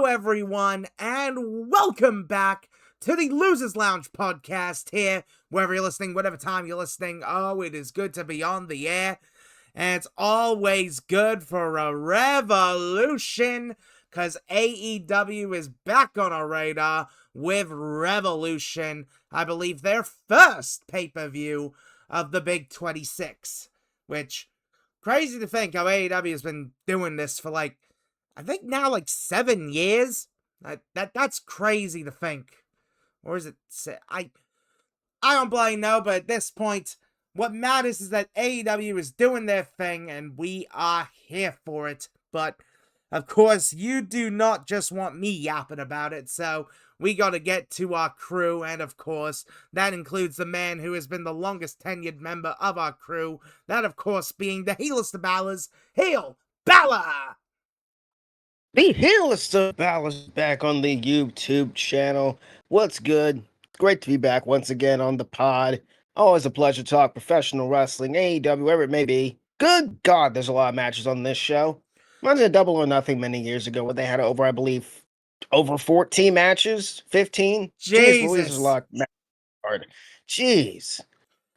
everyone, and welcome back to the Losers Lounge podcast here. Wherever you're listening, whatever time you're listening, it is good to be on the air. And it's always good for a revolution, because AEW is back on our radar with Revolution. I believe their first pay-per-view of the Big 26, which, crazy to think how AEW has been doing this for I think now 7 years. That's crazy to think. Or is it? I don't blame know, but at this point, what matters is that AEW is doing their thing, and we are here for it. But of course, you do not just want me yapping about it, so we gotta get to our crew, and of course, that includes the man who has been the longest tenured member of our crew. That, of course, being the heelest of ballers, HeelBalor. The heelest of ballers back on the YouTube channel. What's good? It's great to be back once again on the pod. Always a pleasure to talk professional wrestling, AEW, wherever it may be. Good God, there's a lot of matches on this show. Reminds me of Double or Nothing many years ago, where they had over 14 matches, 15. Jesus. Jeez, Louise, there's a lot of matches. Jeez.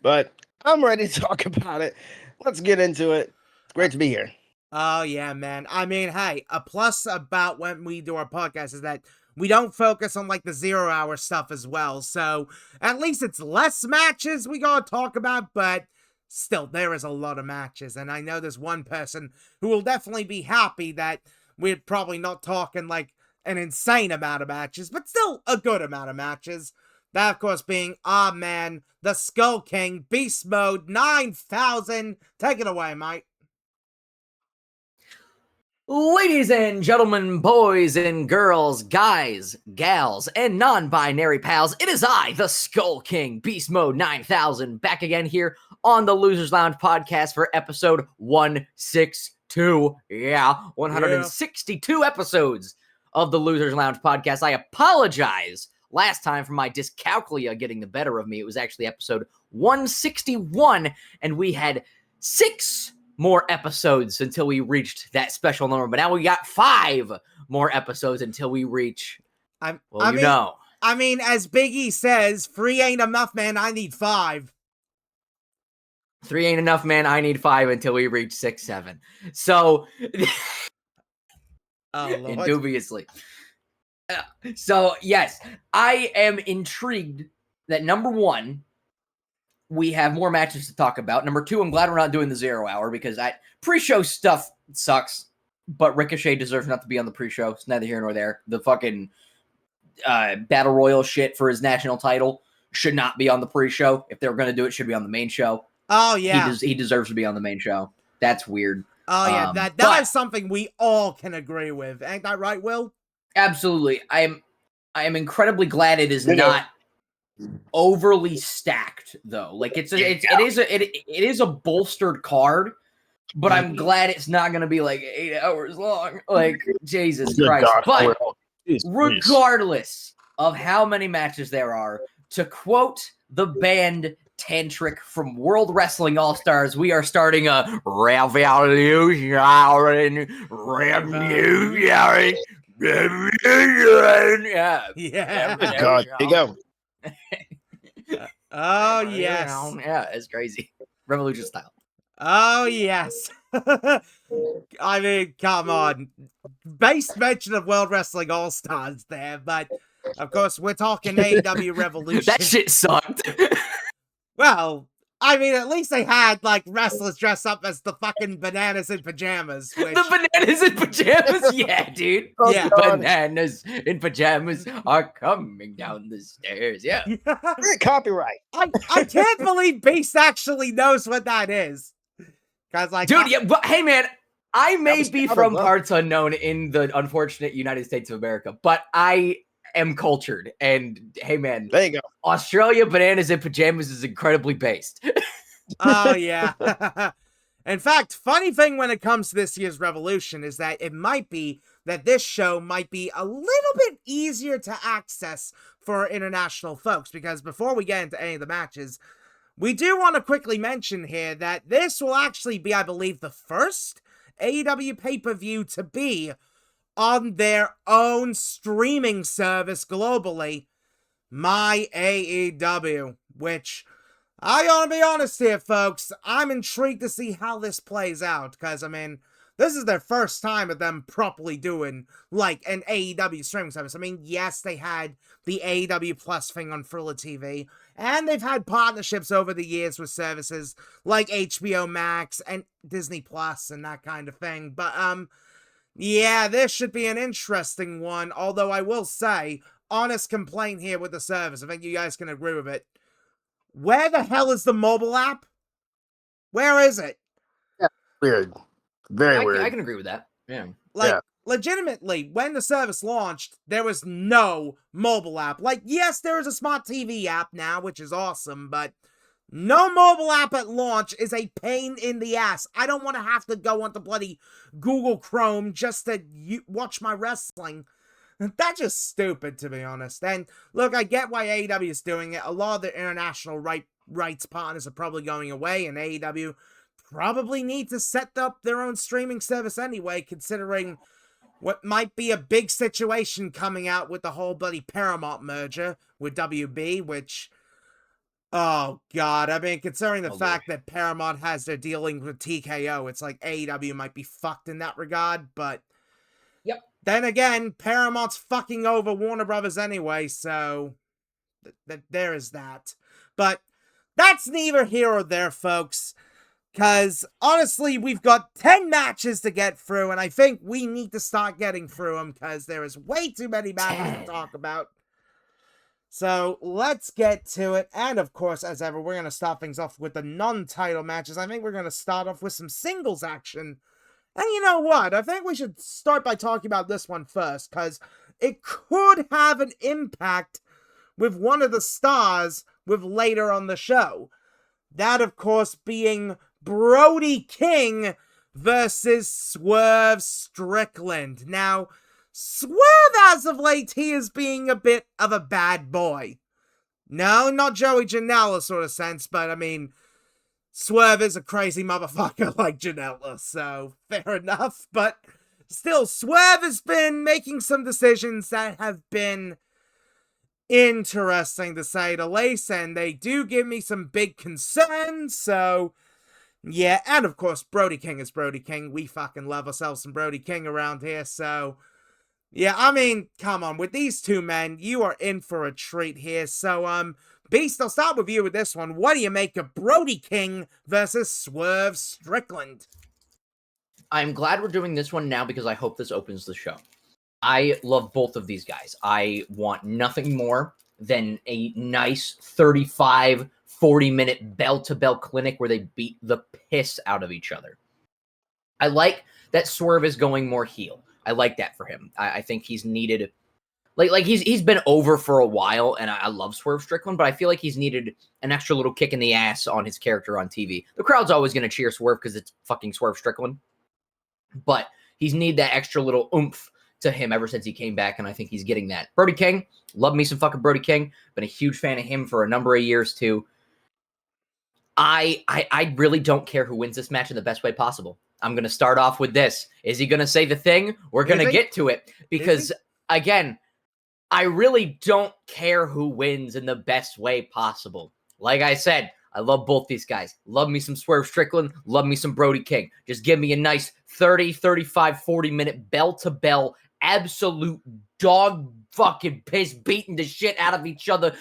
But I'm ready to talk about it. Let's get into it. It's great to be here. Oh, yeah, man. I mean, hey, a plus about when we do our podcast is that we don't focus on, the 0 hour stuff as well. So, at least it's less matches we gotta talk about, but still, there is a lot of matches. And I know there's one person who will definitely be happy that we're probably not talking, an insane amount of matches, but still a good amount of matches. That, of course, being our man, the Skull King, Beast Mode 9000. Take it away, mate. Ladies and gentlemen, boys and girls, guys, gals, and non-binary pals, it is I, the Skull King, Beast Mode 9000, back again here on the Losers Lounge podcast for episode 162. Yeah, 162 episodes of the Losers Lounge podcast. I apologize last time for my dyscalculia getting the better of me. It was actually episode 161, and we had 6 more episodes until we reached that special number. But now we got 5 more episodes until we reach, I mean, as Biggie says, 3 ain't enough, man. I need 5. 3 ain't enough, man. I need 5 until we reach 6, 7. So, dubiously. So, yes, I am intrigued that number 1, we have more matches to talk about. Number 2, I'm glad we're not doing the 0 hour because that pre-show stuff sucks. But Ricochet deserves not to be on the pre-show. It's neither here nor there. The fucking Battle Royal shit for his national title should not be on the pre-show. If they were going to do it, it should be on the main show. Oh, yeah. He deserves to be on the main show. That's weird. Oh, yeah. That is something we all can agree with. Ain't that right, Will? Absolutely. I am incredibly glad it is not overly stacked, though. It is a bolstered card, but I'm glad it's not going to be 8 hours long. Jesus Christ. But regardless of how many matches there are, to quote the band Tantric from World Wrestling All-Stars, we are starting a revolution. Yeah. Good God. Here you go. Oh, yes. Yeah, it's crazy. Revolution style. Oh, yes. I mean, come on. Base mention of World Wrestling All-Stars there, but of course, we're talking AEW Revolution. That shit sucked. Well, I mean, at least they had, wrestlers dress up as the fucking bananas in pajamas. Which... The bananas in pajamas? Yeah, dude. Oh, yeah. God. Bananas in pajamas are coming down the stairs. Yeah. Great copyright. I can't believe Beast actually knows what that is. Cause, dude, hey, man, I may be from parts unknown in the unfortunate United States of America, but I am cultured. And, hey, man. There you go. Australia, bananas in pajamas is incredibly based. Oh, yeah. In fact, funny thing when it comes to this year's Revolution is that it might be that this show might be a little bit easier to access for international folks, because before we get into any of the matches, we do want to quickly mention here that this will actually be, I believe, the first AEW pay-per-view to be on their own streaming service globally, My AEW, which I gotta be honest here, folks, I'm intrigued to see how this plays out, because, I mean, this is their first time of them properly doing, like, an AEW streaming service. I mean, yes, they had the AEW Plus thing on Thriller TV, and they've had partnerships over the years with services like HBO Max and Disney Plus and that kind of thing, but, yeah, this should be an interesting one, although I will say, honest complaint here with the service, I think you guys can agree with it. Where the hell is the mobile app? Where is it? Yeah, weird. Very weird. I can agree with that. Yeah. Like, legitimately, when the service launched, there was no mobile app. Like, yes, there is a smart TV app now, which is awesome, but no mobile app at launch is a pain in the ass. I don't want to have to go onto bloody Google Chrome just to watch my wrestling. That's just stupid, to be honest. And look, I get why AEW is doing it. A lot of the international rights partners are probably going away, and AEW probably need to set up their own streaming service anyway, considering what might be a big situation coming out with the whole bloody Paramount merger with WB, which, oh god, I mean, considering the fact that Paramount has their dealings with TKO, it's like AEW might be fucked in that regard, but yep. Then again, Paramount's fucking over Warner Brothers anyway, so there is that. But that's neither here or there, folks, because honestly, we've got 10 matches to get through, and I think we need to start getting through them, because there is way too many matches to talk about. So let's get to it, and of course, as ever, we're going to start things off with the non-title matches. I think we're going to start off with some singles action. And you know what? I think we should start by talking about this one first, because it could have an impact with one of the stars with later on the show. That, of course, being Brody King versus Swerve Strickland. Now, Swerve, as of late, he is being a bit of a bad boy. No, not Joey Janela sort of sense, but I mean, Swerve is a crazy motherfucker like Janela, so fair enough. But still, Swerve has been making some decisions that have been interesting, to say the least, and they do give me some big concerns, so yeah. And of course, Brody King is Brody King. We fucking love ourselves some Brody King around here, so yeah, I mean, come on, with these two men, you are in for a treat here. So, Beast, I'll start with you with this one. What do you make of Brody King versus Swerve Strickland? I'm glad we're doing this one now because I hope this opens the show. I love both of these guys. I want nothing more than a nice 35, 40-minute bell-to-bell clinic where they beat the piss out of each other. I like that Swerve is going more heel. I like that for him. I think he's needed, like he's been over for a while, and I love Swerve Strickland, but I feel like he's needed an extra little kick in the ass on his character on TV. The crowd's always going to cheer Swerve because it's fucking Swerve Strickland, but he's need that extra little oomph to him ever since he came back, and I think he's getting that. Brody King, love me some fucking Brody King. Been a huge fan of him for a number of years too. I really don't care who wins this match in the best way possible. I'm going to start off with this. Is he going to say the thing? We're going to get to it because, again, I really don't care who wins in the best way possible. Like I said, I love both these guys. Love me some Swerve Strickland. Love me some Brody King. Just give me a nice 30, 35, 40-minute bell-to-bell, absolute dog fucking piss beating the shit out of each other,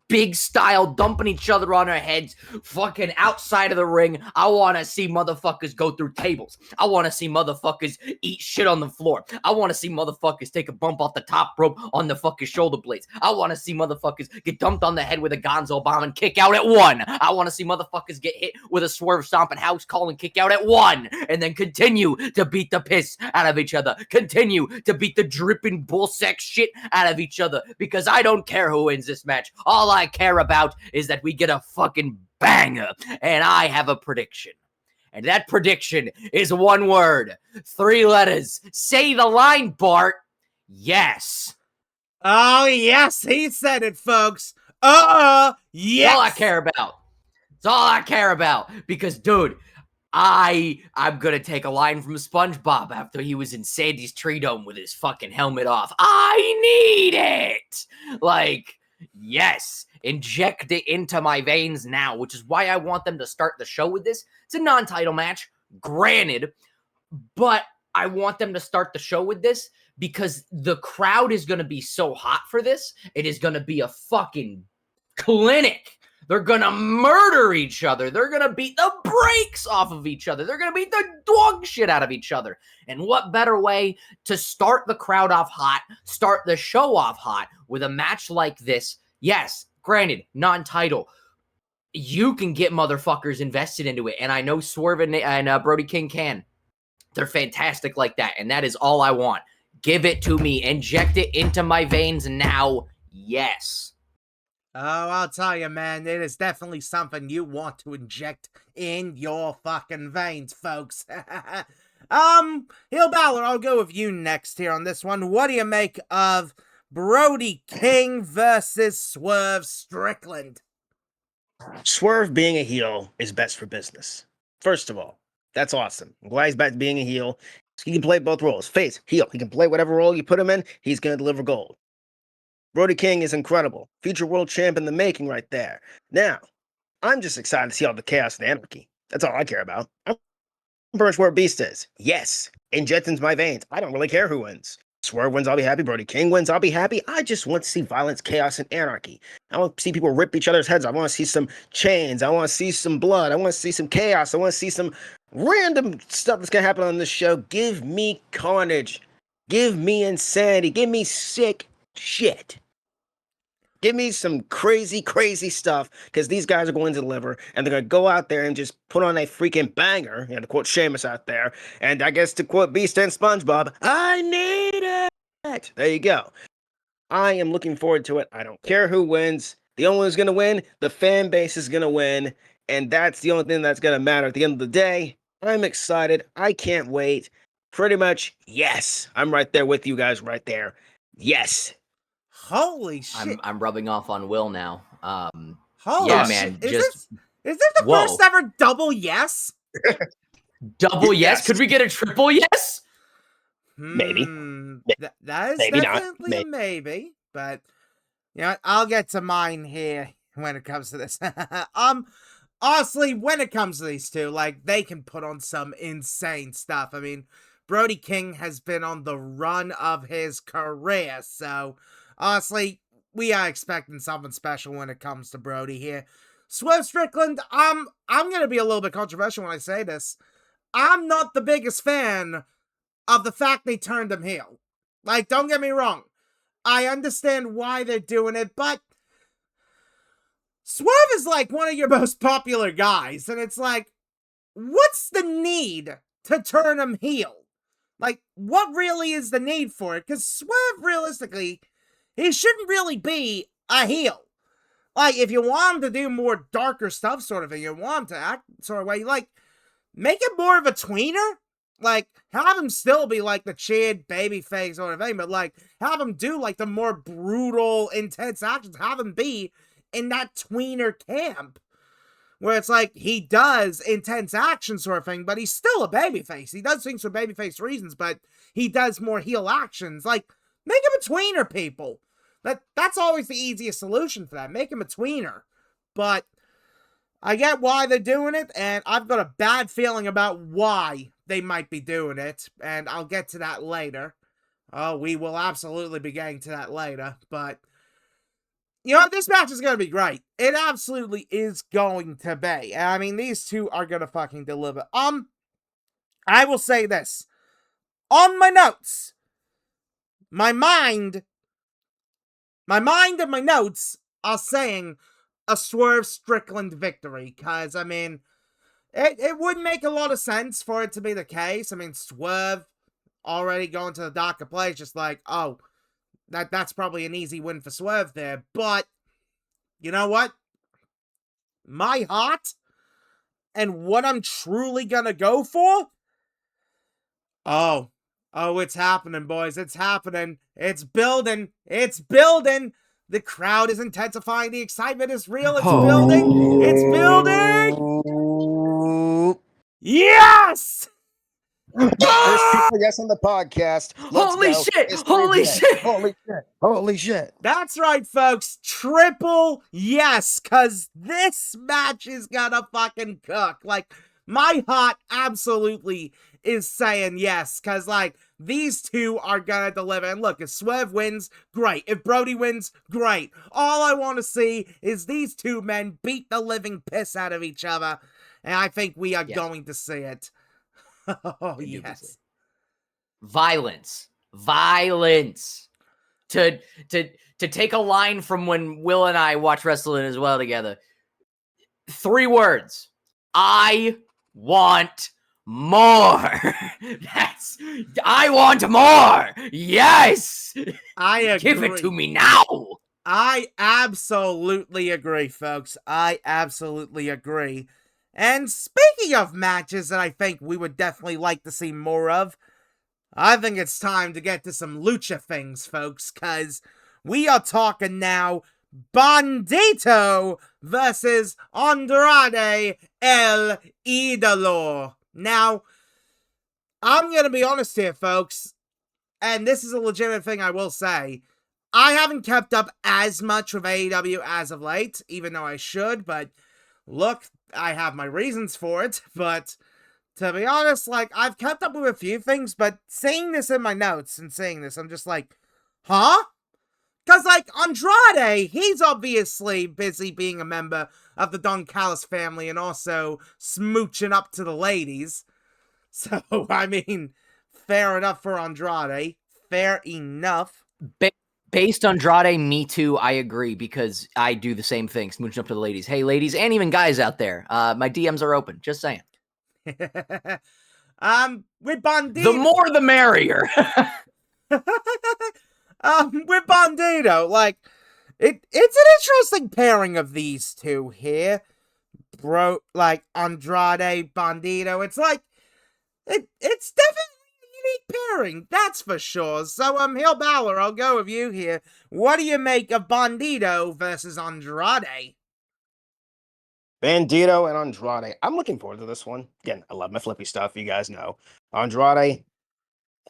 big style, dumping each other on their heads, fucking outside of the ring. I want to see motherfuckers go through tables. I want to see motherfuckers eat shit on the floor. I want to see motherfuckers take a bump off the top rope on the fucking shoulder blades. I want to see motherfuckers get dumped on the head with a gonzo bomb and kick out at one. I want to see motherfuckers get hit with a swerve stomping house call and kick out at one, and then continue to beat the piss out of each other. Continue to beat the dripping bullsack shit out of each other, because I don't care who wins this match. All I care about is that we get a fucking banger, and I have a prediction. And that prediction is one word, 3 letters. Say the line, Bart. Yes. Oh, yes, he said it, folks. Yes. That's all I care about. That's all I care about. Because, dude, I'm gonna take a line from SpongeBob after he was in Sandy's tree dome with his fucking helmet off. I need it! Like, yes, inject it into my veins now, which is why I want them to start the show with this. It's a non-title match, granted, but I want them to start the show with this because the crowd is gonna be so hot for this. It is gonna be a fucking clinic. They're going to murder each other. They're going to beat the brakes off of each other. They're going to beat the dog shit out of each other. And what better way to start the crowd off hot, start the show off hot with a match like this? Yes, granted, non-title. You can get motherfuckers invested into it. And I know Swerve and Brody King can. They're fantastic like that. And that is all I want. Give it to me. Inject it into my veins now. Yes. Oh, I'll tell you, man, it is definitely something you want to inject in your fucking veins, folks. HeelBalor, I'll go with you next here on this one. What do you make of Brody King versus Swerve Strickland? Swerve being a heel is best for business. First of all, that's awesome. I'm glad he's back to being a heel. He can play both roles, face, heel. He can play whatever role you put him in. He's going to deliver gold. Brody King is incredible. Future world champ in the making right there. Now, I'm just excited to see all the chaos and anarchy. That's all I care about. I'm pretty much where Beast is. Yes, inject into my veins. I don't really care who wins. Swerve wins, I'll be happy. Brody King wins, I'll be happy. I just want to see violence, chaos, and anarchy. I want to see people rip each other's heads. I want to see some chains. I want to see some blood. I want to see some chaos. I want to see some random stuff that's going to happen on this show. Give me carnage. Give me insanity. Give me sick shit. Give me some crazy, crazy stuff, because these guys are going to deliver, and they're going to go out there and just put on a freaking banger, to quote Sheamus out there, and I guess to quote Beast and SpongeBob, I need it! There you go. I am looking forward to it. I don't care who wins. The only one who's going to win, the fan base is going to win, and that's the only thing that's going to matter at the end of the day. I'm excited. I can't wait. Pretty much, yes. I'm right there with you guys right there. Yes. Holy shit. I'm rubbing off on Will now. Holy yeah, shit. man. Is this the first ever double yes? Double yes? Could we get a triple yes? Maybe. That is maybe definitely not. a maybe, but I'll get to mine here when it comes to this. Honestly, when it comes to these two, like, they can put on some insane stuff. I mean, Brody King has been on the run of his career, so honestly, we are expecting something special when it comes to Brody here. Swerve Strickland, I'm gonna be a little bit controversial when I say this. I'm not the biggest fan of the fact they turned him heel. Like, don't get me wrong. I understand why they're doing it, but Swerve is like one of your most popular guys, and it's like, what's the need to turn him heel? Like, what really is the need for it? Because Swerve, realistically, he shouldn't really be a heel. Like, if you want him to do more darker stuff, sort of thing, you want him to act sort of way, like, make it more of a tweener. Like, have him still be, like, the cheered babyface sort of thing, but, like, have him do, like, the more brutal, intense actions. Have him be in that tweener camp, where it's like, he does intense action sort of thing, but he's still a babyface. He does things for babyface reasons, but he does more heel actions. Like, make him a tweener, people. That's always the easiest solution for that. Make him a tweener. But I get why they're doing it, and I've got a bad feeling about why they might be doing it, and I'll get to that later. Oh, we will absolutely be getting to that later, but this match is going to be great. It absolutely is going to be. I mean, these two are going to fucking deliver. I will say this. On my notes, my mind and my notes are saying a Swerve Strickland victory, because, I mean, it would make a lot of sense for it to be the case. I mean, Swerve already going to the darker place, just like, oh, that's probably an easy win for Swerve there. But, you know what? My heart and what I'm truly gonna go for? Oh, it's happening, boys. It's happening. It's building. It's building. The crowd is intensifying. The excitement is real. It's building. It's building. Yes! First people yes on the podcast. Let's Holy go. shit! History Holy today. shit! Holy shit! Holy shit! That's right, folks. Triple yes, because this match is gonna fucking cook. Like, my heart absolutely is saying yes, because, like, these two are gonna deliver. And look, if Swerve wins, great. If Brody wins, great. All I want to see is these two men beat the living piss out of each other. And I think we are going to see it. Oh, yes. Violence. To take a line from when Will and I watch wrestling as well together. 3 words. I want more. I want more. Yes. I agree. Give it to me now. I absolutely agree, folks. I absolutely agree. And speaking of matches that I think we would definitely like to see more of, I think it's time to get to some lucha things, folks, because we are talking now Bandito versus Andrade El Idolo. Now, I'm going to be honest here, folks, and this is a legitimate thing I will say. I haven't kept up as much with AEW as of late, even though I should, but look, I have my reasons for it, but to be honest, like, I've kept up with a few things, but seeing this in my notes and seeing this, I'm just like, huh? Because, like, Andrade, he's obviously busy being a member of the Don Callis family and also smooching up to the ladies. So, I mean, fair enough for Andrade. Fair enough. Based on Andrade, me too. I agree because I do the same thing, smooching up to the ladies. Hey, ladies, and even guys out there, my DMs are open. Just saying. With Bandito, the more the merrier. With Bandito, like, it's an interesting pairing of these two here. Bro, like, Andrade, Bandito, it's like, it's definitely a unique pairing, that's for sure. So, HeelBalor, I'll go with you here. What do you make of Bandito versus Andrade? Bandito and Andrade. I'm looking forward to this one. Again, I love my flippy stuff. You guys know. Andrade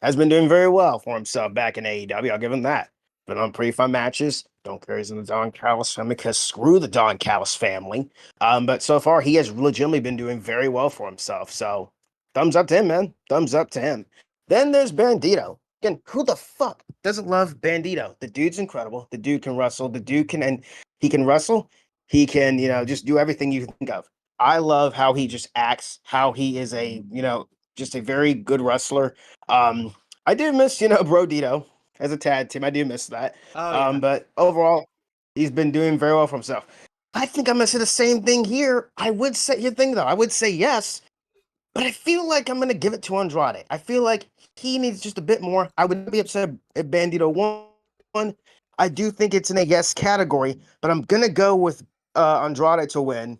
has been doing very well for himself back in AEW. I'll give him that. Been on pretty fun matches. Don't care he's in the Don Callis family because screw the Don Callis family. But so far he has legitimately been doing very well for himself. So thumbs up to him, man. Thumbs up to him. Then there's Bandito. Again, who the fuck doesn't love Bandito? The dude's incredible. The dude can wrestle. The dude can, and he can wrestle. He can, just do everything you can think of. I love how he just acts, how he is just a very good wrestler. I do miss, Brodito as a tag team. I do miss that. Oh, yeah. But overall, he's been doing very well for himself. I think I'm gonna say the same thing here. I would say your thing though. I would say yes, but I feel like I'm gonna give it to Andrade. I feel like he needs just a bit more. I would be upset if Bandito won. I do think it's in a yes category, but I'm gonna go with Andrade to win.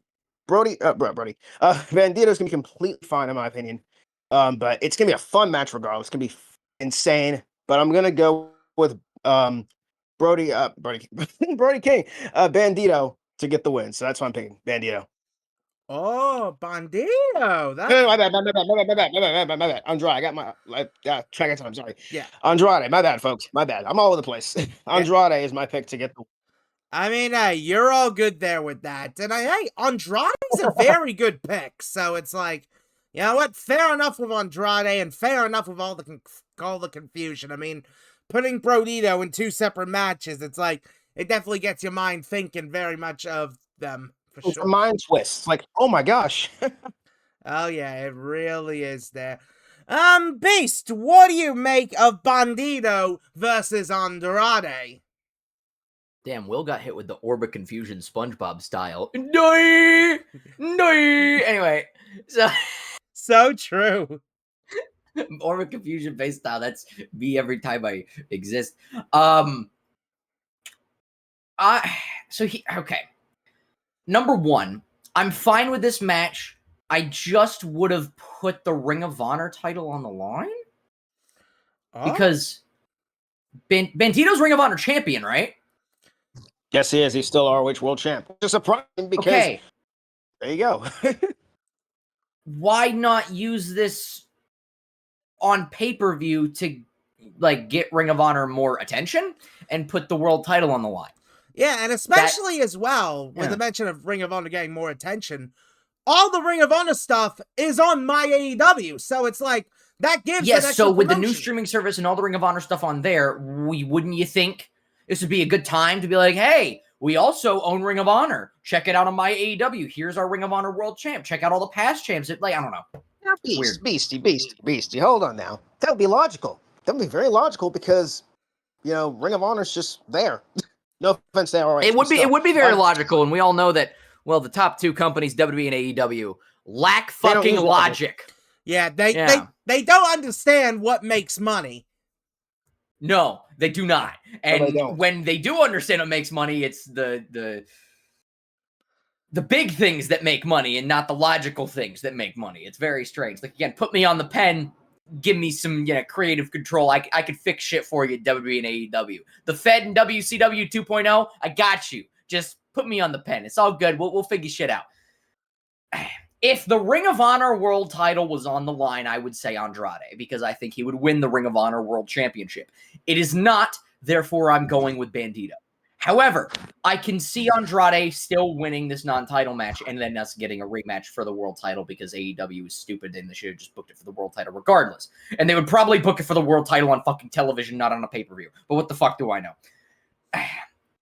Bandito's gonna be completely fine in my opinion. But it's gonna be a fun match regardless. It's gonna be insane. But I'm gonna go with Brody Brody King, Bandito to get the win. So that's why I'm picking Bandito. Oh, Bandito. That's... No, my bad. Andrade, I got my track of time. Sorry. Yeah. Andrade, my bad, folks. My bad. I'm all over the place. Andrade is my pick to get the. I mean, hey, you're all good there with that. And hey, Andrade's a very good pick. So it's like, you know what? Fair enough with Andrade and fair enough with all the confusion. I mean, putting Brodito in 2 separate matches, it's like, it definitely gets your mind thinking very much of them. For It's sure. a mind twist. It's like, oh my gosh. Oh, yeah, it really is there. Beast, what do you make of Bandito versus Andrade? Damn, Will got hit with the Orbit Confusion SpongeBob style. No! Anyway, so true. Orbit Confusion face style. That's me every time I exist. Okay. Number one, I'm fine with this match. I just would have put the Ring of Honor title on the line because Bandito's Ring of Honor champion, right? Yes, he is. He's still ROH World Champ. Just surprising because there you go. why not use this on pay-per-view to like get Ring of Honor more attention and put the world title on the line? Yeah, and especially as well, with the mention of Ring of Honor getting more attention, all the Ring of Honor stuff is on my AEW, so it's like, that gives an extra so with promotion. the new streaming service and all the Ring of Honor stuff on there, wouldn't you think this would be a good time to be like, hey, we also own Ring of Honor. Check it out on my AEW. Here's our Ring of Honor World Champ. Check out all the past champs. Like, I don't know. Now, Beastie. Hold on now. That would be logical. That would be very logical because, Ring of Honor's just there. No offense there. All right, it would be very logical, and we all know that, well, the top two companies, WWE and AEW, lack fucking logic. Yeah, they don't understand what makes money. No, they do not. And no, when they do understand what makes money, it's the big things that make money and not the logical things that make money. It's very strange. Like, again, put me on the pen, give me some creative control. I could fix shit for you at WWE and AEW. The Fed and WCW 2.0, I got you. Just put me on the pen. It's all good. We'll figure shit out. If the Ring of Honor World title was on the line, I would say Andrade, because I think he would win the Ring of Honor World Championship. It is not, therefore I'm going with Bandito. However, I can see Andrade still winning this non-title match and then us getting a rematch for the world title because AEW is stupid and they should have just booked it for the world title regardless. And they would probably book it for the world title on fucking television, not on a pay-per-view. But what the fuck do I know?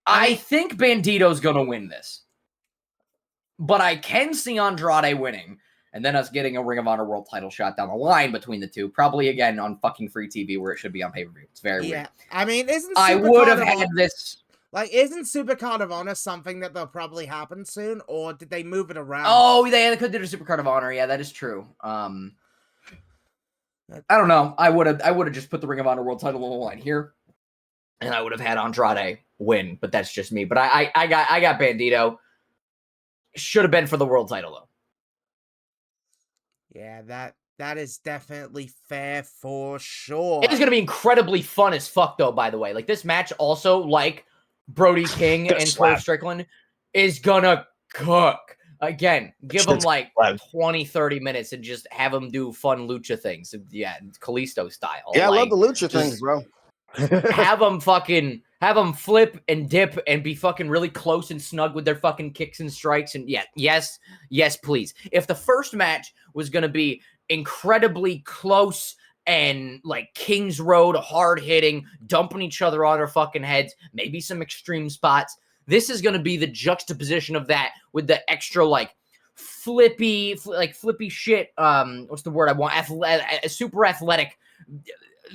I think Bandito's going to win this. But I can see Andrade winning, and then us getting a Ring of Honor World title shot down the line between the two, probably again on fucking free TV where it should be on pay-per-view. It's very weird. I mean, I would have had this. Like, isn't Supercard of Honor something that they'll probably happen soon, or did they move it around? Oh, they could do a Supercard of Honor. Yeah, that is true. I don't know. I would have just put the Ring of Honor World title on the line here, and I would have had Andrade win. But that's just me. But I got Bandito. Should have been for the world title, though. Yeah, that is definitely fair for sure. It is going to be incredibly fun as fuck, though, by the way. Like, this match also, like Brody King and Swerve Strickland, is going to cook. Again, give them, like, 20, 30 minutes and just have them do fun lucha things. Yeah, Kalisto style. Yeah, I love the lucha things, bro. have them flip and dip and be fucking really close and snug with their fucking kicks and strikes. And yes, please. If the first match was going to be incredibly close and like King's Road, hard hitting, dumping each other on their fucking heads, maybe some extreme spots, this is going to be the juxtaposition of that with the extra like flippy shit. What's the word I want? Super athletic,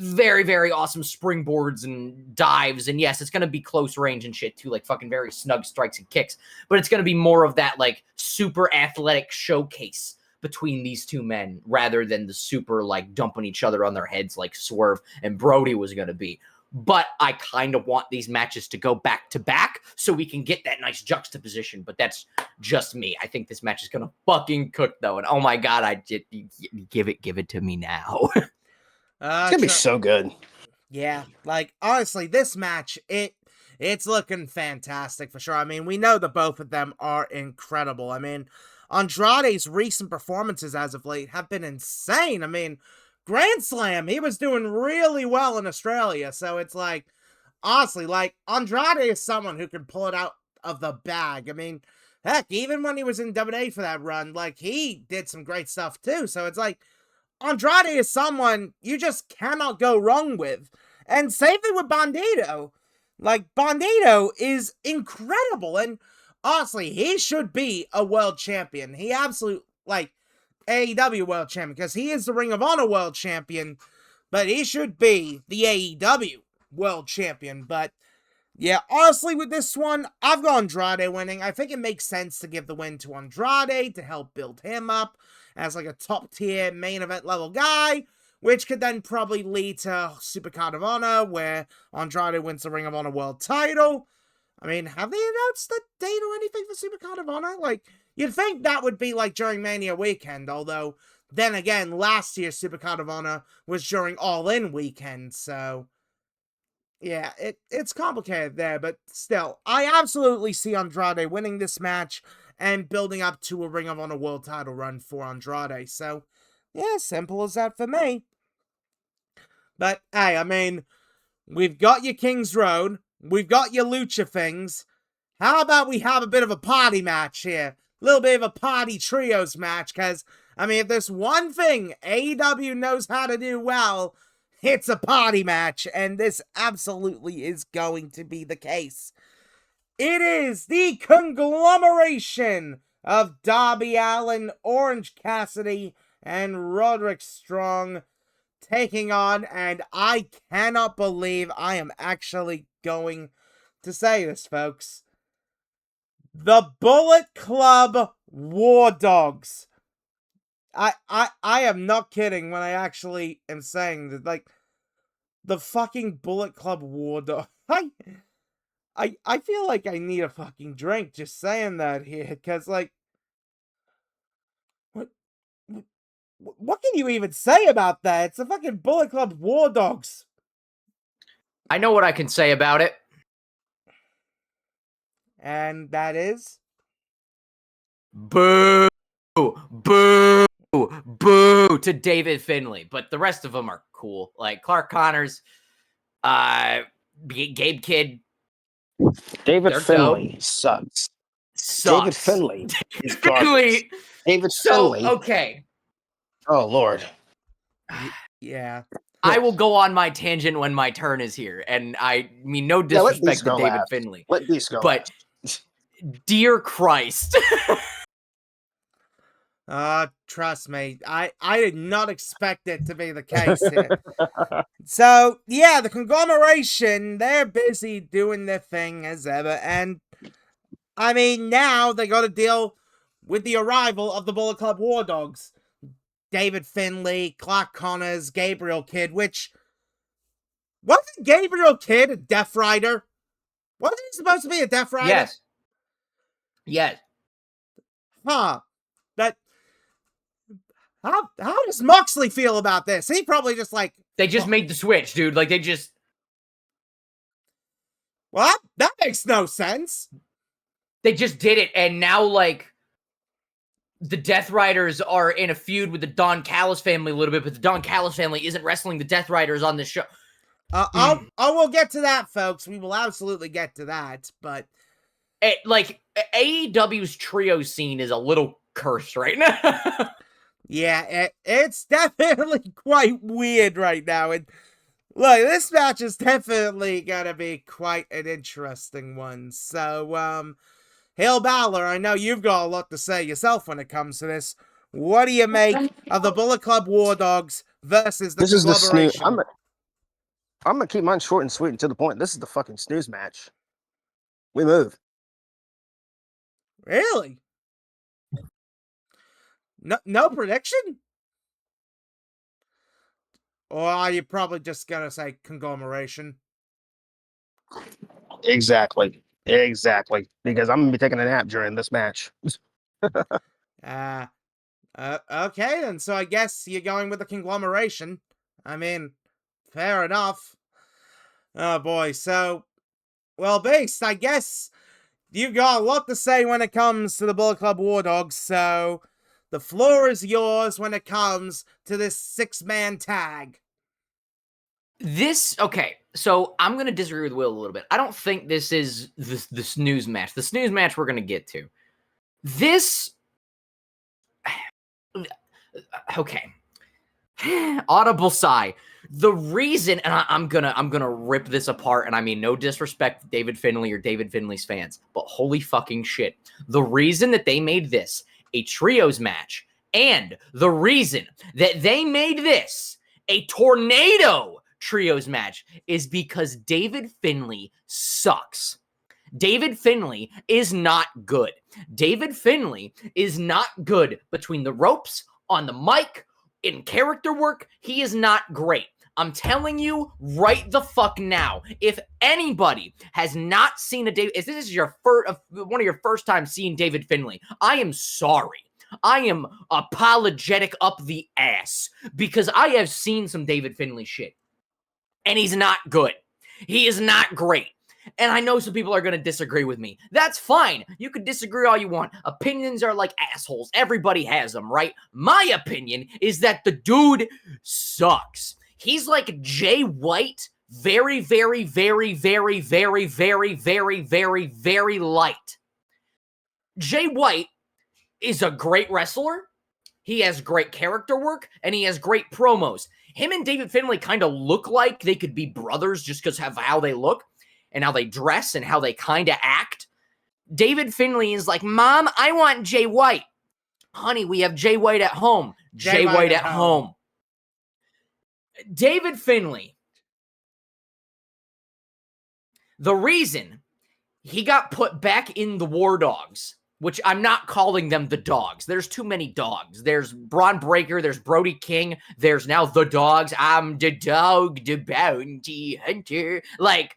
very, very awesome springboards and dives. And yes, it's going to be close range and shit too, like fucking very snug strikes and kicks. But it's going to be more of that like super athletic showcase between these two men rather than the super like dumping each other on their heads like Swerve and Brody was going to be. But I kind of want these matches to go back to back so we can get that nice juxtaposition. But that's just me. I think this match is going to fucking cook though. And oh my God, give it to me now. It's gonna be so good. Yeah, like honestly, this match it's looking fantastic for sure. I mean, we know that both of them are incredible. I mean, Andrade's recent performances as of late have been insane. I mean, Grand Slam, he was doing really well in Australia. So it's like, honestly, like Andrade is someone who can pull it out of the bag. I mean, heck, even when he was in WWE for that run, like he did some great stuff too. So it's like, Andrade is someone you just cannot go wrong with. And same thing with Bandito. Like, Bandito is incredible. And honestly, he should be a world champion. He absolutely, like, AEW world champion. Because he is the Ring of Honor world champion. But he should be the AEW world champion. But, yeah, honestly, with this one, I've got Andrade winning. I think it makes sense to give the win to Andrade to help build him up as like a top tier main event level guy, which could then probably lead to Supercard of Honor, where Andrade wins the Ring of Honor world title. I mean, have they announced the date or anything for Supercard of Honor? Like, you'd think that would be like during Mania weekend, although then again, last year's Supercard of Honor was during All In weekend, so yeah, it's complicated there, but still, I absolutely see Andrade winning this match, and building up to a Ring of Honor World title run for Andrade. So, yeah, simple as that for me. But, hey, I mean, we've got your King's Road, we've got your Lucha things. How about we have a bit of a party match here? A little bit of a party trios match, because, I mean, if there's one thing AEW knows how to do well, it's a party match, and this absolutely is going to be the case. It is the conglomeration of Darby Allin, Orange Cassidy, and Roderick Strong taking on, and I cannot believe I am actually going to say this, folks, the Bullet Club War Dogs. I am not kidding when I actually am saying that, like, the fucking Bullet Club War Dogs. I feel like I need a fucking drink just saying that here, because, like, what can you even say about that? It's the fucking Bullet Club War Dogs. I know what I can say about it. And that is? Boo! Boo! Boo to David Finlay. But the rest of them are cool. Like Clark Connors, Gabe Kidd. David Finlay sucks. David Finlay is garbage. David Finlay. Okay. Oh, Lord. Yeah. I will go on my tangent when my turn is here. And I mean, no disrespect to David Finlay. Let these go. But, dear Christ. Trust me, I did not expect it to be the case here. So, yeah, the conglomeration, they're busy doing their thing as ever, and, I mean, now they gotta deal with the arrival of the Bullet Club War Dogs. David Finlay, Clark Connors, Gabriel Kidd, which, wasn't Gabriel Kidd a Death Rider? Wasn't he supposed to be a Death Rider? Yes. Yes. Huh. How does Moxley feel about this? He probably just like... They just made the switch, dude. Like, they just... What? That makes no sense. They just did it, and now, like, the Death Riders are in a feud with the Don Callis family a little bit, but the Don Callis family isn't wrestling the Death Riders on this show. We'll get to that, folks. We will absolutely get to that, but... AEW's trio scene is a little cursed right now. Yeah, it's definitely quite weird right now. And look, this match is definitely gonna be quite an interesting one. So, HeelBalor, I know you've got a lot to say yourself when it comes to this. What do you make of the Bullet Club War Dogs versus the conglomeration? I'm gonna keep mine short and sweet and to the point. This is the fucking snooze match. We move. Really? No prediction? Or are you probably just gonna say conglomeration? Exactly. Because I'm gonna be taking a nap during this match. Okay then. So I guess you're going with the conglomeration. I mean, fair enough. Oh boy. So, well, Beast, I guess you've got a lot to say when it comes to the Bullet Club War Dogs. So, the floor is yours when it comes to this 6-man tag. Okay, so I'm going to disagree with Will a little bit. I don't think this is the snooze match. The snooze match we're going to get to. This... Okay. Audible sigh. The reason, and I'm gonna rip this apart, and I mean no disrespect to David Finlay or David Finlay's fans, but holy fucking shit. The reason that they made this a trios match, and the reason that they made this a tornado trios match is because David Finlay sucks. David Finlay is not good. David Finlay is not good between the ropes, on the mic, in character work. He is not great. I'm telling you right the fuck now. If anybody has not seen if this is your one of your first time seeing David Finlay, I am sorry. I am apologetic up the ass because I have seen some David Finlay shit. And he's not good. He is not great. And I know some people are going to disagree with me. That's fine. You can disagree all you want. Opinions are like assholes. Everybody has them, right? My opinion is that the dude sucks. He's like Jay White, very, very, very, very, very, very, very, very, very light. Jay White is a great wrestler. He has great character work, and he has great promos. Him and David Finlay kind of look like they could be brothers just because of how they look and how they dress and how they kind of act. David Finlay is like, Mom, I want Jay White. Honey, we have Jay White at home. Jay White at home. David Finlay, the reason he got put back in the War Dogs, which I'm not calling them the Dogs. There's too many dogs. There's Braun Breaker. There's Brody King. There's now the Dogs. I'm the dog, the bounty hunter. Like,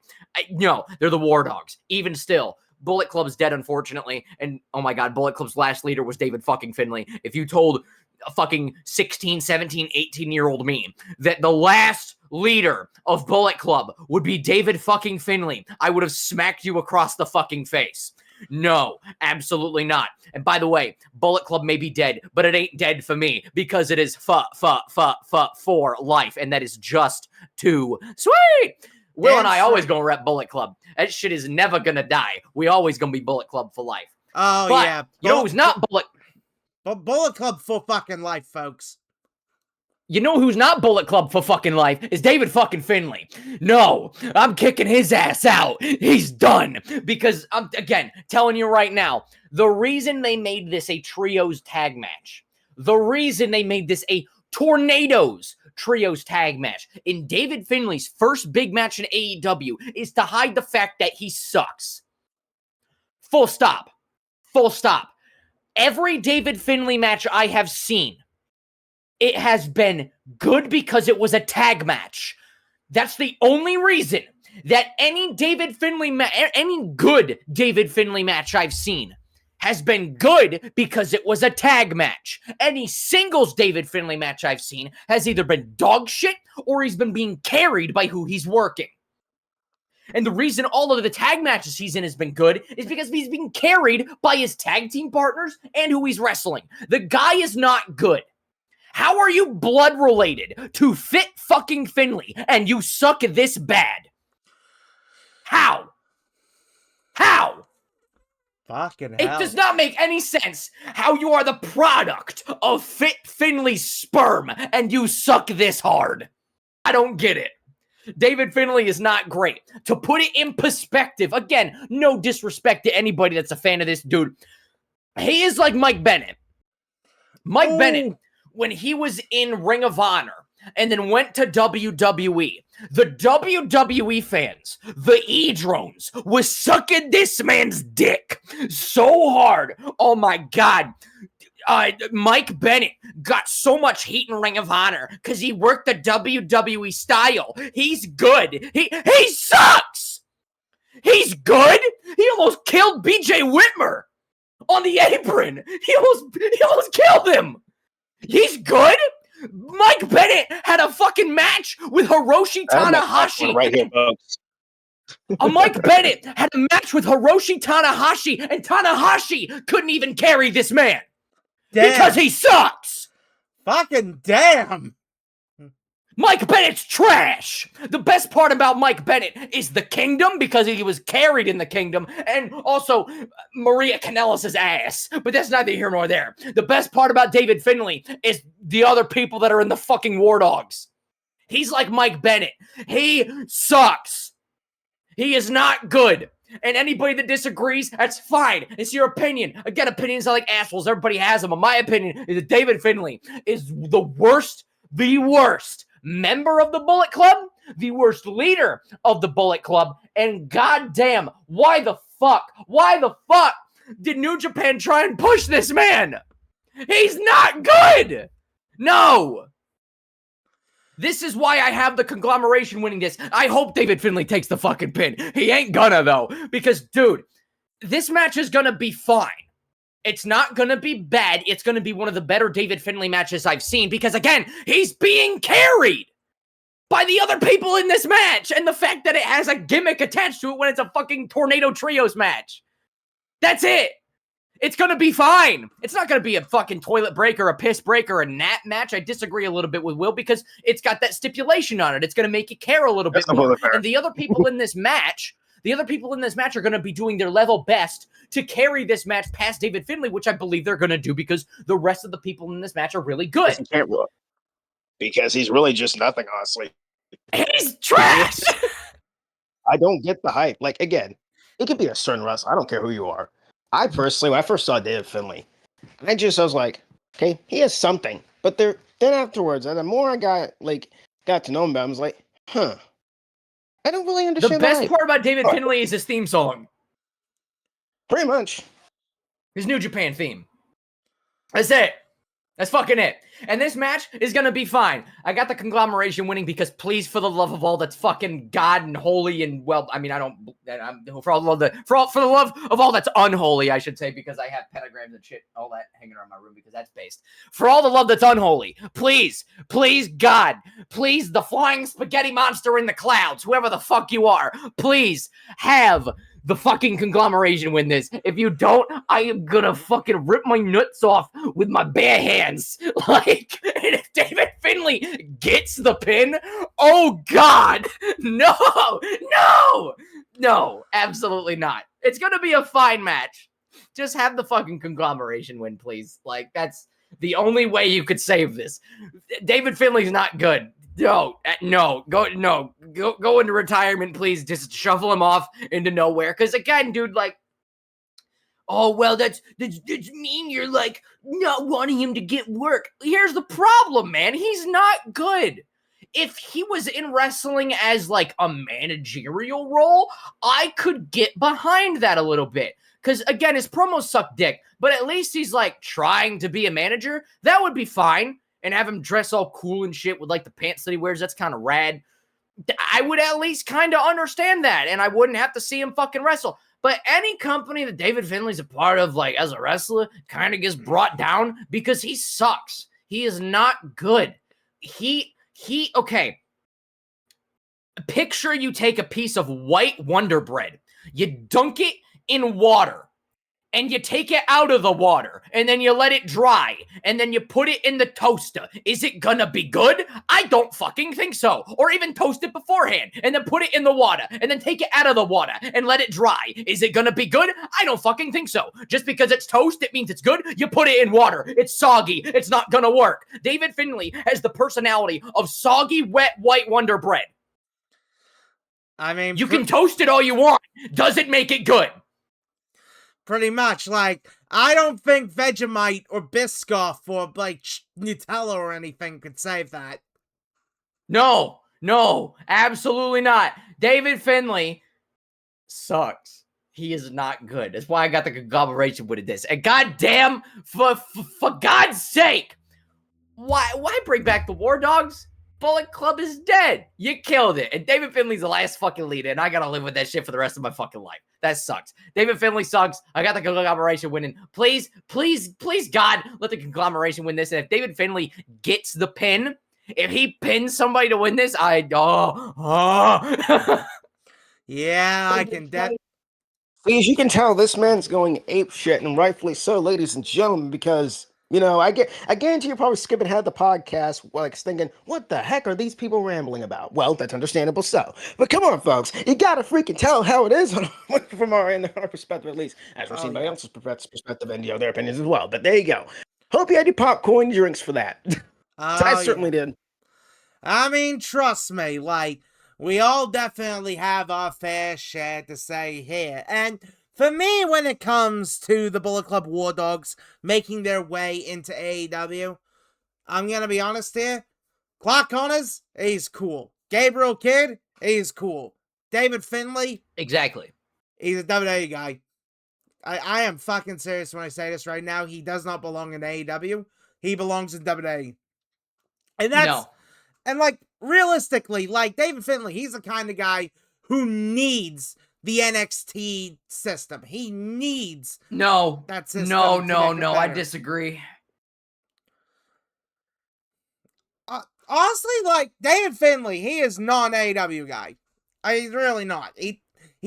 no, they're the War Dogs. Even still, Bullet Club's dead, unfortunately. And, oh my God, Bullet Club's last leader was David fucking Finlay. If you told a fucking 16, 17, 18-year-old me that the last leader of Bullet Club would be David fucking Finlay, I would have smacked you across the fucking face. No, absolutely not. And by the way, Bullet Club may be dead, but it ain't dead for me because it is for life, and that is just too sweet. Will and I always gonna rep Bullet Club. That shit is never gonna die. We always gonna be Bullet Club for life. Oh, but, yeah. You know who's not Bullet? But Bullet Club for fucking life, folks. You know who's not Bullet Club for fucking life is David fucking Finlay. No, I'm kicking his ass out. He's done. Because I'm, again, telling you right now, the reason they made this a trios tag match, the reason they made this a Tornadoes trios tag match in David Finlay's first big match in AEW is to hide the fact that he sucks. Full stop. Full stop. Every David Finlay match I have seen, it has been good because it was a tag match. That's the only reason that any good David Finlay match I've seen has been good because it was a tag match. Any singles David Finlay match I've seen has either been dog shit or he's been being carried by who he's working. And the reason all of the tag matches he's in has been good is because he's being carried by his tag team partners and who he's wrestling. The guy is not good. How are you blood related to Fit fucking Finlay and you suck this bad? How? How? Fucking hell. It does not make any sense how you are the product of Fit Finlay's sperm and you suck this hard. I don't get it. David Finlay is not great. To put it in perspective, again, no disrespect to anybody that's a fan of this dude. He is like Mike Bennett. Mike Bennett, when he was in Ring of Honor and then went to WWE, the WWE fans, the E-drones, was sucking this man's dick so hard. Oh my God. Mike Bennett got so much heat in Ring of Honor because he worked the WWE style. He's good. He sucks. He's good. He almost killed BJ Whitmer on the apron. He almost killed him. He's good. Mike Bennett had a fucking match with Hiroshi Tanahashi. Right here, folks. Mike Bennett had a match with Hiroshi Tanahashi, and Tanahashi couldn't even carry this man. Damn. Because he sucks. Fucking damn. Mike Bennett's trash. The best part about Mike Bennett is the Kingdom because he was carried in the Kingdom, and also Maria Kanellis' ass. But that's neither here nor there. The best part about David Finlay is the other people that are in the fucking War Dogs. He's like Mike Bennett. He sucks. He is not good. And anybody that disagrees, that's fine. It's your opinion. Again, opinions are like assholes. Everybody has them. But my opinion is that David Finlay is the worst member of the Bullet Club, the worst leader of the Bullet Club, and goddamn, why the fuck did New Japan try and push this man? He's not good! No! This is why I have the conglomeration winning this. I hope David Finlay takes the fucking pin. He ain't gonna, though, because, dude, this match is gonna be fine. It's not going to be bad. It's going to be one of the better David Finlay matches I've seen because, again, he's being carried. by the other people in this match and the fact that it has a gimmick attached to it when it's a fucking Tornado Trios match. That's it. It's going to be fine. It's not going to be a fucking toilet break or a piss break or a gnat match. I disagree a little bit with Will because it's got that stipulation on it. It's going to make you care a little bit more. And the other people in this match, are going to be doing their level best to carry this match past David Finlay, which I believe they're going to do because the rest of the people in this match are really good. Because he's really just nothing, honestly. He's trash! I don't get the hype. Like, again, it could be a certain wrestler. I don't care who you are. I personally, when I first saw David Finlay, I was like, okay, he has something. But then afterwards, and the more I got to know him, I was like, I don't really understand. The best part about David Finlay is his theme song. Pretty much. His New Japan theme. That's it. That's fucking it. And this match is going to be fine. I got the conglomeration winning because please, for the love of all that's fucking God and holy and, well, I mean, for the love of all that's unholy, I should say, because I have pentagrams and shit, all that hanging around my room because that's based. For all the love that's unholy, please, God, please, the flying spaghetti monster in the clouds, whoever the fuck you are, please have the fucking conglomeration win this. If you don't, I am gonna fucking rip my nuts off with my bare hands. Like, and if David Finlay gets the pin, oh God, no, absolutely not. It's gonna be a fine match. Just have the fucking conglomeration win, please. Like, that's the only way you could save this. David Finlay's not good. Go into retirement, please. Just shuffle him off into nowhere. Because again, dude, like, oh well, that's mean. You're like not wanting him to get work. Here's the problem, man. He's not good. If he was in wrestling as like a managerial role, I could get behind that a little bit. Because again, his promos suck dick, but at least he's like trying to be a manager. That would be fine. And have him dress all cool and shit with like the pants that he wears. That's kind of rad. I would at least kind of understand that. And I wouldn't have to see him fucking wrestle. But any company that David Finlay's a part of, like as a wrestler, kind of gets brought down because he sucks. He is not good. Okay. Picture you take a piece of white Wonder Bread. You dunk it in water. And you take it out of the water, and then you let it dry, and then you put it in the toaster. Is it gonna be good? I don't fucking think so. Or even toast it beforehand, and then put it in the water, and then take it out of the water, and let it dry. Is it gonna be good? I don't fucking think so. Just because it's toast, it means it's good? You put it in water. It's soggy. It's not gonna work. David Finlay has the personality of soggy, wet, white Wonder Bread. I mean... You can toast it all you want. Does it make it good? Pretty much, like, I don't think Vegemite or Biscoff or, like, Nutella or anything could save that. No, absolutely not. David Finlay sucks. He is not good. That's why I got the conglomeration with this. And goddamn, for God's sake, why bring back the War Dogs? Bullet Club is dead. You killed it. And David Finlay's the last fucking leader, and I gotta live with that shit for the rest of my fucking life. That sucks. David Finlay sucks. I got the conglomeration winning. Please, God, let the conglomeration win this. And if David Finlay gets the pin, if he pins somebody to win this, Yeah, I can Please, you can tell this man's going ape shit, and rightfully so, ladies and gentlemen, because... You know, I guarantee you're probably skipping ahead of the podcast, like thinking, what the heck are these people rambling about? Well, that's understandable so. But come on, folks, you gotta freaking tell how it is from our perspective, at least, as we're seeing by else's perspective and their opinions as well. But there you go. Hope you had your popcorn drinks for that. I certainly did. I mean, trust me, like, we all definitely have our fair share to say here, and... For me, when it comes to the Bullet Club War Dogs making their way into AEW, I'm going to be honest here. Clark Connors, he's cool. Gabriel Kidd, he's cool. David Finlay. Exactly. He's a WWE guy. I am fucking serious when I say this right now. He does not belong in AEW. He belongs in WWE. And that's... No. And, like, realistically, like, David Finlay, he's the kind of guy who needs... the NXT system. He needs that system. No, I disagree. honestly, like, David Finlay, he is not an AEW guy. He's really not. He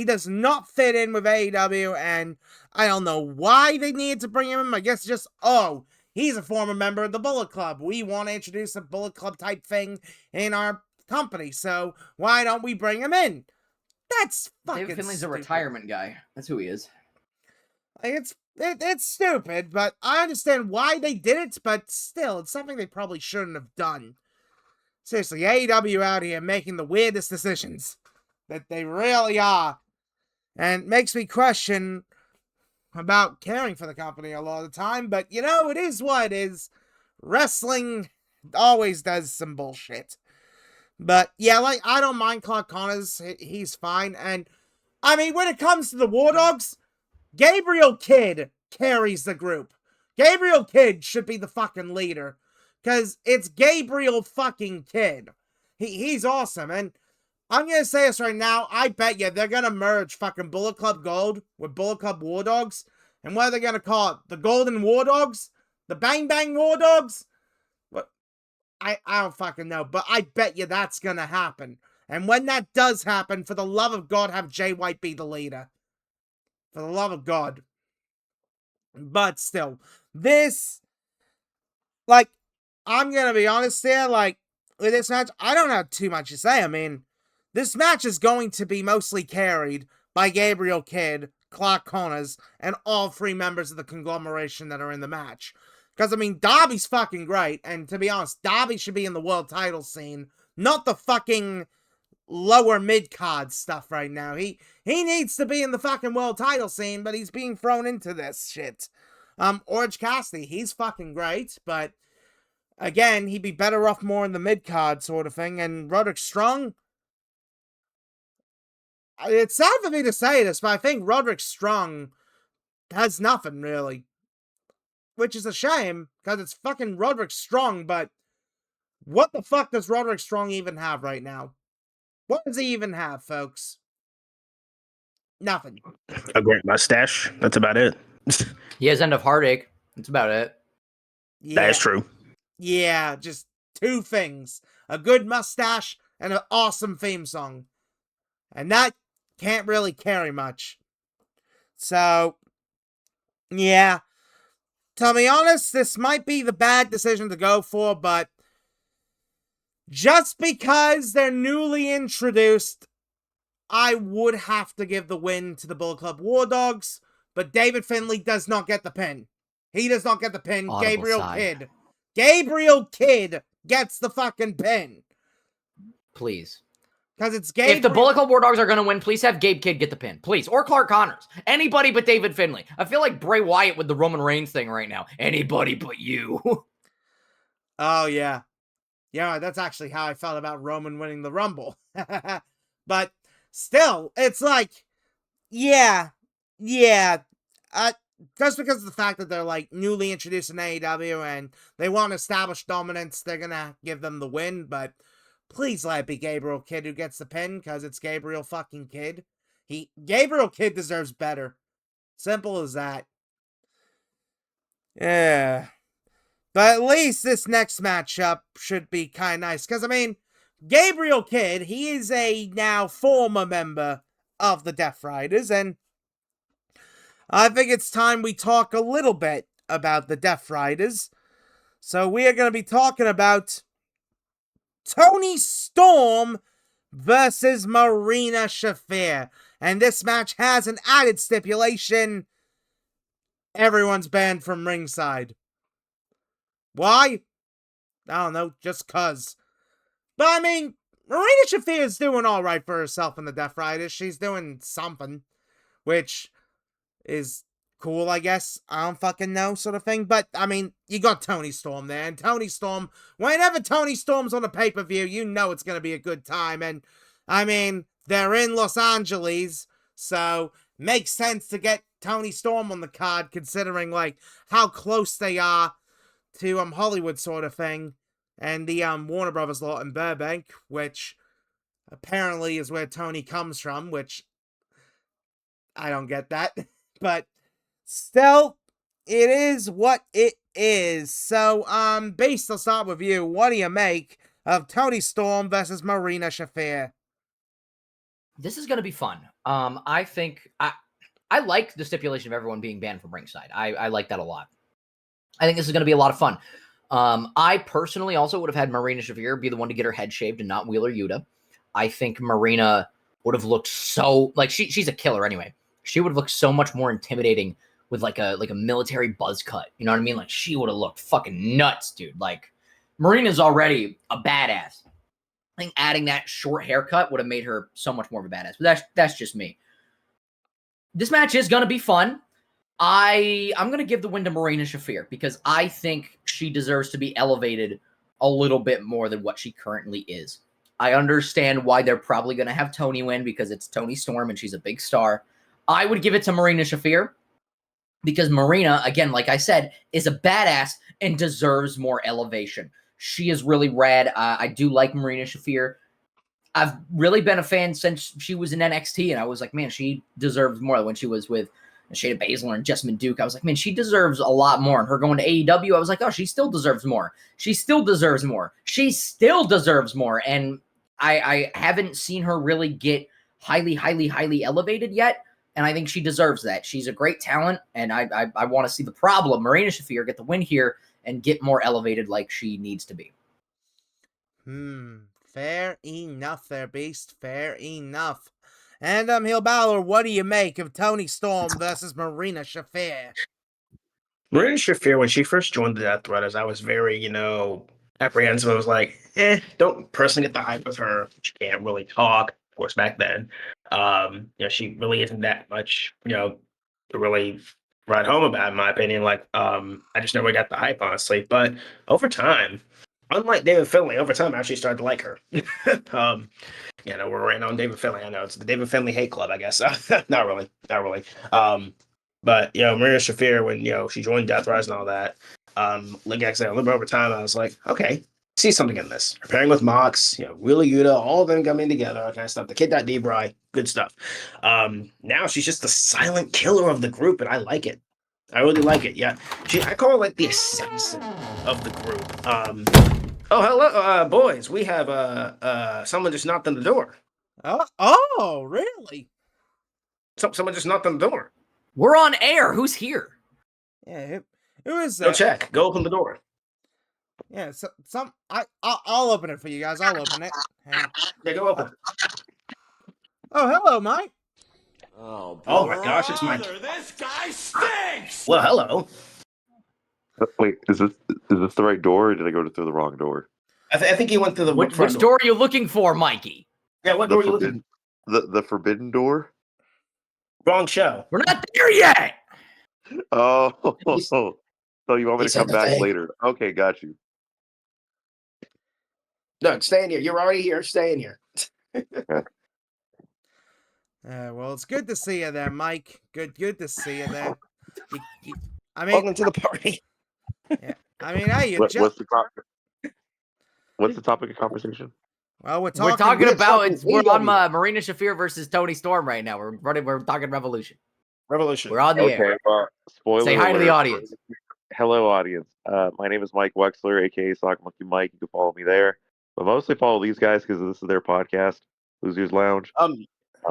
does not fit in with AEW, and I don't know why they needed to bring him in. I guess just, oh, he's a former member of the Bullet Club. We want to introduce a Bullet Club type thing in our company, so why don't we bring him in? That's fucking David Finlay's stupid. a retirement guy. That's who he is. Like, it's stupid, but I understand why they did it, but still, it's something they probably shouldn't have done. Seriously, AEW out here making the weirdest decisions that they really are. And it makes me question about caring for the company a lot of the time, but you know, it is what it is. Wrestling always does some bullshit. But yeah, like, I don't mind Clark Connors. He's fine. And I mean, when it comes to the War Dogs, Gabriel Kidd carries the group. Gabriel Kidd should be the fucking leader. Because it's Gabriel fucking Kidd. He's awesome. And I'm going to say this right now. I bet you they're going to merge fucking Bullet Club Gold with Bullet Club War Dogs. And what are they going to call it? The Golden War Dogs? The Bang Bang War Dogs? What? I don't fucking know. But I bet you that's going to happen. And when that does happen, for the love of God, have Jay White be the leader. For the love of God. But still, this, like, I'm gonna be honest here, like, with this match, I don't have too much to say. I mean, this match is going to be mostly carried by Gabriel Kidd, Clark Connors, and all three members of the conglomeration that are in the match. Because, I mean, Darby's fucking great, and to be honest, Darby should be in the world title scene, not the fucking lower mid-card stuff right now. He needs to be in the fucking world title scene, but he's being thrown into this shit. Orange Cassidy, he's fucking great, but again, he'd be better off more in the mid-card sort of thing. And Roderick Strong, it's sad for me to say this, but I think Roderick Strong has nothing, really. Which is a shame, because it's fucking Roderick Strong, but what the fuck does Roderick Strong even have right now? What does he even have, folks? Nothing. A great mustache. That's about it. He has End of Heartache. That's about it. Yeah. That is true. Yeah, just two things. A good mustache and an awesome theme song. And that can't really carry much. So, yeah. To be honest, this might be the bad decision to go for, but just because they're newly introduced, I would have to give the win to the Bullet Club War Dogs, but David Finlay does not get the pin. He does not get the pin. Audible Gabriel sigh. Kidd. Gabriel Kidd gets the fucking pin. Please. Because it's Gabriel. If the Bullet Club War Dogs are going to win, please have Gabe Kidd get the pin. Please. Or Clark Connors. Anybody but David Finlay. I feel like Bray Wyatt with the Roman Reigns thing right now. Anybody but you. Oh, yeah. Yeah, that's actually how I felt about Roman winning the Rumble. But still, it's like, yeah. Just because of the fact that they're, like, newly introduced in AEW and they want to establish dominance, they're gonna give them the win, but please let it be Gabriel Kidd who gets the pin, because it's Gabriel fucking Kidd. Gabriel Kidd deserves better. Simple as that. Yeah. But at least this next matchup should be kind of nice, because, I mean, Gabriel Kidd, he is a now former member of the Death Riders, and I think it's time we talk a little bit about the Death Riders. So we are going to be talking about Toni Storm versus Marina Shafir. And this match has an added stipulation. Everyone's banned from ringside. Why? I don't know, just cuz. But I mean, Marina Shafir is doing alright for herself in the Death Riders. She's doing something, which is cool, I guess. I don't fucking know, sort of thing. But, I mean, you got Toni Storm there. And Toni Storm, whenever Toni Storm's on a pay-per-view, you know it's going to be a good time. And, I mean, they're in Los Angeles, so makes sense to get Toni Storm on the card, considering, like, how close they are to Hollywood, sort of thing. And the Warner Brothers lot in Burbank, which apparently is where Toni comes from, which I don't get that. But still, it is what it is. So, Beast, I'll start with you. What do you make of Toni Storm versus Marina Shafir. This is going to be fun. I think I like the stipulation of everyone being banned from ringside. I like that a lot. I think this is going to be a lot of fun. I personally also would have had Marina Shafir be the one to get her head shaved and not Wheeler Yuta. I think Marina would have looked so like she's a killer anyway. She would have looked so much more intimidating with like a military buzz cut. You know what I mean? Like she would have looked fucking nuts, dude. Like Marina's already a badass. I think adding that short haircut would have made her so much more of a badass. But that's just me. This match is going to be fun. I'm going to give the win to Marina Shafir because I think she deserves to be elevated a little bit more than what she currently is. I understand why they're probably going to have Toni win because it's Toni Storm and she's a big star. I would give it to Marina Shafir because Marina, again, like I said, is a badass and deserves more elevation. She is really rad. I do like Marina Shafir. I've really been a fan since she was in NXT, and I was like, man, she deserves more. When she was with Shayna Baszler and Jessamine Duke, I was like, man, she deserves a lot more. And her going to AEW, I was like, oh, she still deserves more. She still deserves more. She still deserves more. And I haven't seen her really get highly, highly, highly elevated yet. And I think she deserves that. She's a great talent, and I want to see the problem. Marina Shafir get the win here and get more elevated like she needs to be. Fair enough there, Beast. Fair enough. And HeelBalor, what do you make of Toni Storm versus Marina Shafir? Marina Shafir, when she first joined the Death Riders, I was very, apprehensive. I was like, don't personally get the hype with her. She can't really talk, of course, back then. She really isn't that much, to really write home about, in my opinion. Like, I just never got the hype, honestly. But over time, unlike David Finlay, over time I actually started to like her. We're right on David Finlay. I know it's the David Finlay hate club, I guess. Not really. But Marina Shafir, when she joined Death Rise and all that, like I said, a little bit over time, I was like, okay, see something in this. Her pairing with Mox, Wheeler Yuta, all of them coming together, all kind of stuff. The Kid Debray, good stuff. Now she's just the silent killer of the group, and I like it. I really like it. Yeah, I call her like the assassin of the group. Oh, hello, boys. We have someone just knocked on the door. Oh, really? Someone just knocked on the door. We're on air. Who's here? Yeah, who is that? Go check. Go open the door. Yeah, I'll open it for you guys. I'll open it. Yeah, go open. Oh, hello, Mike. Oh my gosh, it's Mike. This guy stinks. Well, hello. Wait, is this the right door, or did I go through the wrong door? I think you went through the Which front door are you looking for, Mikey? Yeah, what door are you looking? The forbidden door. Wrong show. We're not there yet. Oh, so you want me to come back thing. later? Okay, got you. No, stay in here. You're already here. Stay in here. Well, it's good to see you there, Mike. Good to see you there. Welcome to the party. Yeah, hey, What's the topic of conversation? Well, we're talking about we're on Marina Shafir versus Toni Storm right now. We're talking Revolution. We're on the air. Spoiler Say hi to the alert. audience. Hello, audience. My name is Mike Wexler, aka Sock Monkey Mike. You can follow me there, but mostly follow these guys because this is their podcast, Losers Lounge.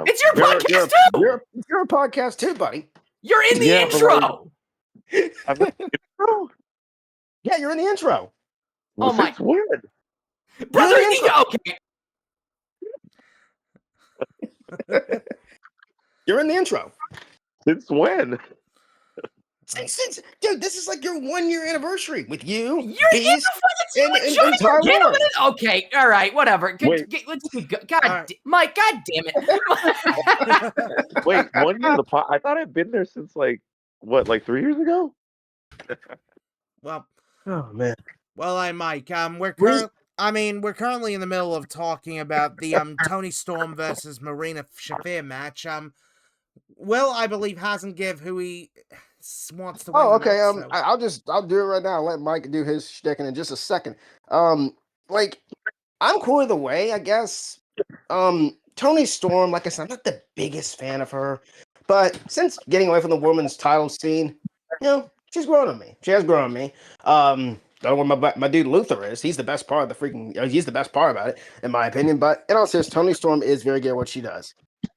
It's your podcast too. You're a podcast too, buddy. You're in the intro. I'm in the intro? Yeah, you're in the intro. Well, Oh my! since when? Brother, okay. You're in the intro. Since when? Since dude, this is like your 1 year anniversary with you. You're in the and Tyler. Okay, all right, whatever. Let's go. God, right. Mike, God damn it. Wait, 1 year of the pod? I thought I'd been there since like 3 years ago. Well, oh man. Well, Mike. We're currently in the middle of talking about the Toni Storm versus Marina Shafir match. Will, I believe, hasn't give who he wants to win. Oh, okay. The match, so. I'll do it right now. I'll let Mike do his shtick in just a second. I'm cool either way, I guess. Toni Storm, like I said, I'm not the biggest fan of her, but since getting away from the women's title scene, she's grown on me. She has grown on me. don't know what my dude Luther is. He's the best part of the freaking. He's the best part about it, in my opinion. But in all seriousness, Tony Storm is very good at what she does.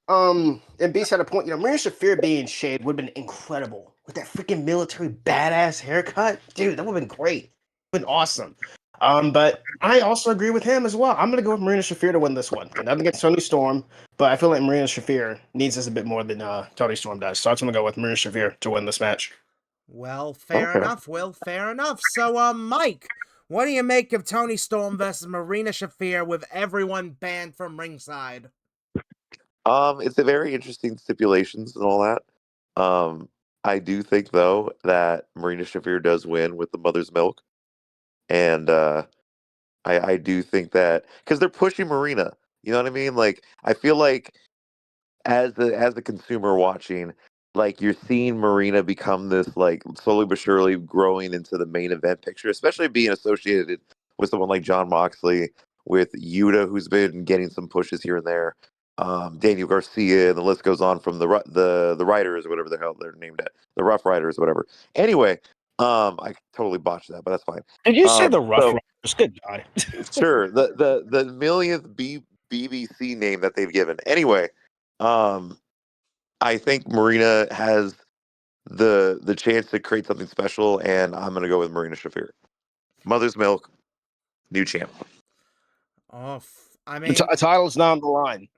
And Beast had a point. Marina Shafir being shade would have been incredible with that freaking military badass haircut, dude. That would have been great. Been awesome. But I also agree with him as well. I'm gonna go with Marina Shafir to win this one. Nothing against Tony Storm, but I feel like Marina Shafir needs this a bit more than Tony Storm does. So I'm gonna go with Marina Shafir to win this match. Well, fair Okay. enough, Will. Fair enough. So, Mike, what do you make of Tony Storm versus Marina Shafir with everyone banned from ringside? It's a very interesting stipulations and all that. I do think though that Marina Shafir does win with the mother's milk, and I do think that because they're pushing Marina. You know what I mean? Like I feel like as the consumer watching, like you're seeing Marina become this like slowly but surely growing into the main event picture, especially being associated with someone like John Moxley, with Yuta, who's been getting some pushes here and there, Daniel Garcia, and the list goes on from the Riders or whatever the hell they're named at, the Rough Riders, whatever. Anyway, I totally botched that, but that's fine. Did you say the Rough So Riders? Good God. sure, the millionth BBC name that they've given. Anyway, um, I think Marina has the chance to create something special, and I'm gonna go with Marina Shafir. Mother's milk, new champ. Oh, I mean, A title's not on the line.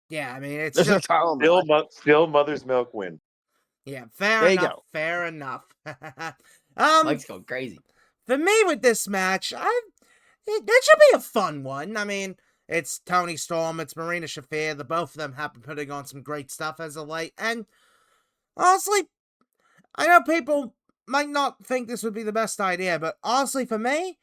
yeah, I mean, it's There's no just, title on the line. Still mother's milk win. yeah, fair There you enough, go. fair enough. Mike's going crazy. For me with this match, that should be a fun one. I mean, it's Tony Storm, it's Marina Shafir. The both of them have been putting on some great stuff as of late, and honestly, I know people might not think this would be the best idea, but honestly, for me,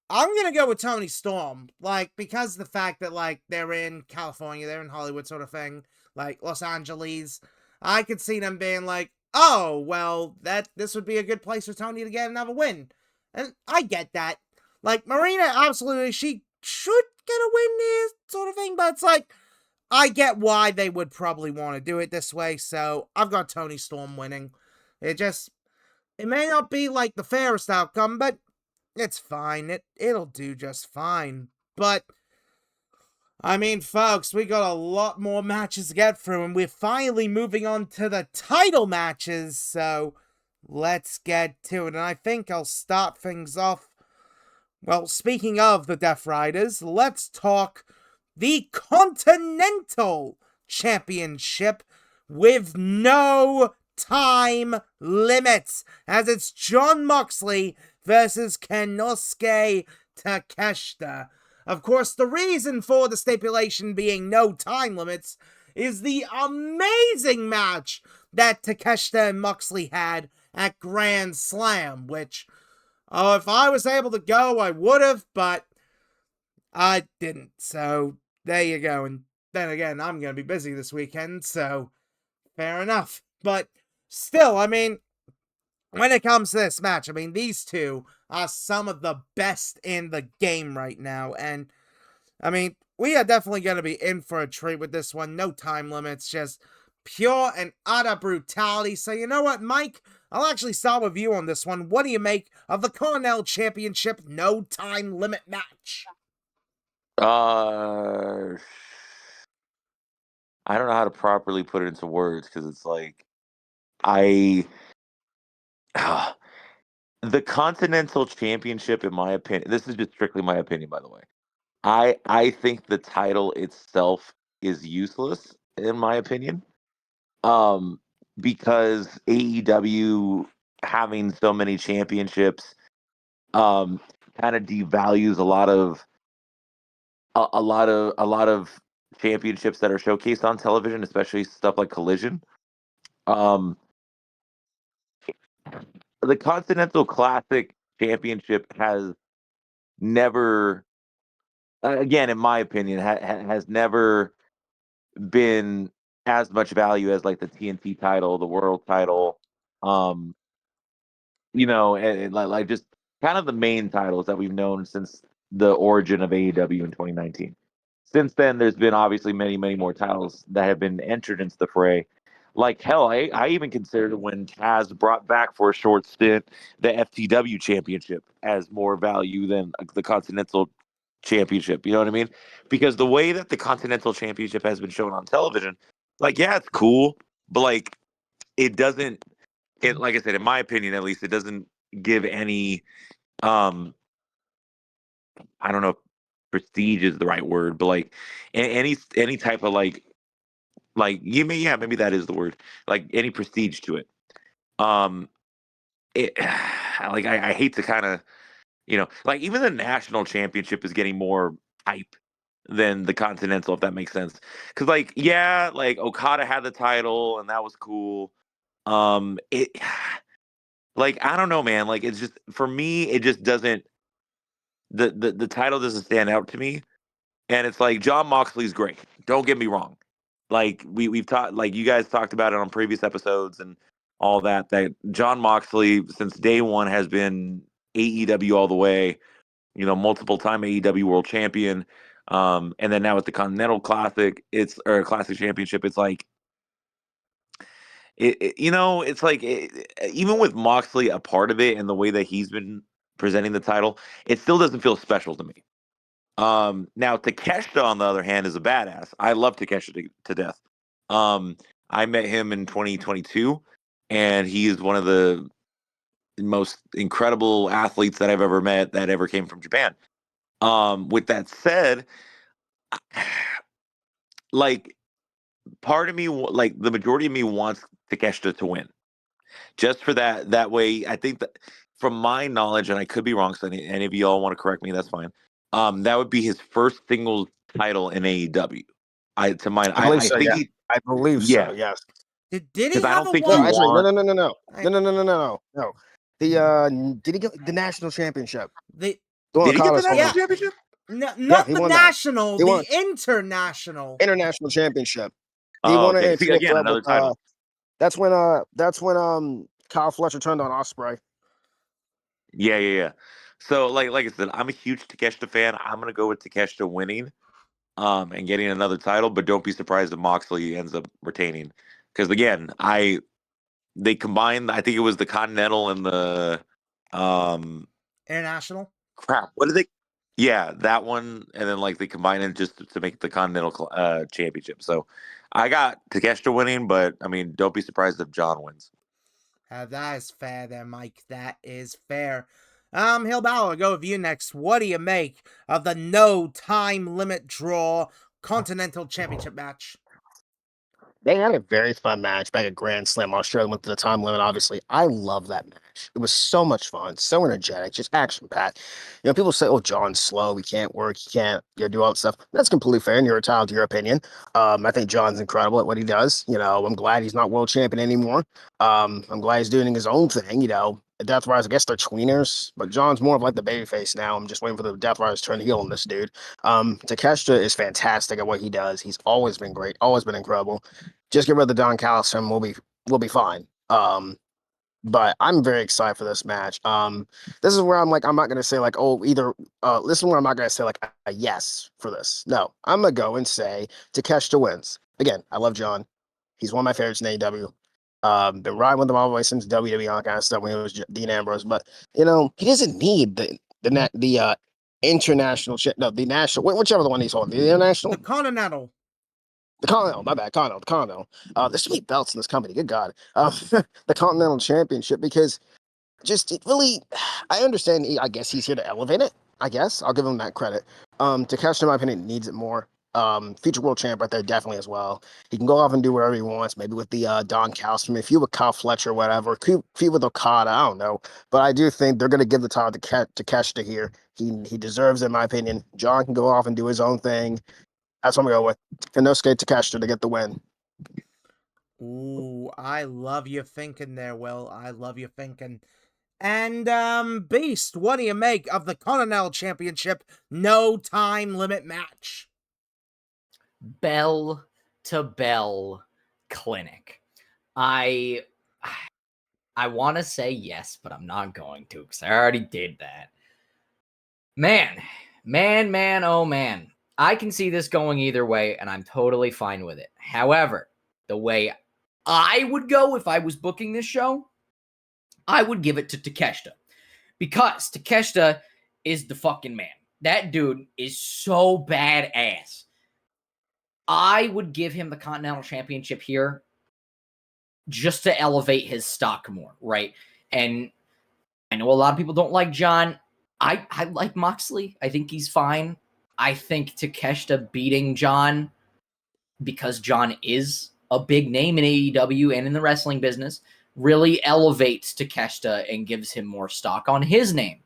I'm gonna go with Tony Storm, like, because of the fact that, like, they're in California, they're in Hollywood sort of thing, like, Los Angeles. I could see them being like, oh, well, this would be a good place for Tony to get another win. And I get that. Like, Marina, absolutely, she should get a win here, sort of thing, but it's like, I get why they would probably want to do it this way, so I've got Tony Storm winning. It may not be, like, the fairest outcome, but it's fine. It'll do just fine. But I mean, folks, we got a lot more matches to get through, and we're finally moving on to the title matches. So let's get to it. And I think I'll start things off. Well, speaking of the Death Riders, let's talk the Continental Championship with no time limits, as it's John Moxley versus Kenosuke Takeshita. Of course, the reason for the stipulation being no time limits is the amazing match that Takeshita and Moxley had at Grand Slam, which, oh, if I was able to go, I would have, but I didn't. So there you go. And then again, I'm going to be busy this weekend, so fair enough. But still, I mean, when it comes to this match, I mean, these two are some of the best in the game right now. And, I mean, we are definitely going to be in for a treat with this one. No time limits, just pure and utter brutality. So, you know what, Mike? I'll actually start with you on this one. What do you make of the Continental Championship no time limit match? I don't know how to properly put it into words because it's like I the Continental Championship, in my opinion, this is just strictly my opinion, by the way. I think the title itself is useless, in my opinion. Because AEW having so many championships, kind of devalues a lot of championships that are showcased on television, especially stuff like Collision. Um, the Continental Classic Championship has never, again, in my opinion, has never been as much value as like the TNT title, the world title, um, and like just kind of the main titles that we've known since the origin of AEW in 2019. Since then, there's been obviously many, many more titles that have been entered into the fray, Like, hell, I even considered when Taz brought back for a short stint the FTW championship as more value than the Continental championship. You know what I mean? Because the way that the Continental championship has been shown on television, like, yeah, it's cool, but like, it doesn't, like I said, in my opinion, at least, it doesn't give any, I don't know if prestige is the right word, but like any type of like you may, yeah, maybe that is the word, like any prestige to it. Um, it like I hate to kind of, like even the national championship is getting more hype than the Continental, if that makes sense. Because like, yeah, like Okada had the title and that was cool. It like I don't know, man. Like it's just for me, it just doesn't the title doesn't stand out to me. And it's like John Moxley's great. Don't get me wrong. Like we've talked, like you guys talked about it on previous episodes and all that. That John Moxley since day one has been AEW all the way. Multiple time AEW World Champion. And then now with the Continental Classic, or Classic Championship, it's like it's like even with Moxley a part of it and the way that he's been presenting the title, it still doesn't feel special to me. Now Takeshita, on the other hand, is a badass. I love Takeshita to death. Um, I met him in 2022, and he is one of the most incredible athletes that I've ever met that ever came from Japan. With that said, like part of me, like the majority of me wants Takeshita to win, just for that way. I think that from my knowledge, and I could be wrong, so any of you all want to correct me, that's fine. That would be his first single title in AEW. To mine, I believe I so. think Yeah, he, I believe so. yeah, Yes. Did he because I have don't a think No, he one? actually, no, won. no, no, no, no, I, no, no, no, no, no, no, no. The did he get the national championship? the The one Did he get the Okada's national yeah, holding. championship? Yeah, not he the won that. national, He won the international. international championship. He Oh, won it in okay. a See, triple again, threat with another title. that's when Kyle Fletcher turned on Osprey. Yeah, yeah, yeah. So, like I said, I'm a huge Takeshita fan. I'm gonna go with Takeshita winning, and getting another title. But don't be surprised if Moxley ends up retaining, because again, they combined. I think it was the Continental and the um International. crap. What did they? Yeah, that one, and then like they combined it just to make the Continental championship. So I got Takeshita winning, but I mean, don't be surprised if John wins. That is fair there, Mike. That is fair. HeelBalor, I'll go with you next. What do you make of the no time limit draw Continental Championship match? They had a very fun match back at Grand Slam Australia. Went to the time limit, obviously. I love that match. It was so much fun, so energetic, just action packed. People say, "Oh, John's slow. He can't work. He can't do all that stuff." That's completely fair, and you're entitled to your opinion. I think John's incredible at what he does. I'm glad he's not world champion anymore. I'm glad he's doing his own thing. Death Riders, I guess they're tweeners, but John's more of like the babyface now. I'm just waiting for the Death Riders to turn heel on this dude. Takeshita is fantastic at what he does. He's always been great, always been incredible. Just get rid of the Don Callis and we'll be fine. But I'm very excited for this match. This is where I'm like, I'm not gonna say like, oh, either this is where I'm not gonna say like a yes for this. No, I'm gonna go and say Takeshita wins. Again, I love John. He's one of my favorites in AEW. Been riding with him all the way since WWE, all that kind of stuff when he was Dean Ambrose. But he doesn't need the international shit. No, the national, whichever the one he's holding, the The international. Continental. The Continental, my bad, Continental. There's so many belts in this company. Good God. The Continental Championship, because just it really, I understand. I guess he's here to elevate it. I guess I'll give him that credit. Takeshita, in my opinion, needs it more. Future world champ right there, definitely as well. He can go off and do whatever he wants. Maybe with the Don Callis, feud with Kyle Fletcher, whatever. Feud with Okada, I don't know. But I do think they're going to give the title to Takeshita here. He deserves it, in my opinion. John can go off and do his own thing. That's what I'm going to go with. Inosuke Takeshita to get the win. Ooh, I love you thinking there, Will. I love you thinking. And, Beast, what do you make of the Continental Championship no time limit match? Bell to bell clinic. I want to say yes, but I'm not going to because I already did that. Man, oh man. I can see this going either way, and I'm totally fine with it. However, the way I would go if I was booking this show, I would give it to Takeshita. Because Takeshita is the fucking man. That dude is so badass. I would give him the Continental Championship here just to elevate his stock more, right? And I know a lot of people don't like John. I like Moxley. I think he's fine. I think Takeshita beating John, because John is a big name in AEW and in the wrestling business, really elevates Takeshita and gives him more stock on his name.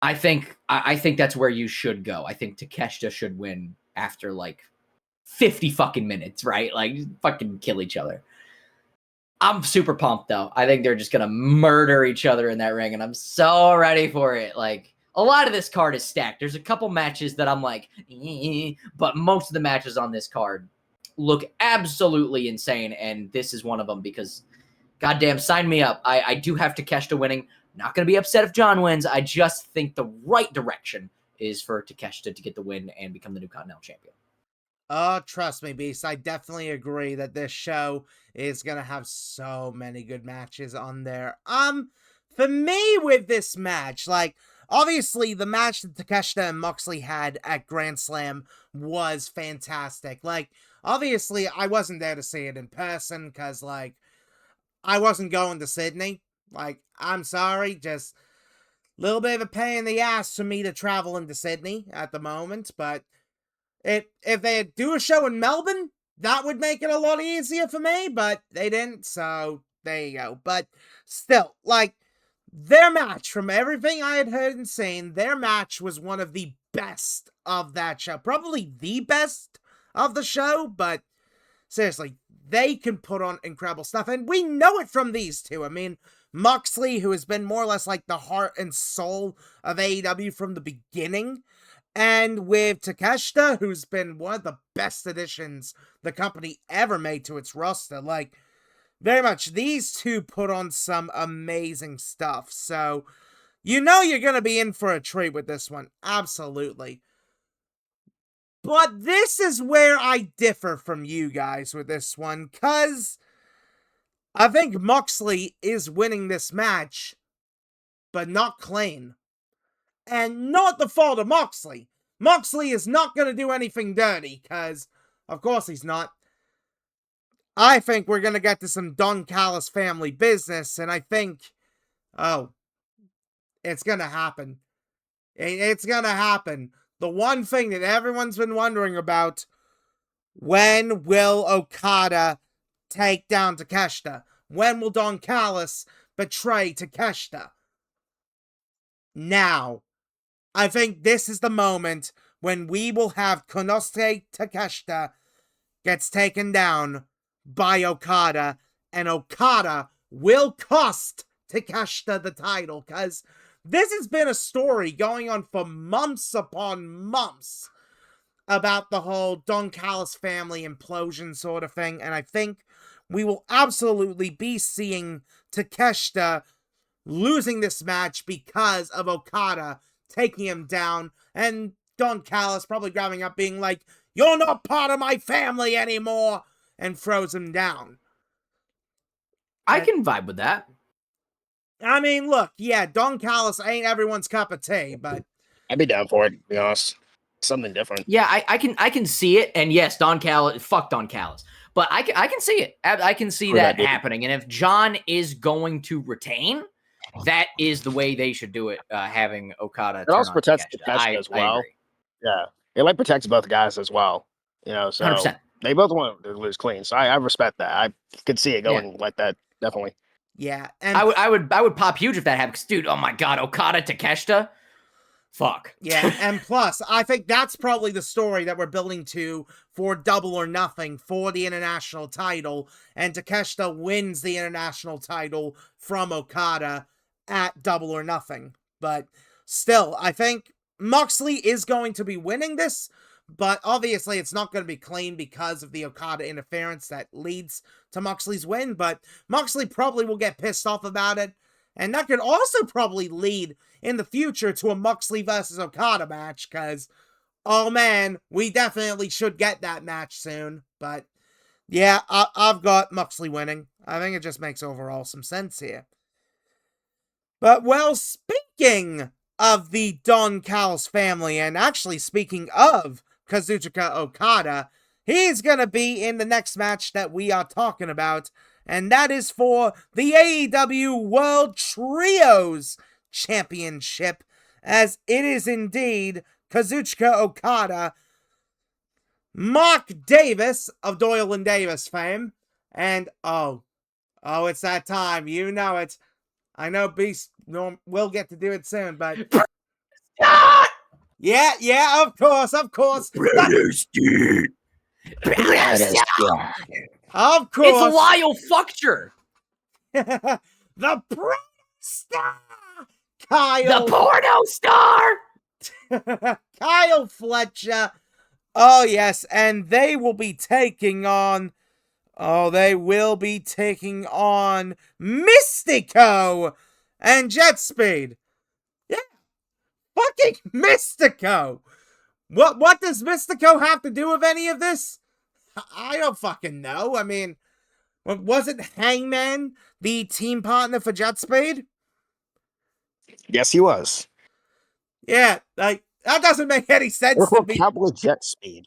I think that's where you should go. I think Takeshita should win after like 50 fucking minutes, right? Like, fucking kill each other. I'm super pumped, though. I think they're just going to murder each other in that ring, and I'm so ready for it. Like, a lot of this card is stacked. There's a couple matches that I'm like, but most of the matches on this card look absolutely insane, and this is one of them because, goddamn, sign me up. I do have Takeshita winning. Not going to be upset if John wins. I just think the right direction is for Takeshita to get the win and become the new Continental Champion. Oh, trust me, Beast. I definitely agree that this show is going to have so many good matches on there. For me with this match, like, obviously the match that Takeshita and Moxley had at Grand Slam was fantastic. Like, obviously I wasn't there to see it in person because, like, I wasn't going to Sydney. Like, I'm sorry, just a little bit of a pain in the ass for me to travel into Sydney at the moment, but if they do a show in Melbourne, that would make it a lot easier for me, but they didn't, so there you go. But still, like, their match, from everything I had heard and seen, their match was one of the best of that show. Probably the best of the show, but seriously, they can put on incredible stuff, and we know it from these two. I mean, Moxley, who has been more or less like the heart and soul of AEW from the beginning, and with Takeshita, who's been one of the best additions the company ever made to its roster. Like, very much, these two put on some amazing stuff. So, you know you're going to be in for a treat with this one. Absolutely. But this is where I differ from you guys with this one, because I think Moxley is winning this match, but not clean. And not the fault of Moxley. Moxley is not going to do anything dirty, because, of course he's not. I think we're going to get to some Don Callis family business, and I think, it's going to happen. It's going to happen. The one thing that everyone's been wondering about, when will Okada take down Takeshita? When will Don Callis betray Takeshita? Now. I think this is the moment when we will have Konosuke Takeshita gets taken down by Okada, and Okada will cost Takeshita the title, because this has been a story going on for months upon months about the whole Don Callis family implosion sort of thing, and I think we will absolutely be seeing Takeshita losing this match because of Okada taking him down, and Don Callis probably grabbing up, being like, "You're not part of my family anymore," and throws him down. I can vibe with that. I mean, look, yeah, Don Callis ain't everyone's cup of tea, but I'd be down for it, to be honest. Something different. Yeah, I can see it, and yes, Don Callis, fuck Don Callis, but I can see it. I can see that happening, and if John is going to retain, that is the way they should do it. Having Okada. It also protects Takeshita as well. Yeah, it like protects both guys as well. You know, so 100%. They both want to lose clean. So I respect that. I could see it going like that. Definitely. Yeah, and I would pop huge if that happened. 'Cause, dude, oh my god, Okada Takeshita. Fuck. Yeah, and plus, I think that's probably the story that we're building to for Double or Nothing for the international title, and Takeshita wins the international title from Okada at Double or Nothing. But still, I think Moxley is going to be winning this, but obviously it's not going to be clean because of the Okada interference that leads to Moxley's win, but Moxley probably will get pissed off about it, and that could also probably lead in the future to a Moxley versus Okada match, because, oh man, we definitely should get that match soon, but Yeah, I've got Moxley winning. I think it just makes overall some sense here. But, well, speaking of the Don Callis family, and actually speaking of Kazuchika Okada, he's going to be in the next match that we are talking about, and that is for the AEW World Trios Championship, as it is indeed Kazuchika Okada, Mark Davis of Doyle and Davis fame, and it's that time, you know it. I know Beast will get to do it soon, but yeah, of course. Of course. It's a Lyle Fuckture. The Pro Star, Kyle. The porno star. Kyle Fletcher. Oh yes, and they will be taking on. Oh, they will be taking on Mystico and Jet Speed. Yeah, fucking Mystico. What does Mystico have to do with any of this? I don't fucking know. I mean, wasn't Hangman the team partner for Jet Speed? Yes, he was. Yeah, like, that doesn't make any sense to me. Cowboy Jet Speed.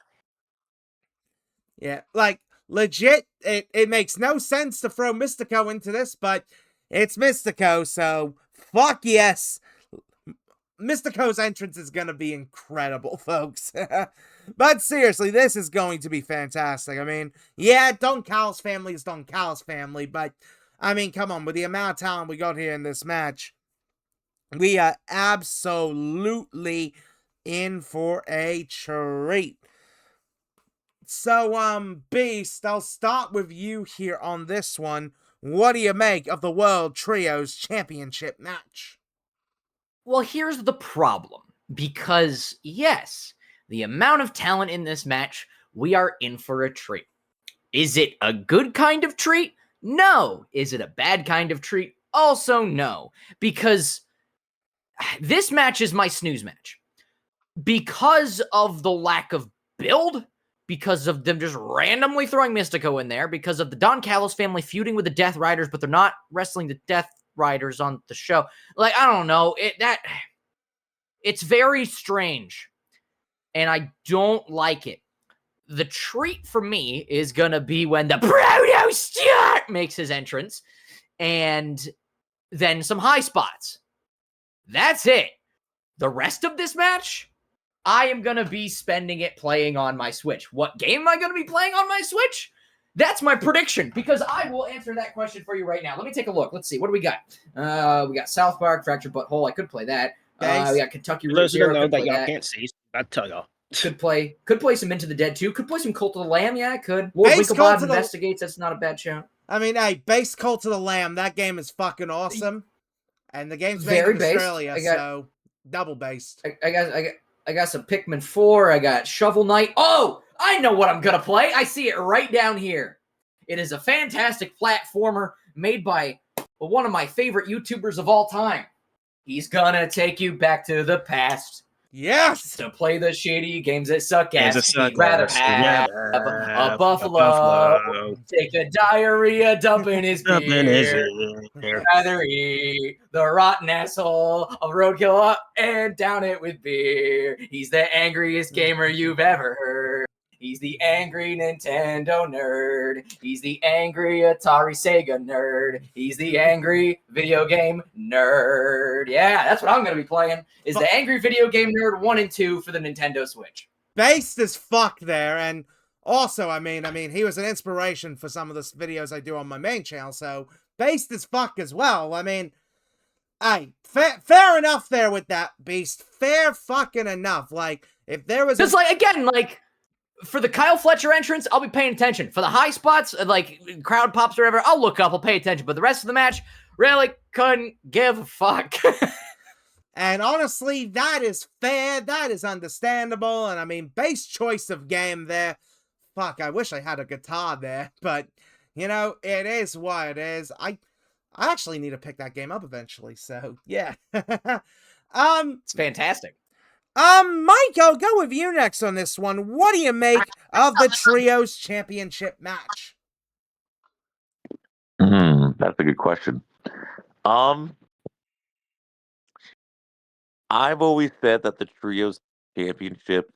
Yeah, like, legit, it makes no sense to throw Mystico into this, but it's Mystico, so fuck yes. Mystico's entrance is going to be incredible, folks. But seriously, this is going to be fantastic. I mean, yeah, Don Callis family is Don Callis family, but I mean, come on, with the amount of talent we got here in this match, we are absolutely in for a treat. So, Beast, I'll start with you here on this one. What do you make of the World Trios Championship match? Well, here's the problem. Because, yes, the amount of talent in this match, we are in for a treat. Is it a good kind of treat? No. Is it a bad kind of treat? Also, no. Because this match is my snooze match. Because of the lack of build, because of them just randomly throwing Mystico in there, because of the Don Callis family feuding with the Death Riders, but they're not wrestling the Death Riders on the show. Like, I don't know. It's very strange, and I don't like it. The treat for me is going to be when the Proto Star makes his entrance, and then some high spots. That's it. The rest of this match, I am going to be spending it playing on my Switch. What game am I going to be playing on my Switch? That's my prediction, because I will answer that question for you right now. Let me take a look. Let's see. What do we got? We got South Park, Fractured Butthole. I could play that. We got Kentucky Route Zero. Know that y'all can't see. I tell y'all. Could play some Into the Dead too. Could play some Cult of the Lamb. Yeah, I could. Lord Winklevoss Investigates. That's not a bad show. I mean, hey, base Cult of the Lamb. That game is fucking awesome, and the game's made in Australia, so double based. I got some Pikmin 4. I got Shovel Knight. Oh, I know what I'm gonna play. I see it right down here. It is a fantastic platformer made by one of my favorite YouTubers of all time. He's gonna take you back to the past. Yes! To play the shitty games that suck ass. He'd rather have a buffalo, take a diarrhea dump in his beer. Rather eat the rotten asshole of roadkill up and down it with beer. He's the angriest gamer you've ever heard. He's the angry Nintendo nerd. He's the angry Atari Sega nerd. He's the angry video game nerd. Yeah, that's what I'm going to be playing, is the angry video game nerd 1 and 2 for the Nintendo Switch. Based as fuck there, and also, I mean, he was an inspiration for some of the videos I do on my main channel, so based as fuck as well. I mean, fair enough there with that, Beast. Fair fucking enough. Like, if there was... Just like, for the Kyle Fletcher entrance, I'll be paying attention. For the high spots, like crowd pops or whatever, I'll look up, I'll pay attention. But the rest of the match, really couldn't give a fuck. And honestly, that is fair. That is understandable. And I mean, base choice of game there. Fuck, I wish I had a guitar there. But, you know, it is what it is. I actually need to pick that game up eventually. So, yeah. It's fantastic. Mike, I'll go with you next on this one. What do you make of the Trios Championship match? That's a good question. I've always said that the Trios Championship,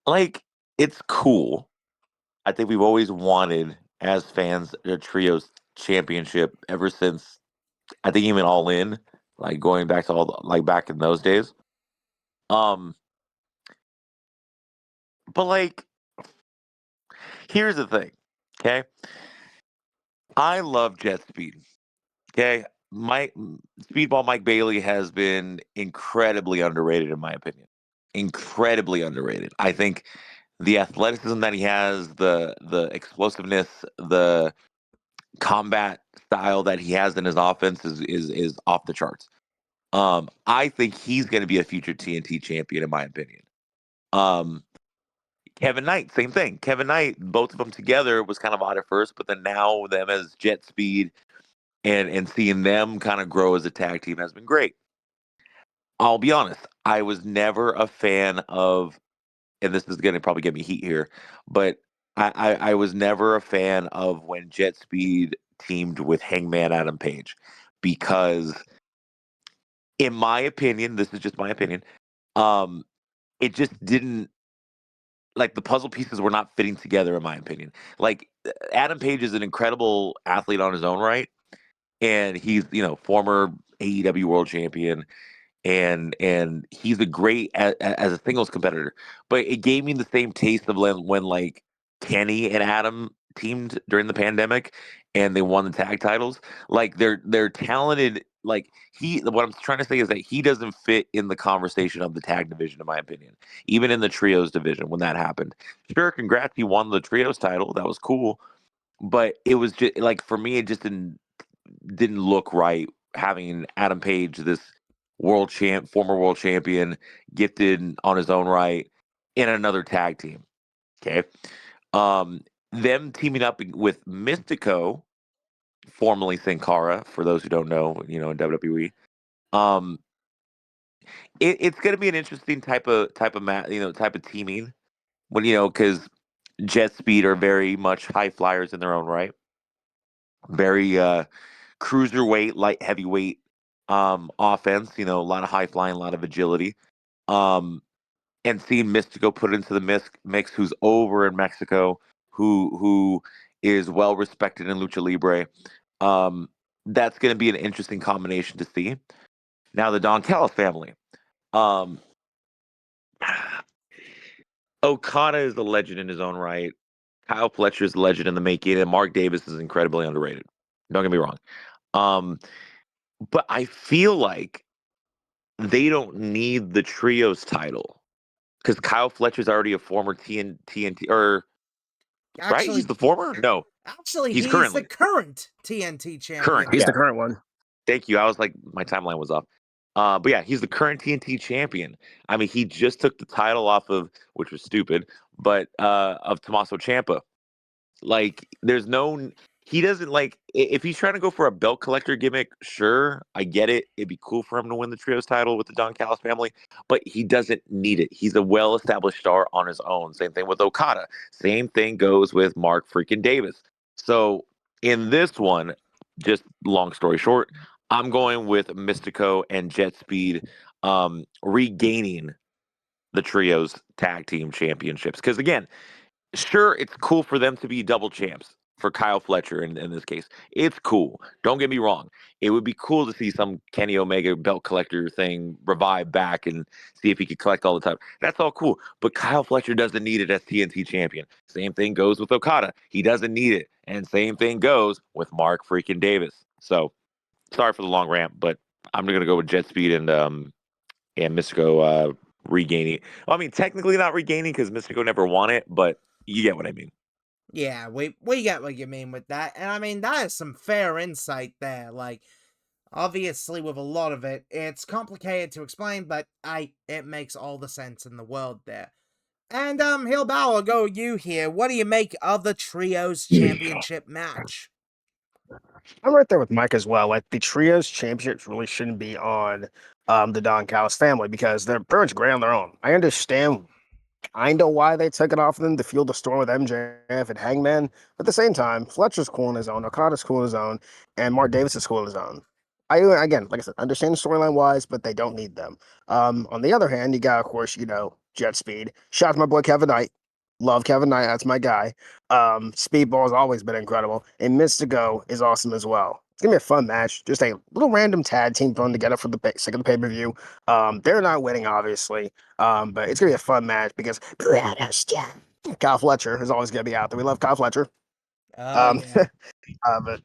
like, it's cool. I think we've always wanted, as fans, a Trios Championship ever since, I think even All In, like going back to like back in those days. Um, but like, here's the thing, okay? I love Jet Speed. Okay, Speedball Mike Bailey has been incredibly underrated, in my opinion. Incredibly underrated. I think the athleticism that he has, the explosiveness, the combat style that he has in his offense is off the charts. I think he's going to be a future TNT champion, in my opinion. Um, Kevin Knight, same thing. Kevin Knight, both of them together was kind of odd at first, but then now them as Jet Speed and seeing them kind of grow as a tag team has been great. I'll be honest, I was never a fan of, and this is going to probably get me heat here, but I was never a fan of when Jet Speed teamed with Hangman Adam Page because, in my opinion, this is just my opinion, um, it just didn't, like, the puzzle pieces were not fitting together, in my opinion. Like, Adam Page is an incredible athlete on his own right, and he's, former AEW world champion, and he's a great as a singles competitor. But it gave me the same taste of when like Kenny and Adam teamed during the pandemic and they won the tag titles. Like they're talented. Like what I'm trying to say is that he doesn't fit in the conversation of the tag division, in my opinion. Even in the trios division when that happened. Sure, congrats, he won the trios title. That was cool. But it was just like, for me, it just didn't look right having Adam Page, this former world champion, gifted on his own right, in another tag team. Okay. Um, them teaming up with Mystico, formerly Sin Cara, for those who don't know, in WWE. Um, it's going to be an interesting type of teaming because Jet Speed are very much high flyers in their own right, very cruiserweight, light heavyweight offense. A lot of high flying, a lot of agility. Um, and seeing Mystico put into the mix, who's over in Mexico, who is well respected in lucha libre. That's going to be an interesting combination to see. Now the Don Callis family. Um, Okada is a legend in his own right. Kyle Fletcher is a legend in the making, and Mark Davis is incredibly underrated. Don't get me wrong. Um, but I feel like they don't need the trios title because Kyle Fletcher's already a former TNT, or right? He's Actually, the former? No, he's he's the currently current TNT champion. current. He's Yeah, the current one. thank you. I was like, my timeline was off. But yeah, he's the current TNT champion. I mean, he just took the title off of, which was stupid, but of Tommaso Ciampa. Like, he doesn't, like, if he's trying to go for a belt collector gimmick, sure, I get it. It'd be cool for him to win the trios title with the Don Callis family, but he doesn't need it. He's a well-established star on his own. Same thing with Okada. Same thing goes with Mark freaking Davis. So in this one, just long story short, I'm going with Mystico and Jet Speed regaining the trios tag team championships. Because again, sure, it's cool for them to be double champs for Kyle Fletcher in this case. It's cool. Don't get me wrong. It would be cool to see some Kenny Omega belt collector thing revive back and see if he could collect all the time. That's all cool. But Kyle Fletcher doesn't need it as TNT champion. Same thing goes with Okada. He doesn't need it. And same thing goes with Mark freaking Davis. So sorry for the long rant, but I'm gonna go with Jet Speed and Mystico regaining. Well, I mean, technically not regaining because Mystico never won it, but you get what I mean. Yeah, we get what you mean with that. And I mean, that is some fair insight there. Like, obviously with a lot of it, it's complicated to explain, but it makes all the sense in the world there. And HeelBalor, I'll go with you here. What do you make of the Trios Championship match? I'm right there with Mike as well. Like the trios championships really shouldn't be on the Don Callis family because they're pretty much great on their own. I understand kind of why they took it off of them to fuel the storm with MJF and Hangman. But at the same time, Fletcher's cool on his own, Okada's cool on his own, and Mark Davis is cool on his own. I again, like I said, understand the storyline wise, but they don't need them. On the other hand, you got, of course, Jet Speed. Shout out to my boy Kevin Knight. Love Kevin Knight, that's my guy. Speedball has always been incredible, and Mystico is awesome as well. It's gonna be a fun match. Just a little random tag team thrown together for the sake of the pay-per-view. They're not winning, obviously. But it's gonna be a fun match because Kyle Fletcher is always gonna be out there. We love Kyle Fletcher. Oh, Um, yeah. but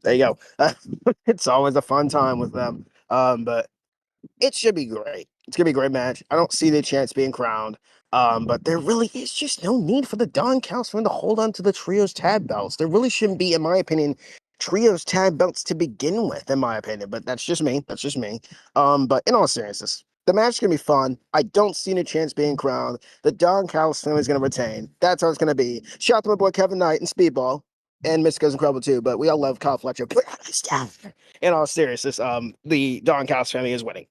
there you go. It's always a fun time with them. But it should be great. It's gonna be a great match. I don't see the chance being crowned. But there really is just no need for the Don Callis to hold on to the trios tag belts. There really shouldn't be, in my opinion, trios tag belts to begin with, in my opinion. But that's just me. That's just me. But in all seriousness, the match is gonna be fun. I don't see any chance being crowned. The Don Callis family is gonna retain. That's how it's gonna be. Shout out to my boy Kevin Knight and Speedball. And Mystico's incredible too, but we all love Kyle Fletcher. In all seriousness, the Don Callis family is winning.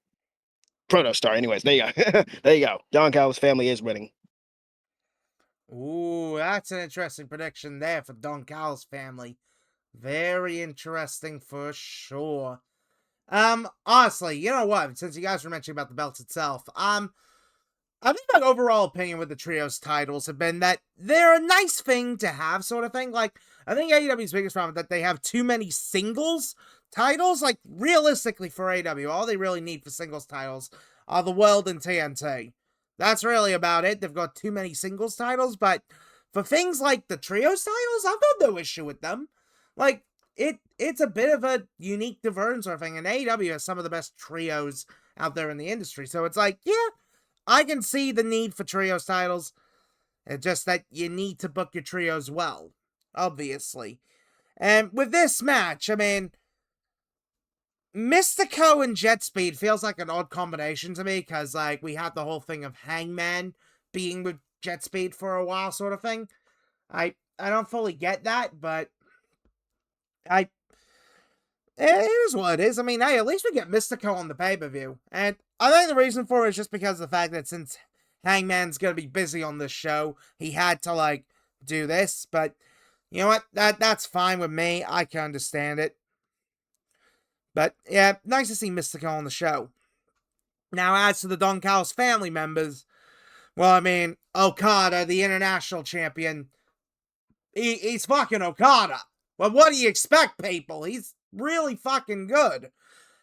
Protostar. Anyways, there you go. There you go. Don Callis family is winning. Ooh, that's an interesting prediction there for Don Callis family. Very interesting for sure. Honestly, you know what? Since you guys were mentioning about the belts itself, I think my overall opinion with the trios titles have been that they're a nice thing to have, sort of thing. Like, I think AEW's biggest problem is that they have too many singles titles. Like, realistically for AEW, all they really need for singles titles are the World and TNT. That's really about it. They've got too many singles titles, but for things like the trios titles, I've got no issue with them. Like, it's a bit of a unique diversion sort of thing, and AEW has some of the best trios out there in the industry. So it's like, yeah, I can see the need for trios titles. It's just that you need to book your trios well, obviously. And with this match, I mean, Mystico and Jet Speed feels like an odd combination to me because, like, we had the whole thing of Hangman being with Jet Speed for a while, sort of thing. I don't fully get that, but it is what it is. I mean, hey, at least we get Mystico on the pay-per-view. And I think the reason for it is just because of the fact that since Hangman's gonna be busy on this show, he had to, like, do this. But you know what? That's fine with me. I can understand it. But yeah, nice to see Mystico on the show. Now, as to the Don Callis family members, well, I mean, Okada, the international champion, he's fucking Okada. Well, what do you expect, people? He's really fucking good.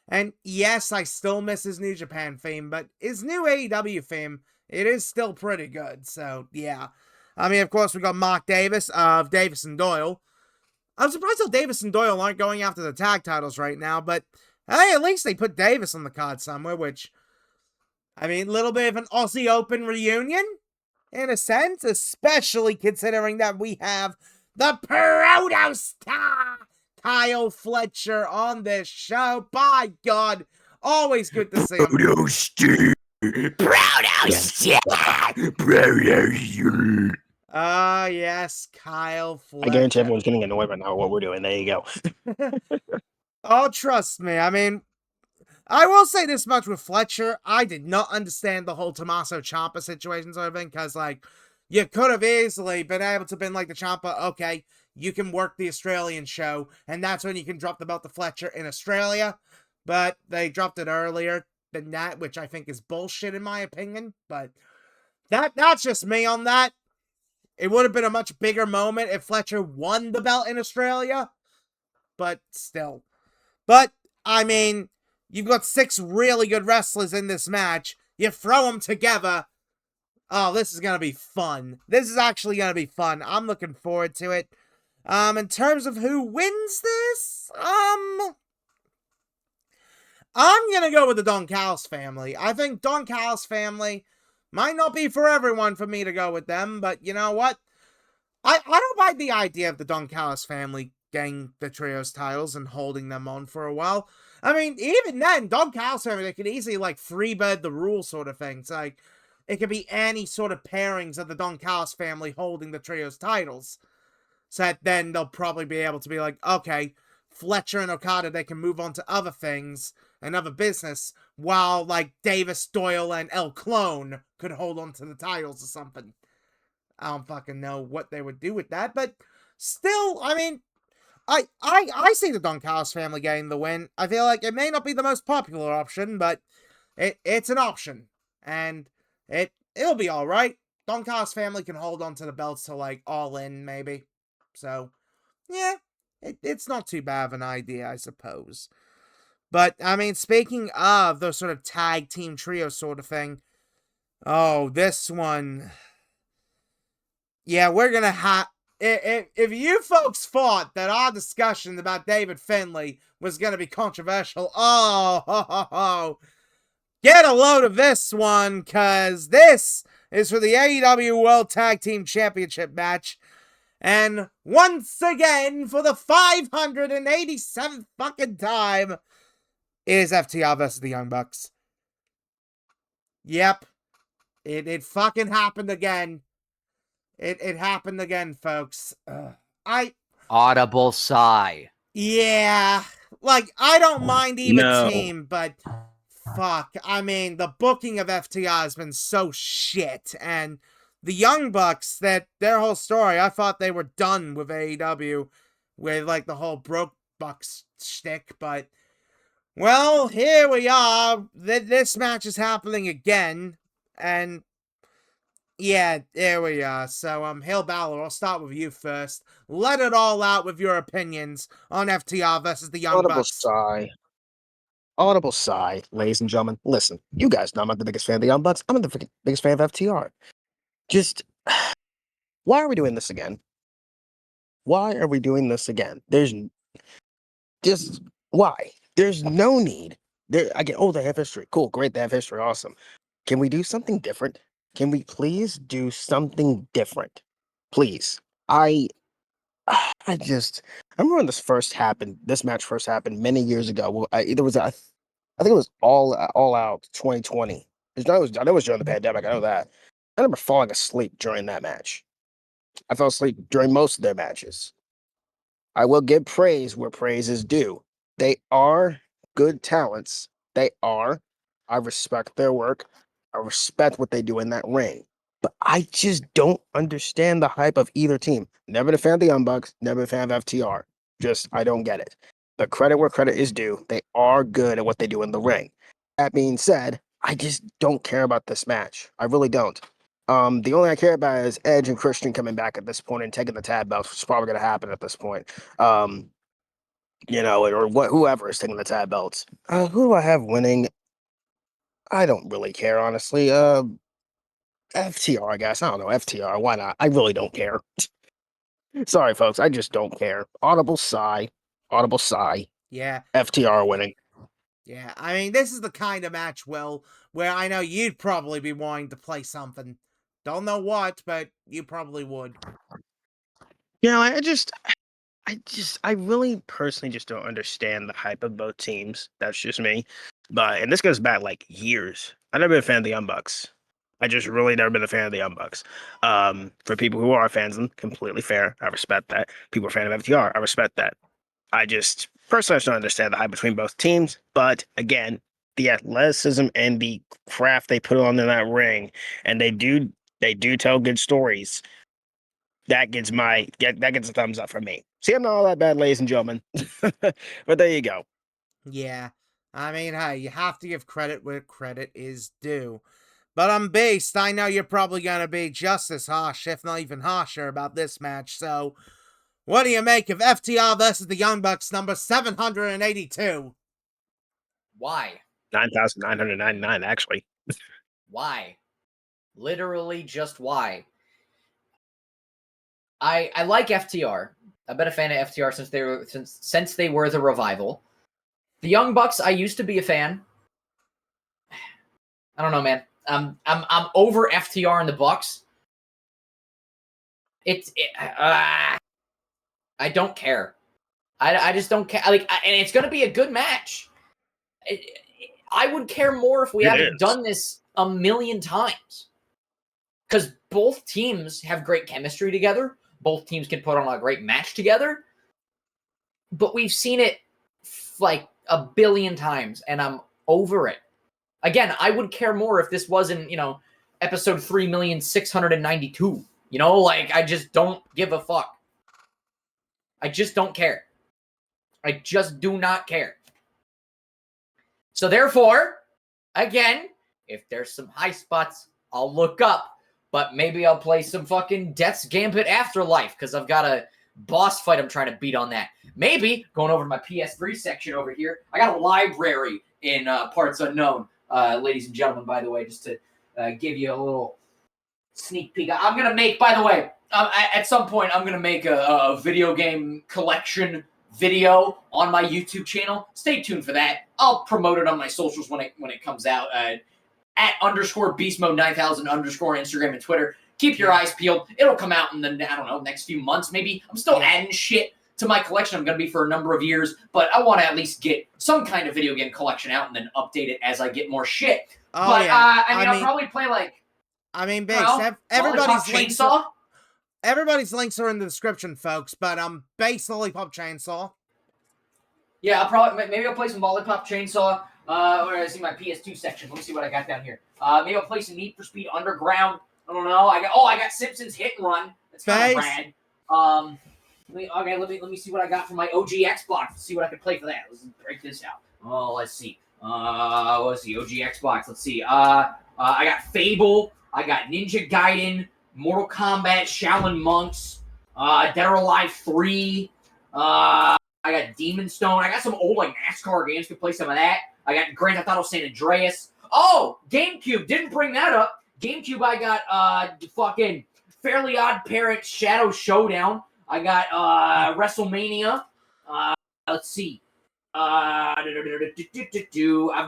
And yes, I still miss his New Japan theme, but his new AEW theme, it is still pretty good. So, yeah. I mean, of course, we got Mark Davis of Davis and Doyle. I'm surprised how Davis and Doyle aren't going after the tag titles right now, but hey, at least they put Davis on the card somewhere, which, I mean, a little bit of an Aussie Open reunion, in a sense, especially considering that we have the Proto Star, Kyle Fletcher, on this show. By God, always good to see him. Proto Star. Ah, yes, Kyle Fletcher. I guarantee everyone's getting annoyed right now with what we're doing. There you go. Oh, trust me. I mean, I will say this much with Fletcher. I did not understand the whole Tommaso Ciampa situation sort of thing, because, like, you could have easily been able to been like the Ciampa, okay, you can work the Australian show, and that's when you can drop the belt to Fletcher in Australia. But they dropped it earlier than that, which I think is bullshit in my opinion. But that's just me on that. It would have been a much bigger moment if Fletcher won the belt in Australia. But still. But, I mean, you've got 6 really good wrestlers in this match. You throw them together. Oh, this is going to be fun. This is actually going to be fun. I'm looking forward to it. In terms of who wins this, I'm going to go with the Don Callis family. I think Don Callis family might not be for everyone for me to go with them, but you know what? I don't mind the idea of the Don Callis family getting the trios titles and holding them on for a while. I mean, even then, Don Callis family, they could easily, like, freebird the rule sort of thing. It's like, it could be any sort of pairings of the Don Callis family holding the trios titles. So that then they'll probably be able to be like, okay, Fletcher and Okada, they can move on to other things and other business, while like Davis, Doyle, and El Clone could hold on to the titles or something. I don't fucking know what they would do with that, but still, I mean, I see the Don Callis family getting the win. I feel like it may not be the most popular option, but it's an option, and it'll be all right. Don Callis family can hold on to the belts to like All In maybe, so yeah, it's not too bad of an idea, I suppose. But I mean, speaking of those sort of tag team trio sort of thing, oh, this one, yeah, we're gonna have. If you folks thought that our discussion about David Finlay was going to be controversial, oh, get a load of this one, because this is for the AEW World Tag Team Championship match. And once again, for the 587th fucking time, it is FTR versus the Young Bucks. Yep. It fucking happened again. It happened again, folks. Audible sigh. Yeah. Like, I don't mind either No. team, but fuck. I mean, the booking of FTR has been so shit, and the Young Bucks, that their whole story, I thought they were done with AEW with like the whole broke Bucks shtick, but well, here we are. This match is happening again, and yeah, there we are. So, HeelBalor, I'll start with you first. Let it all out with your opinions on FTR versus the Young Audible Bucks. sigh. Audible sigh, ladies and gentlemen. Listen, you guys know I'm not the biggest fan of the Young Bucks. I'm the biggest fan of FTR. Just, why are we doing this again? Why are we doing this again? Just, why? There's no need. I get, oh, they have history. Cool, great, they have history. Awesome. Can we do something different? Can we please do something different? Please. I just, I remember when this match first happened many years ago. Well, I think it was all out 2020. I know it was during the pandemic. I know that. I remember falling asleep during that match. I fell asleep during most of their matches. I will give praise where praise is due. They are good talents. They are. I respect their work. I respect what they do in that ring. But I just don't understand the hype of either team. Never a fan of the Young Bucks, never a fan of FTR. Just, I don't get it. But credit where credit is due. They are good at what they do in the ring. That being said, I just don't care about this match. I really don't. The only I care about is Edge and Christian coming back at this point and taking the tag belts, which is probably going to happen at this point. Um, or whoever is taking the tag belts. Who do I have winning? I don't really care, honestly. FTR, I guess. I don't know. FTR, why not? I really don't care. Sorry, folks. I just don't care. Audible sigh. Audible sigh. Yeah. FTR winning. Yeah, I mean, this is the kind of match, Will, where I know you'd probably be wanting to play something. Don't know what, but you probably would. I really personally just don't understand the hype of both teams. That's just me. And this goes back like years. I've never been a fan of the Young Bucks. I just really never been a fan of the Young Bucks. For people who are fans of them, completely fair. I respect that. People are fan of FTR. I respect that. I just don't understand the hype between both teams. But again, the athleticism and the craft they put on in that ring, and they do tell good stories. That gets a thumbs up from me. See, I'm not all that bad, ladies and gentlemen. But there you go. Yeah, I mean, hey, you have to give credit where credit is due. But I'm based. I know you're probably going to be just as harsh, if not even harsher, about this match. So, what do you make of FTR versus the Young Bucks number 782? Why? 9,999, actually. Why? Literally just why? I like FTR. I've been a fan of FTR since they were the Revival. The Young Bucks, I used to be a fan. I don't know, man. I'm over FTR and the Bucks. I don't care. I just don't care. And it's gonna be a good match. I would care more if we hadn't done this a million times. because both teams have great chemistry together. Both teams can put on a great match together. But we've seen it like a billion times, and I'm over it. Again, I would care more if this wasn't, episode 3,692,000. Like, I just don't give a fuck. I just don't care. I just do not care. So therefore, again, if there's some high spots, I'll look up. But maybe I'll play some fucking Death's Gambit Afterlife because I've got a boss fight I'm trying to beat on that. Maybe, going over to my PS3 section over here, I got a library in Parts Unknown, ladies and gentlemen, by the way, just to give you a little sneak peek. I'm going to make, by the way, at some point, I'm going to make a video game collection video on my YouTube channel. Stay tuned for that. I'll promote it on my socials when it comes out. At _BeastMode9000 Instagram and Twitter. Keep your eyes peeled. It'll come out in the, next few months maybe. I'm still adding shit to my collection. I'm going to be for a number of years, but I want to at least get some kind of video game collection out and then update it as I get more shit. Oh, but, yeah. I'll probably play everybody's links are in the description, folks, but base Lollipop Chainsaw. Yeah, maybe I'll play some Lollipop Chainsaw. Where I see my PS2 section. Let me see what I got down here. Maybe I'll play some Need for Speed Underground. I don't know. I got Simpsons Hit and Run. That's kind of rad. Let me see what I got for my OG Xbox. Let's see what I can play for that. Let's break this out. Oh, let's see. OG Xbox. Let's see. I got Fable. I got Ninja Gaiden, Mortal Kombat, Shaolin Monks, Dead or Alive 3. I got Demon Stone. I got some old NASCAR games. Could play some of that. I got Grand Theft Auto San Andreas. Oh, GameCube. Didn't bring that up. GameCube, I got fucking Fairly Odd Parents Shadow Showdown. I got WrestleMania. Let's see. I've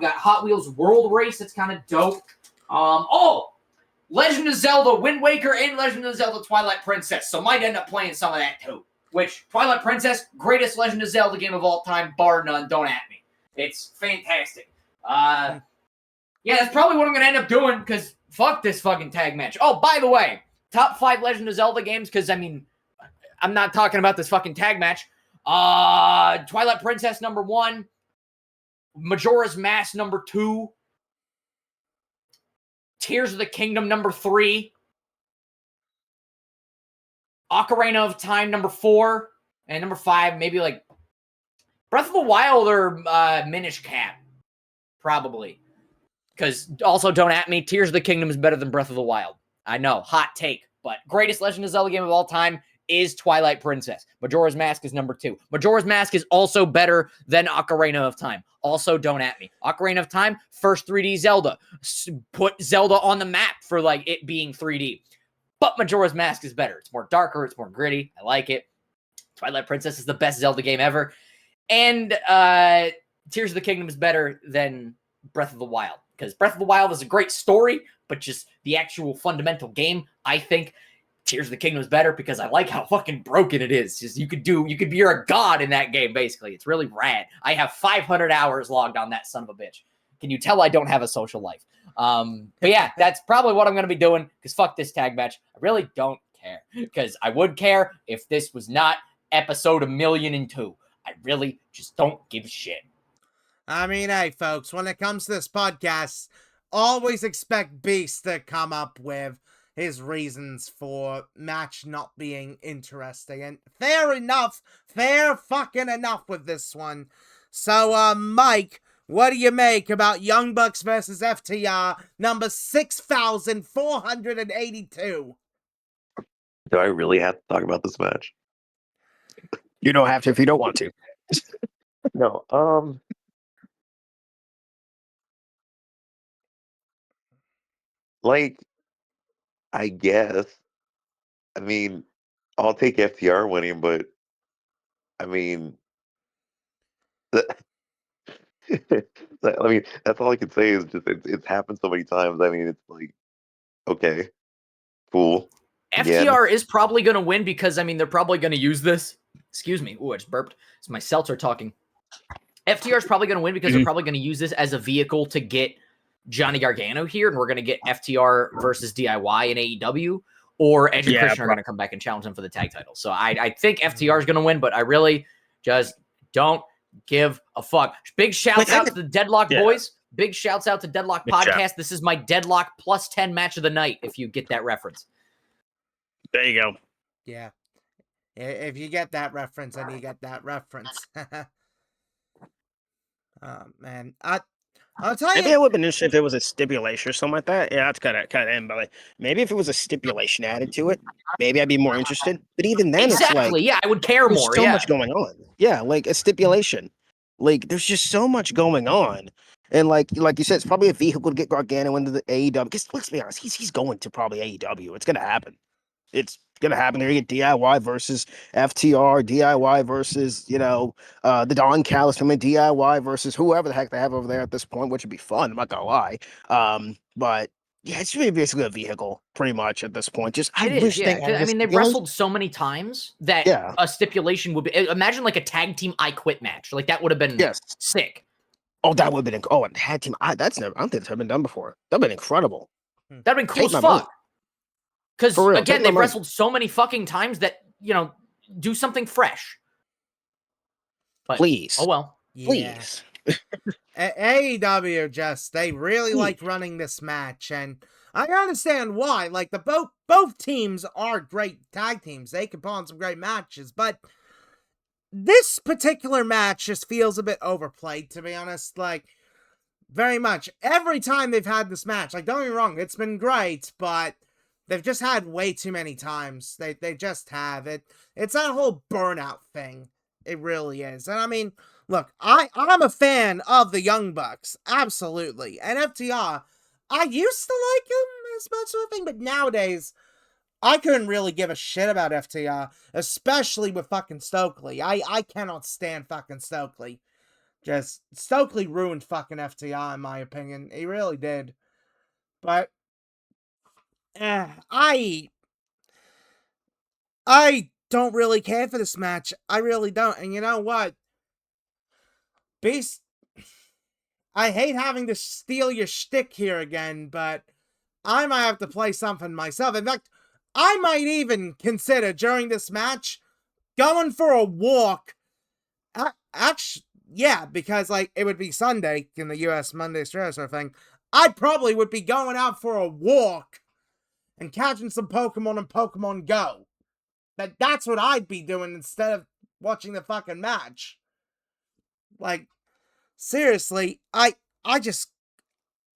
got Hot Wheels World Race. That's kind of dope. Legend of Zelda Wind Waker and Legend of Zelda Twilight Princess. So might end up playing some of that too. Which, Twilight Princess, greatest Legend of Zelda game of all time, bar none. Don't at me. It's fantastic. Yeah, that's probably what I'm going to end up doing because fuck this fucking tag match. Oh, by the way, top 5 Legend of Zelda games because, I'm not talking about this fucking tag match. Twilight Princess number 1. Majora's Mask number 2. Tears of the Kingdom number 3. Ocarina of Time number 4. And number 5, maybe Breath of the Wild or Minish Cap. Probably. Because also, don't at me, Tears of the Kingdom is better than Breath of the Wild. I know, hot take. But greatest Legend of Zelda game of all time is Twilight Princess. Majora's Mask is number 2. Majora's Mask is also better than Ocarina of Time. Also, don't at me. Ocarina of Time, first 3D Zelda. Put Zelda on the map for it being 3D. But Majora's Mask is better. It's more darker. It's more gritty. I like it. Twilight Princess is the best Zelda game ever. And Tears of the Kingdom is better than Breath of the Wild. Because Breath of the Wild is a great story, but just the actual fundamental game, I think Tears of the Kingdom is better because I like how fucking broken it is. Just you're a god in that game, basically. It's really rad. I have 500 hours logged on that son of a bitch. Can you tell I don't have a social life? But yeah, that's probably what I'm going to be doing because fuck this tag match. I really don't care because I would care if this was not episode 1,000,002. I really just don't give a shit. Hey, folks, when it comes to this podcast, always expect Beast to come up with his reasons for match not being interesting. And fair enough. Fair fucking enough with this one. So, Mike, what do you make about Young Bucks versus FTR, number 6,482? Do I really have to talk about this match? You don't have to if you don't want to. No. I guess. I'll take FTR winning, but that's all I can say is just it's happened so many times. It's okay, cool. FTR is probably going to win because, they're probably going to use this. Excuse me. Ooh, I just burped. It's my seltzer talking. FTR is probably going to win because they're probably going to use this as a vehicle to get Johnny Gargano here, and we're going to get FTR versus DIY in AEW, or Edge and Christian are going to come back and challenge them for the tag title. So I think FTR is going to win, but I really just don't give a fuck. Big shouts out to the Deadlock boys. Big shouts out to Deadlock Podcast. This is my Deadlock plus 10 match of the night, if you get that reference. There you go. Yeah. If you get that reference, then you get that reference. Man. I'll tell you. Maybe it would have been interesting if there was a stipulation or something like that. Yeah, that's kind of in, but like, maybe if it was a stipulation added to it, maybe I'd be more interested. But even then, it's like, yeah, I would care there's more. So much going on. Yeah, like a stipulation. Like there's just so much going on, and like you said, it's probably a vehicle to get Gargano into the AEW. Because let's be honest, he's going to probably AEW. It's gonna happen. It's gonna happen. They're gonna get DIY versus FTR, DIY versus the Don Callis from a DIY versus whoever the heck they have over there at this point, which would be fun. I'm not gonna lie. But yeah, it's really basically a vehicle, pretty much at this point. Just I wish they. I mean, they've wrestled so many times that a stipulation would be. Imagine like a tag team I Quit match. Like that would have been sick. Oh, that would have been. Oh, a tag team. That's never. I don't think it's ever been done before. That'd been incredible. That'd been cool as fuck. Because, again, they've wrestled so many fucking times that, do something fresh. But, please. Oh, well. Please. AEW they really like running this match, and I understand why. Like, both teams are great tag teams. They can put on some great matches, but this particular match just feels a bit overplayed, to be honest. Like, very much. Every time they've had this match, like, don't get me wrong, it's been great, but they've just had way too many times. They just have. It's that whole burnout thing. It really is. And I mean, look, I'm a fan of the Young Bucks. Absolutely. And FTR, I used to like them as much of a thing, but nowadays, I couldn't really give a shit about FTR, especially with fucking Stokely. I cannot stand fucking Stokely. Just, Stokely ruined fucking FTR, in my opinion. He really did. But I don't really care for this match. I really don't. And you know what? Beast, I hate having to steal your shtick here again, but I might have to play something myself. In fact, I might even consider during this match going for a walk. Actually, yeah, because like it would be Sunday in the US, Monday, Australia sort of thing. I probably would be going out for a walk and catching some Pokemon in Pokemon Go. That's what I'd be doing instead of watching the fucking match. Like, seriously, I just,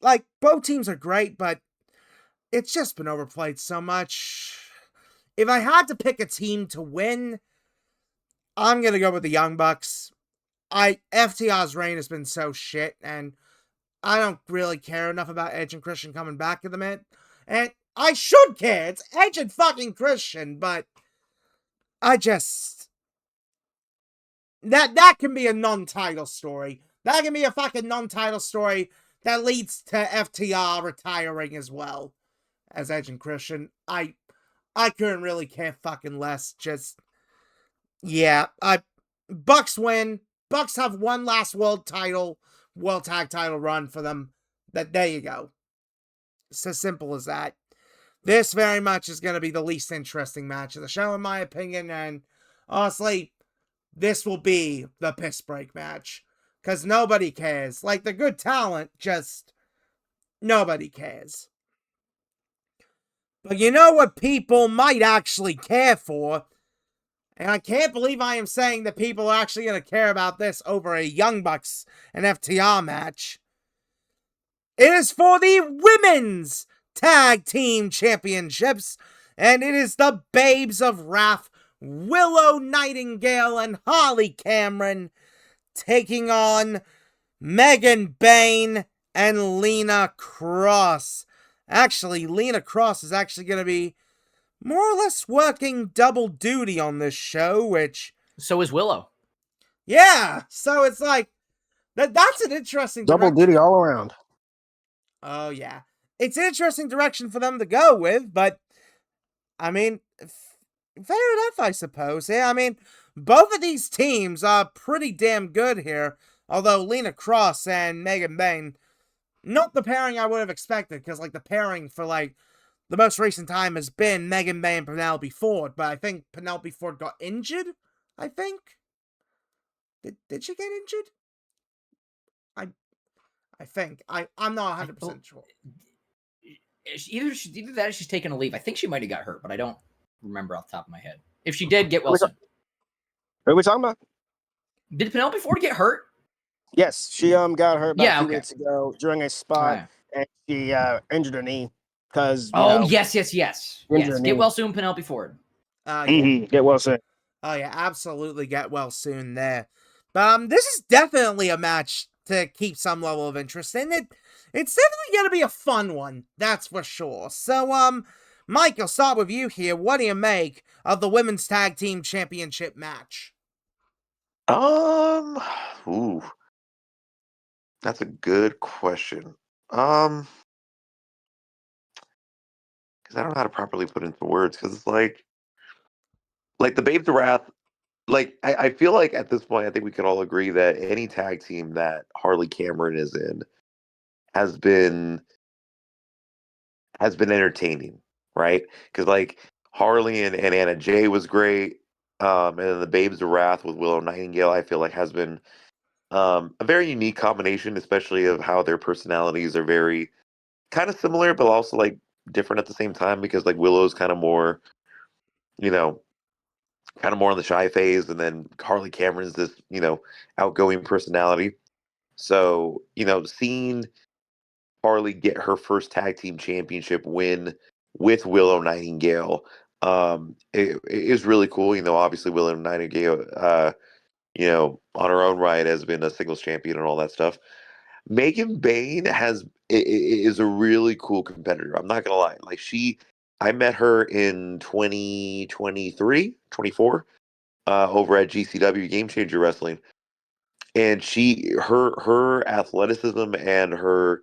like, both teams are great, but it's just been overplayed so much. If I had to pick a team to win, I'm gonna go with the Young Bucks. FTR's reign has been so shit, and I don't really care enough about Edge and Christian coming back in the minute. And I should care. It's Edge and fucking Christian, but I just... That can be a non-title story. That can be a fucking non-title story that leads to FTR retiring as well as Edge and Christian. I couldn't really care fucking less. Just... Yeah, Bucks win. Bucks have one last world tag title run for them. There you go. It's as simple as that. This very much is going to be the least interesting match of the show, in my opinion, and honestly, this will be the piss break match. Because nobody cares. Like, the good talent, just nobody cares. But you know what people might actually care for? And I can't believe I am saying that people are actually going to care about this over a Young Bucks and FTR match. It is for the Women's Tag Team Championships, and it is the Babes of Wrath, Willow Nightingale and Holly Cameron, taking on Megan Bayne and Lena Cross. Actually, Lena Cross is actually going to be more or less working double duty on this show, which... So is Willow. Yeah, so it's like... That's an interesting double direction. Duty all around. Oh, yeah. It's an interesting direction for them to go with, but... I mean... Fair enough, I suppose. Yeah, I mean, both of these teams are pretty damn good here. Although Lena Cross and Megan Bayne... not the pairing I would have expected, because like the pairing for like the most recent time has been Megan Bay and Penelope Ford, but I think Penelope Ford got injured. I think did she get injured? I think I'm not 100% sure. Either that or she's taking a leave. I think she might have got hurt, but I don't remember off the top of my head. If she did, get well soon. What are we talking about? Did Penelope Ford get hurt? Yes, she got hurt about a few okay. weeks ago during a spot, Right. and she injured her knee because yes. Get well soon, Penelope Ford. Get well soon. Oh yeah, absolutely get well soon there. But this is definitely a match to keep some level of interest in. It's definitely gonna be a fun one, that's for sure. So Mike, I'll start with you here. What do you make of the women's tag team championship match? Ooh, that's a good question. Because I don't know how to properly put into words. Because it's like the Babes of Wrath. Like I feel like at this point, I think we can all agree that any tag team that Harley Cameron is in has been entertaining, right? Because like Harley and Anna Jay was great. And then the Babes of Wrath with Willow Nightingale, I feel like has been a very unique combination, especially of how their personalities are very kind of similar, but also like different at the same time. Because like Willow's kind of more, you know, kind of more on the shy phase, and then Harley Cameron's this, outgoing personality. So, seeing Harley get her first tag team championship win with Willow Nightingale, it is really cool. Obviously Willow Nightingale, on her own right has been a singles champion and all that stuff. Megan Bain is a really cool competitor. I'm not gonna lie. Like I met her in 2023, 24, over at GCW Game Changer Wrestling, and her athleticism and the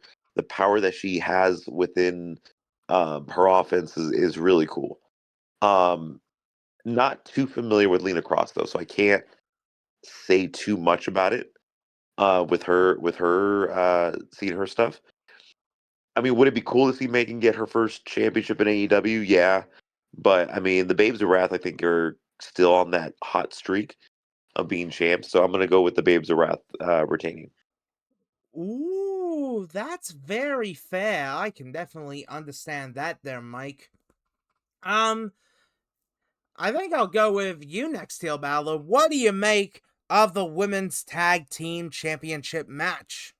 power that she has within her offense is really cool. Um, Not too familiar with Lena Cross though, so I can't say too much about it. With her seeing her stuff. I mean, would it be cool to see Megan get her first championship in AEW? Yeah, but I mean, the Babes of Wrath I think are still on that hot streak of being champs, so I'm gonna go with the Babes of Wrath retaining. Ooh, that's very fair. I can definitely understand that there, Mike. I think I'll go with you next, HeelBalor. What do you make of the women's tag team championship match?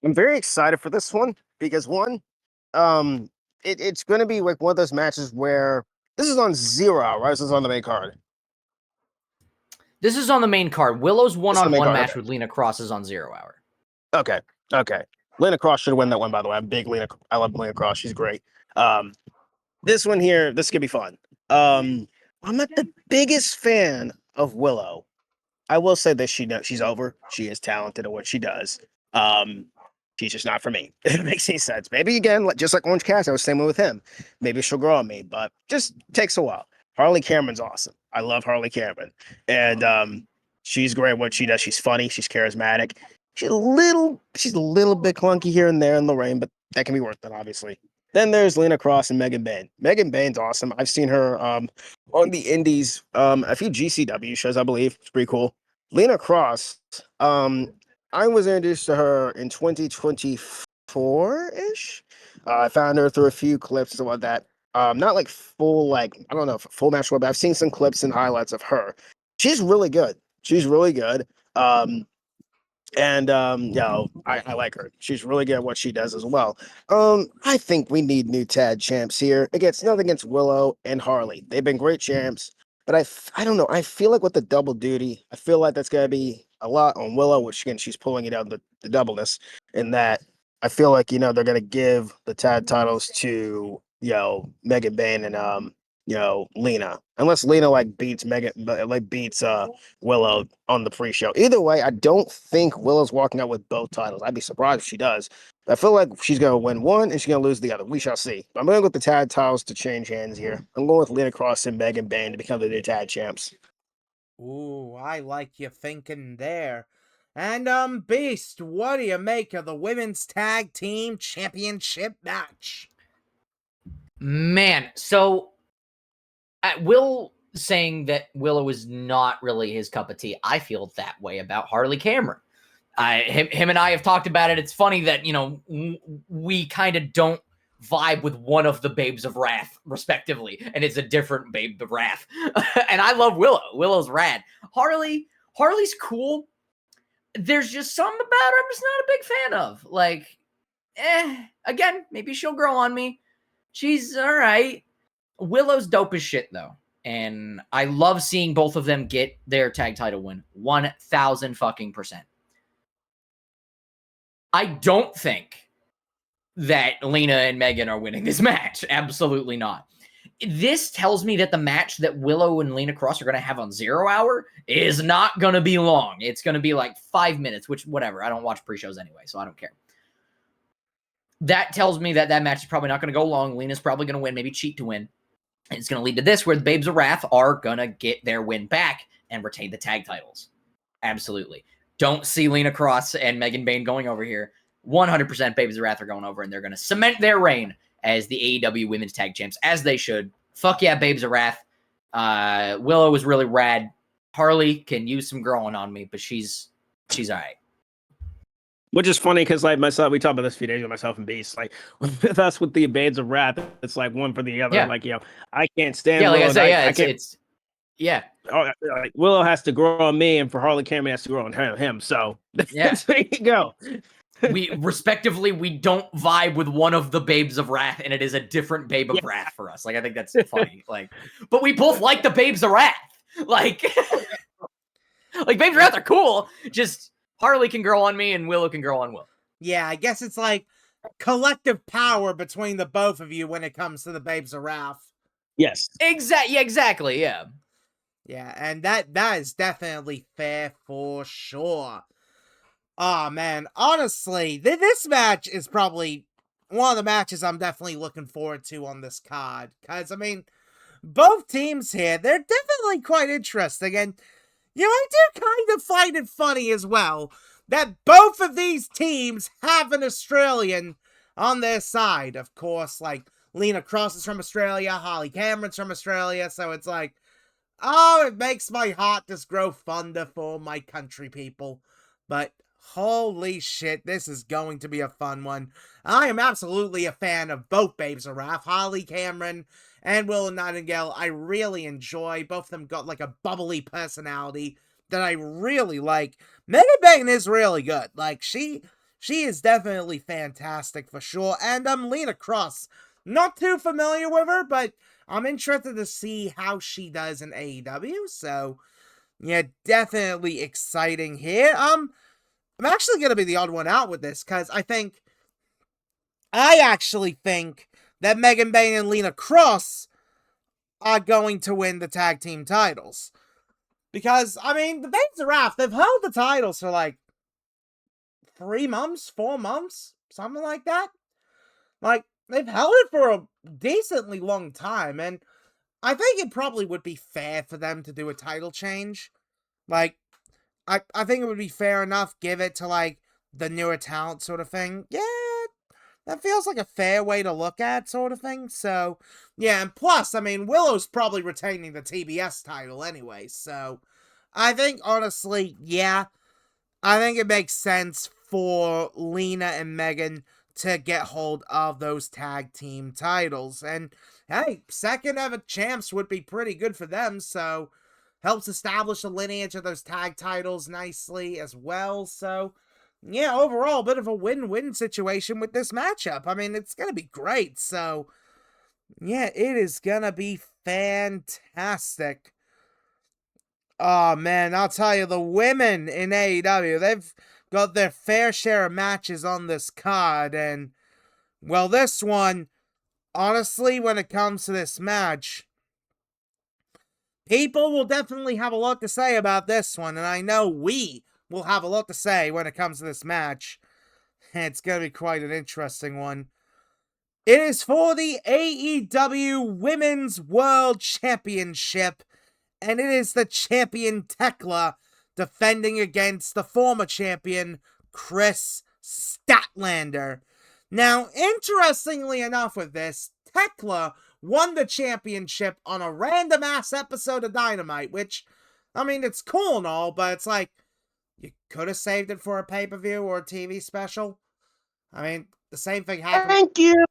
I'm very excited for this one because one, um, it's going to be like one of those matches where this is on Zero, right? This is on the main card. This is on the main card. Willow's This is on the main one-on-one card, match okay. with Lena Cross is on 0 Hour. Okay. Lena Cross should win that one, by the way. I'm big Lena. I love Lena Cross. She's great. This one here, this could be fun. I'm not the biggest fan of Willow. I will say that she's over. She is talented at what she does. Um, she's just not for me. It makes any sense. Maybe again, just like Orange Cassidy, I was the same way with him. Maybe she'll grow on me, but just takes a while. Harley Cameron's awesome. I love Harley Cameron, and she's great at what she does. She's funny. She's charismatic. She's a little bit clunky here and there in the ring, but that can be worked on, obviously. Then there's Lena Cross and Megan Bain. Megan Bain's awesome. I've seen her on the Indies, a few GCW shows, I believe. It's pretty cool. Lena Cross, I was introduced to her in 2024-ish. I found her through a few clips and like that. Not like full, like, I don't know, if full match, but I've seen some clips and highlights of her. She's really good. She's really good. And I like her. She's really good at what she does as well. I think we need new tag champs here. Against nothing against Willow and Harley. They've been great champs, but I don't know. I feel like with the double duty, I feel like that's gonna be a lot on Willow, which again she's pulling it out the doubleness. In that I feel like they're gonna give the tag titles to Megan Bain and Lena, unless Lena like beats Megan, but like beats Willow on the pre-show. Either way, I don't think Willow's walking out with both titles. I'd be surprised if she does. I feel like she's going to win one and she's going to lose the other. We shall see. I'm going to go with the tag titles to change hands here. I'm going with Lena Cross and Megan Bain to become the new tag champs. Ooh, I like your thinking there. And Beast, what do you make of the Women's Tag Team Championship match? Man, so Will saying that Willow is not really his cup of tea. I feel that way about Harley Cameron. Him and I have talked about it. It's funny that, we kind of don't vibe with one of the Babes of Wrath, respectively, and it's a different Babe of Wrath. And I love Willow. Willow's rad. Harley's cool. There's just something about her I'm just not a big fan of. Like, again, maybe she'll grow on me. She's all right. Willow's dope as shit, though. And I love seeing both of them get their tag title win. 1,000 fucking %. I don't think that Lena and Megan are winning this match. Absolutely not. This tells me that the match that Willow and Lena Cross are going to have on 0 Hour is not going to be long. It's going to be like 5 minutes, which, whatever. I don't watch pre-shows anyway, so I don't care. That tells me that that match is probably not going to go long. Lena's probably going to win, maybe cheat to win. And it's going to lead to this, where the Babes of Wrath are going to get their win back and retain the tag titles. Absolutely. Don't see Lena Cross and Megan Bayne going over here. 100% Babes of Wrath are going over, and they're going to cement their reign as the AEW Women's Tag Champs, as they should. Fuck yeah, Babes of Wrath. Willow was really rad. Harley can use some growing on me, but she's all right. Which is funny because, like, myself, we talked about this a few days with myself and Beast. Like, with us with the Babes of Wrath, it's like one for the other. Yeah. Like, I can't stand. Yeah, like Willow, I say, yeah, yeah. Oh, like, Willow has to grow on me, and for Harley Cameron has to grow on him. So, Yeah. there you go. We don't vibe with one of the Babes of Wrath, and it is a different Babe of Wrath for us. Like, I think that's funny. Like, but we both like the Babes of Wrath. Like, like Babes of Wrath are cool. Just Harley can grow on me, and Willow can grow on Will. Yeah, I guess it's like collective power between the both of you when it comes to the Babes of Wrath. Yes. Exactly. Yeah. Yeah, and that is definitely fair for sure. Oh, man, honestly, this match is probably one of the matches I'm definitely looking forward to on this card. Because, I mean, both teams here, they're definitely quite interesting. And, I do kind of find it funny as well that both of these teams have an Australian on their side. Of course, like, Lena Cross is from Australia, Harley Cameron's from Australia, so it's like, oh, it makes my heart just grow fonder for my country people. But holy shit, this is going to be a fun one. I am absolutely a fan of both Babes of Wrath, Harley Cameron and Willow Nightingale. I really enjoy. Both of them got like a bubbly personality that I really like. Megan Bayne is really good. Like, she is definitely fantastic for sure. And Lena Cross, not too familiar with her, but I'm interested to see how she does in AEW. So, yeah, definitely exciting here. I'm actually going to be the odd one out with this, because I actually think that Megan Bayne and Lena Cross are going to win the tag team titles. Because, I mean, the Babes of Wrath, they've held the titles for like 3 months, 4 months, something like that. Like, they've held it for a decently long time, and I think it probably would be fair for them to do a title change. Like, I think it would be fair enough, give it to, like, the newer talent sort of thing. Yeah, that feels like a fair way to look at sort of thing. So, yeah, and plus, I mean, Willow's probably retaining the TBS title anyway. So, I think, honestly, yeah, I think it makes sense for Lena and Megan to get hold of those tag team titles. And, hey, second ever champs would be pretty good for them, so helps establish the lineage of those tag titles nicely as well. So, yeah, overall, a bit of a win-win situation with this matchup. I mean, it's going to be great. So, yeah, it is going to be fantastic. Oh, man, I'll tell you, the women in AEW, they've got their fair share of matches on this card. And, well, this one, honestly, when it comes to this match, people will definitely have a lot to say about this one, and I know we will have a lot to say when it comes to this match. It's going to be quite an interesting one. It is for the AEW Women's World Championship, and it is the champion Tekla defending against the former champion, Chris Statlander. Now, interestingly enough with this, Tekla won the championship on a random-ass episode of Dynamite, which, I mean, it's cool and all, but it's like, you could have saved it for a pay-per-view or a TV special. I mean, the same thing happened. Thank you.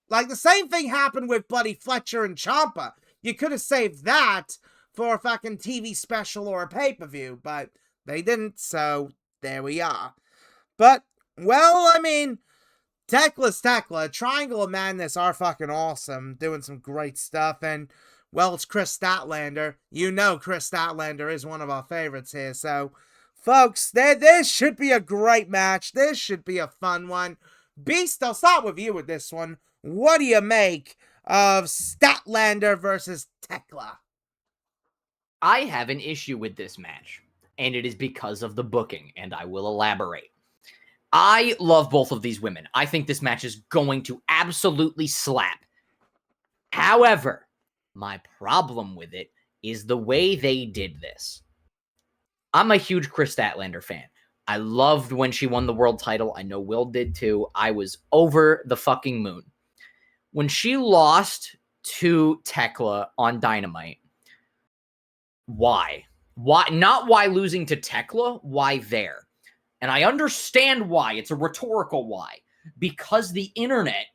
Like, the same thing happened with Buddy Fletcher and Ciampa. You could have saved that for a fucking TV special or a pay-per-view, but they didn't, so there we are. But, well, I mean, Tekla's Tekla, Triangle of Madness are fucking awesome, doing some great stuff, and, well, it's Chris Statlander. You know Chris Statlander is one of our favorites here, so, folks, this should be a great match. This should be a fun one. Beast, I'll start with you with this one. What do you make of Statlander versus Tekla? I have an issue with this match, and it is because of the booking, and I will elaborate. I love both of these women. I think this match is going to absolutely slap. However, my problem with it is the way they did this. I'm a huge Chris Statlander fan. I loved when she won the world title. I know Will did too. I was over the fucking moon. When she lost to Tekla on Dynamite, why? Why? Not why losing to Tekla, why there? And I understand why. It's a rhetorical why. Because the internet,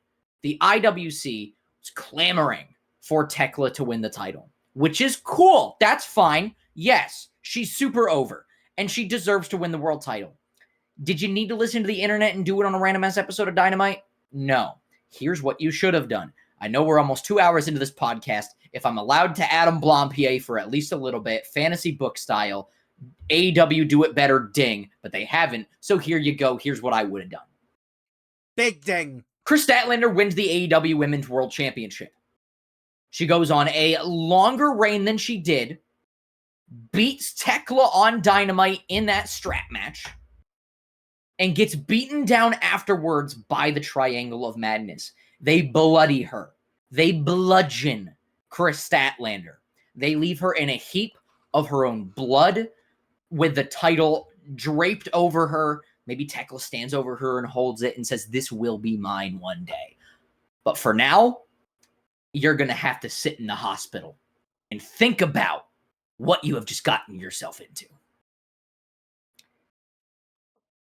the IWC, was clamoring for Tekla to win the title, which is cool. That's fine. Yes, she's super over, and she deserves to win the world title. Did you need to listen to the internet and do it on a random ass episode of Dynamite? No. Here's what you should have done. I know we're almost 2 hours into this podcast. If I'm allowed to Adam Blompier for at least a little bit, fantasy book style, AEW do it better, ding, but they haven't. So here you go. Here's what I would have done. Big ding. Chris Statlander wins the AEW Women's World Championship. She goes on a longer reign than she did, beats Tekla on Dynamite in that strap match, and gets beaten down afterwards by the Triangle of Madness. They bloody her. They bludgeon Chris Statlander. They leave her in a heap of her own blood with the title draped over her. Maybe Tekla stands over her and holds it and says, "This will be mine one day." But for now, you're going to have to sit in the hospital and think about what you have just gotten yourself into.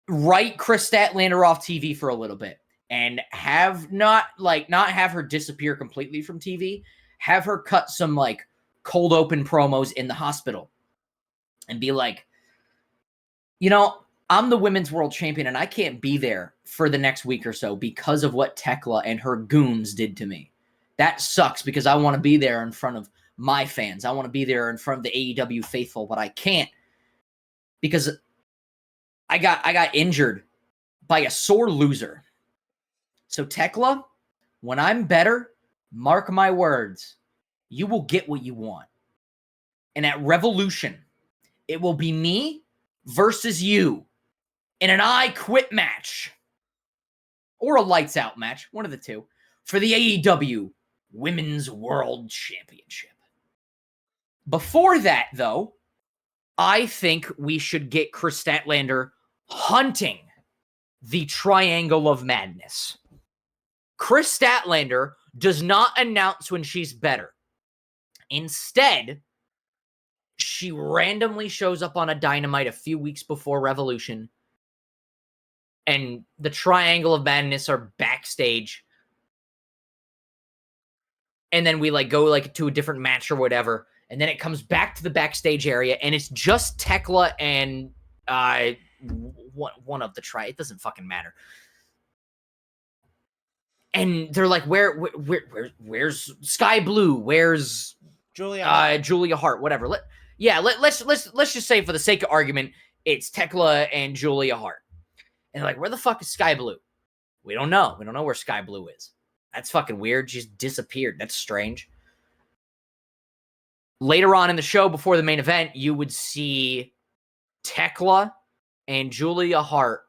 Write Chris Statlander off TV for a little bit and have not have her disappear completely from TV. Have her cut some like cold open promos in the hospital and be like, you know, I'm the women's world champion and I can't be there for the next week or so because of what Tekla and her goons did to me. That sucks because I want to be there in front of my fans. I want to be there in front of the AEW faithful, but I can't because I got injured by a sore loser. So Tekla, when I'm better, mark my words, you will get what you want. And at Revolution, it will be me versus you in an I Quit match or a lights out match, one of the two, for the AEW Women's World Championship. Before that, though, I think we should get Chris Statlander hunting the Triangle of Madness. Chris Statlander does not announce when she's better. Instead, she randomly shows up on a Dynamite a few weeks before Revolution, and the Triangle of Madness are backstage. And then we go to a different match or whatever, and then it comes back to the backstage area, and it's just Tekla and one of the It doesn't fucking matter. And they're like, where's Sky Blue? Where's Julia Hart? Whatever. Let's just say for the sake of argument, it's Tekla and Julia Hart. And they're like, where the fuck is Sky Blue? We don't know. We don't know where Sky Blue is. That's fucking weird. She's disappeared. That's strange. Later on in the show, before the main event, you would see Tekla and Julia Hart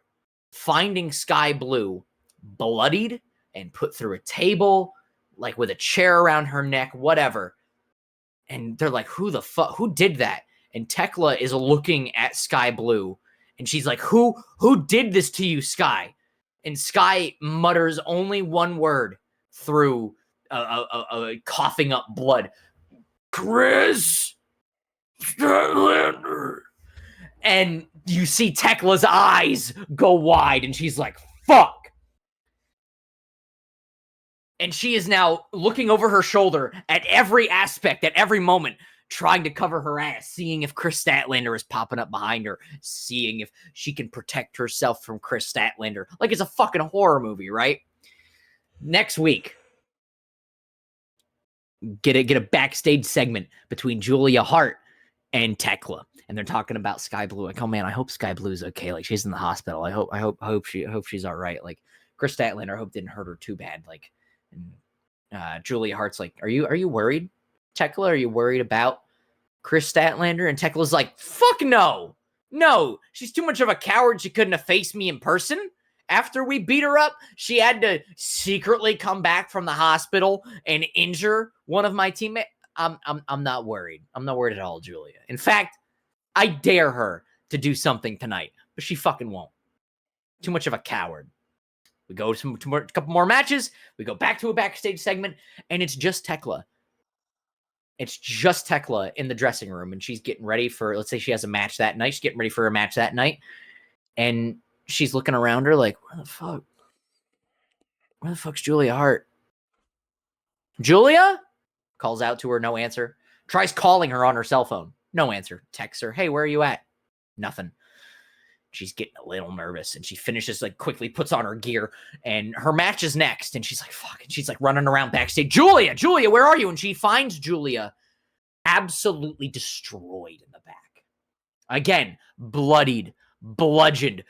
finding Sky Blue bloodied and put through a table, with a chair around her neck, whatever. And they're like, who the fuck? Who did that? And Tekla is looking at Sky Blue, and she's like, who did this to you, Sky? And Sky mutters only one word through coughing up blood. Chris Statlander. And you see Tekla's eyes go wide, and she's like, fuck. And she is now looking over her shoulder at every aspect, at every moment, trying to cover her ass, seeing if Chris Statlander is popping up behind her, seeing if she can protect herself from Chris Statlander. Like it's a fucking horror movie, right? Next week, get a backstage segment between Julia Hart and Tekla, and they're talking about Sky Blue. Like, oh man, I hope Sky Blue's okay. Like she's in the hospital. I hope she's all right. Like Chris Statlander, I hope didn't hurt her too bad. Like, and Julia Hart's like, are you worried, Tekla? Are you worried about Chris Statlander? And Tekla's like, fuck no. She's too much of a coward. She couldn't have faced me in person. After we beat her up, she had to secretly come back from the hospital and injure one of my teammates. I'm not worried. I'm not worried at all, Julia. In fact, I dare her to do something tonight, but she fucking won't. Too much of a coward. We go to a couple more matches. We go back to a backstage segment, and it's just Tekla. It's just Tekla in the dressing room, and she's getting ready for, let's say she has a match that night. She's getting ready for a match that night, and she's looking around her like, where the fuck? Where the fuck's Julia Hart? Julia? Calls out to her, no answer. Tries calling her on her cell phone. No answer. Texts her, hey, where are you at? Nothing. She's getting a little nervous, and she finishes, like, quickly puts on her gear, and her match is next, and she's like, fuck, and she's like running around backstage. Julia, where are you? And she finds Julia absolutely destroyed in the back. Again, bloodied, bludgeoned,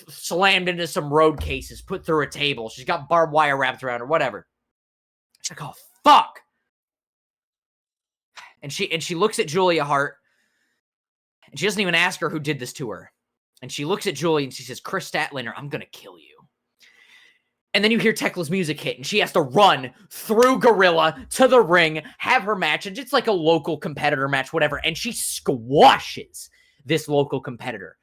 slammed into some road cases, put through a table. She's got barbed wire wrapped around her, whatever. She's like, oh, fuck. And she looks at Julia Hart, and she doesn't even ask her who did this to her. And she looks at Julia and she says, Chris Statlander, I'm going to kill you. And then you hear Tekla's music hit, and she has to run through Gorilla to the ring, have her match, and it's like a local competitor match, whatever. And she squashes this local competitor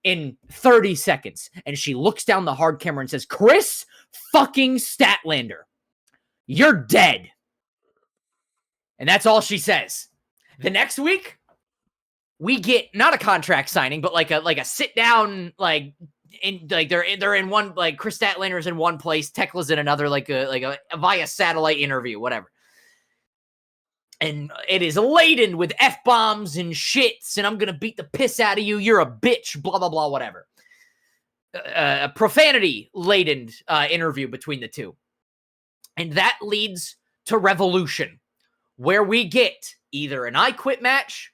in 30 seconds. And she looks down the hard camera and says, Chris fucking Statlander, you're dead. And that's all she says. The next week, we get not a contract signing, but like a sit down, like they're in one, like Chris Statlander's in one place, Tekla's in another, like a via satellite interview, whatever. And it is laden with F-bombs and shits, and I'm gonna beat the piss out of you. You're a bitch, blah blah blah, whatever. A profanity laden interview between the two, and that leads to Revolution, where we get either an I Quit match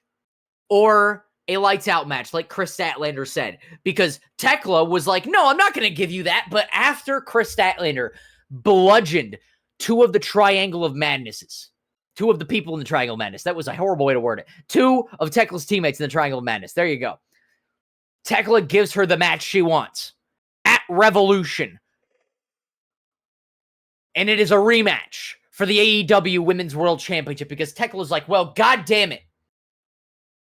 or a lights out match, like Chris Statlander said, because Tekla was like, no, I'm not going to give you that. But after Chris Statlander bludgeoned two of the Triangle of Madnesses, two of the people in the Triangle of Madness, that was a horrible way to word it, two of Tekla's teammates in the Triangle of Madness, there you go. Tekla gives her the match she wants at Revolution. And it is a rematch for the AEW Women's World Championship, because Tekla's like, well, God damn it.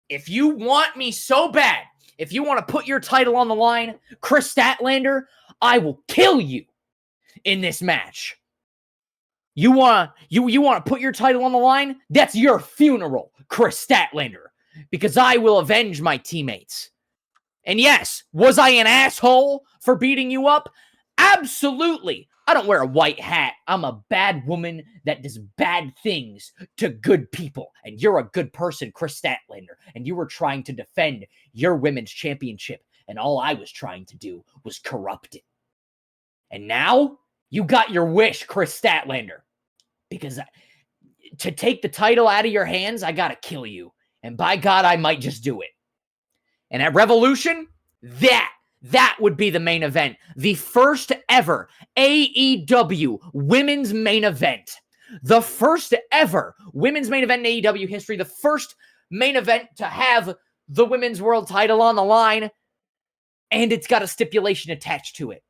If you want me so bad, if you want to put your title on the line, Chris Statlander, I will kill you in this match. You want to put your title on the line? That's your funeral, Chris Statlander, because I will avenge my teammates. And yes, was I an asshole for beating you up? Absolutely. I don't wear a white hat. I'm a bad woman that does bad things to good people. And you're a good person, Chris Statlander. And you were trying to defend your women's championship. And all I was trying to do was corrupt it. And now you got your wish, Chris Statlander. Because to take the title out of your hands, I got to kill you. And by God, I might just do it. And at Revolution, that would be the main event. The first ever AEW women's main event. The first ever women's main event in AEW history. The first main event to have the women's world title on the line. And it's got a stipulation attached to it.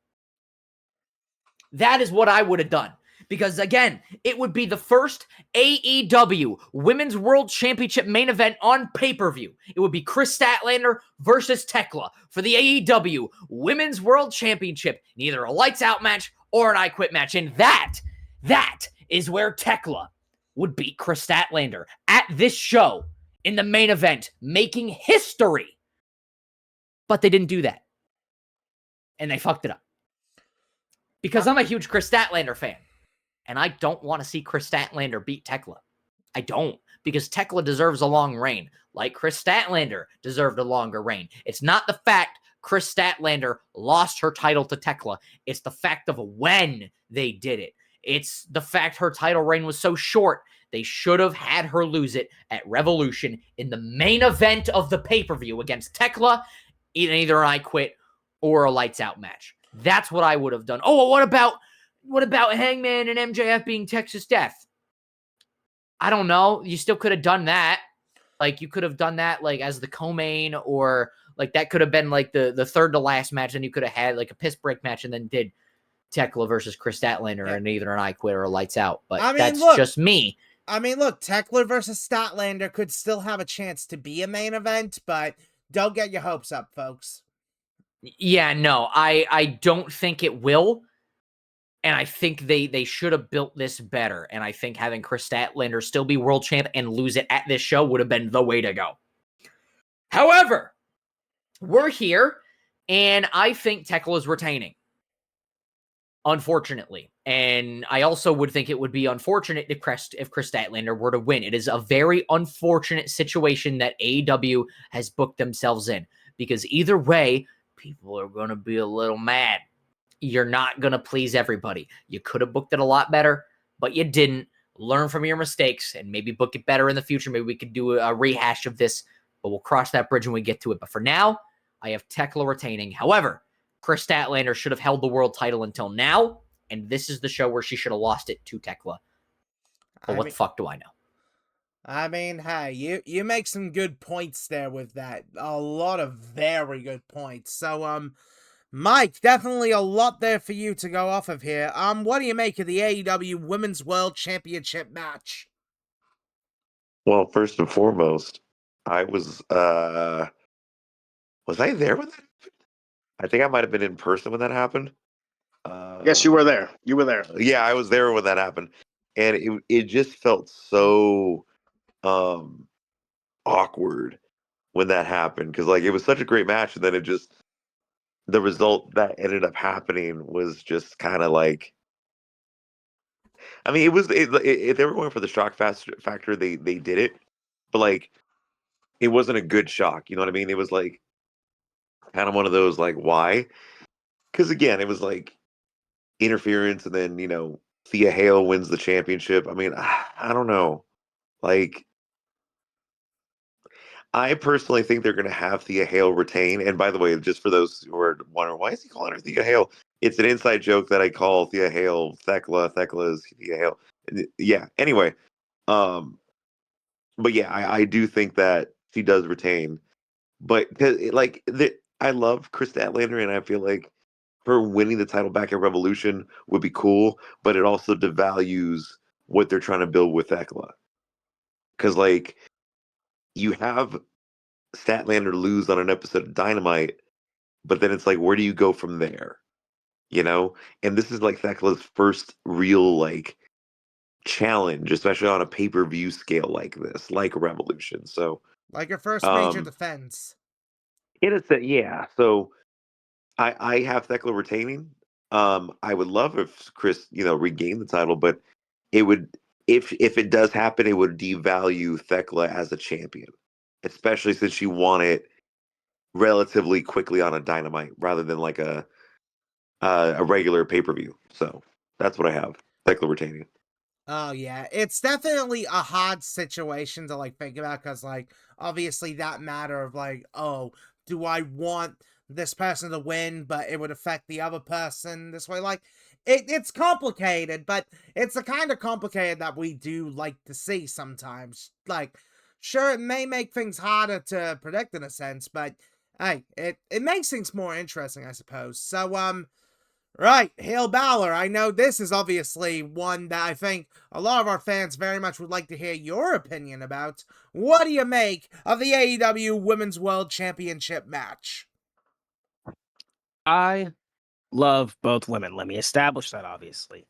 That is what I would have done. Because again, it would be the first AEW Women's World Championship main event on pay-per-view. It would be Chris Statlander versus Tekla for the AEW Women's World Championship in either a lights out match or an I Quit match. And that is where Tekla would beat Chris Statlander at this show in the main event, making history. But they didn't do that. And they fucked it up. Because I'm a huge Chris Statlander fan. And I don't want to see Chris Statlander beat Tekla. I don't. Because Tekla deserves a long reign. Like Chris Statlander deserved a longer reign. It's not the fact Chris Statlander lost her title to Tekla. It's the fact of when they did it. It's the fact her title reign was so short. They should have had her lose it at Revolution in the main event of the pay-per-view against Tekla in either an I Quit or a lights out match. That's what I would have done. Oh, what about Hangman and MJF being Texas Death? I don't know. You still could have done that. Like, you could have done that, like, as the co-main, or, like, that could have been, like, the third to last match, and you could have had, like, a piss break match, and then did Tekla versus Chris Statlander in either an I Quit or a lights out. But that's just me. I mean, look, Tekla versus Statlander could still have a chance to be a main event, but don't get your hopes up, folks. Yeah, no, I don't think it will. And I think they should have built this better. And I think having Chris Statlander still be world champ and lose it at this show would have been the way to go. However, we're here, and I think Tekla is retaining. Unfortunately. And I also would think it would be unfortunate if Chris Statlander were to win. It is a very unfortunate situation that AEW has booked themselves in. Because either way, people are going to be a little mad. You're not going to please everybody. You could have booked it a lot better, but you didn't. Learn from your mistakes and maybe book it better in the future. Maybe we could do a rehash of this, but we'll cross that bridge when we get to it. But for now, I have Tekla retaining. However, Chris Statlander should have held the world title until now, and this is the show where she should have lost it to Tekla. But what the fuck do I know? I mean, hey, you make some good points there with that. A lot of very good points. So, Mike, definitely a lot there for you to go off of here. What do you make of the AEW Women's World Championship match? Well, first and foremost, I was I there when that happened? I think I might have been in person when that happened. Yes, you were there. You were there. Yeah, I was there when that happened. And it just felt so awkward when that happened, because like it was such a great match, and then the result that ended up happening was just kind of like, I mean, if they were going for the shock factor, they did it, but like it wasn't a good shock. You know what I mean? It was like kind of one of those like, why? Because again, it was like interference, and then Thea Hale wins the championship. I mean, I don't know. Like, I personally think they're going to have Thea Hale retain. And by the way, just for those who are wondering, why is he calling her Thea Hale? It's an inside joke that I call Thea Hale Thekla. Thekla is Thea Hale. Yeah. Anyway, but yeah, I do think that she does retain. But I love Chris Statlander, and I feel like her winning the title back at Revolution would be cool. But it also devalues what they're trying to build with Thekla, because like, you have Statlander lose on an episode of Dynamite, but then it's like, where do you go from there? And this is like Thekla's first real like challenge, especially on a pay-per-view scale like this, like Revolution. So like her first major defense. Yeah. So I have Thekla retaining. I would love if Chris, regained the title, but it would, if it does happen, it would devalue Thekla as a champion, especially since she won it relatively quickly on a Dynamite rather than like a regular pay-per-view. So that's what I have. Thekla retaining. Oh yeah, it's definitely a hard situation to like think about, because like obviously that matter of like, oh, do I want this person to win, but it would affect the other person this way? Like it's complicated, but it's the kind of complicated that we do like to see sometimes. Like, sure, it may make things harder to predict in a sense, but hey, it makes things more interesting, I suppose. So Right, HeelBalor. I know this is obviously one that I think a lot of our fans very much would like to hear your opinion about. What do you make of the AEW Women's World Championship match? I love both women. Let me establish that, obviously.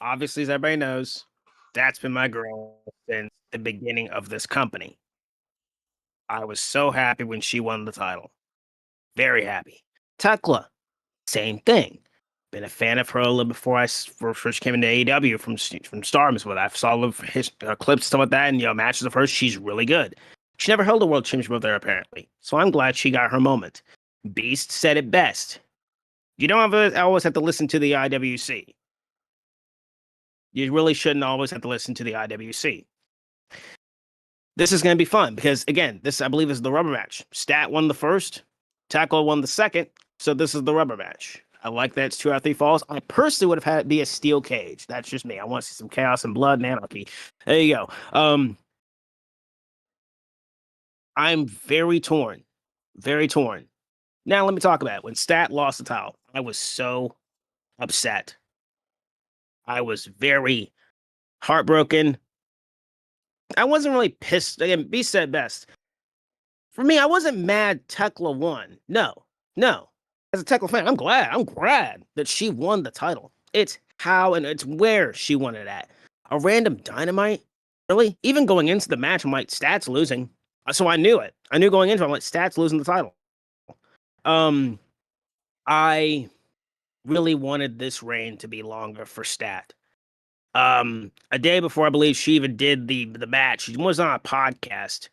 Obviously, as everybody knows, that's been my girl since the beginning of this company. I was so happy when she won the title. Very happy. Tekla, same thing. Been a fan of her a little before I first came into AEW from Stardom. But I saw his clips, stuff like that, and matches of hers. She's really good. She never held a world championship there apparently, so I'm glad she got her moment. Beast said it best. You don't always have to listen to the IWC. You really shouldn't always have to listen to the IWC. This is going to be fun because, again, this, I believe, is the rubber match. Stat won the first, Tackle won the second, so this is the rubber match. I like that it's 2 out of 3 falls. I personally would have had it be a steel cage. That's just me. I want to see some chaos and blood and anarchy. There you go. I'm very torn. Very torn. Now, let me talk about it. When Stat lost the title, I was so upset. I was very heartbroken. I wasn't really pissed. Again, B said best. For me, I wasn't mad Tekla won. No. As a Tekla fan, I'm glad that she won the title. It's how and it's where she won it at. A random Dynamite? Really? Even going into the match, I'm like, Stat's losing. So I knew it. I knew going into it, I'm like, Stat's losing the title. I really wanted this reign to be longer for Stat. A day before I believe she even did the match, she was on a podcast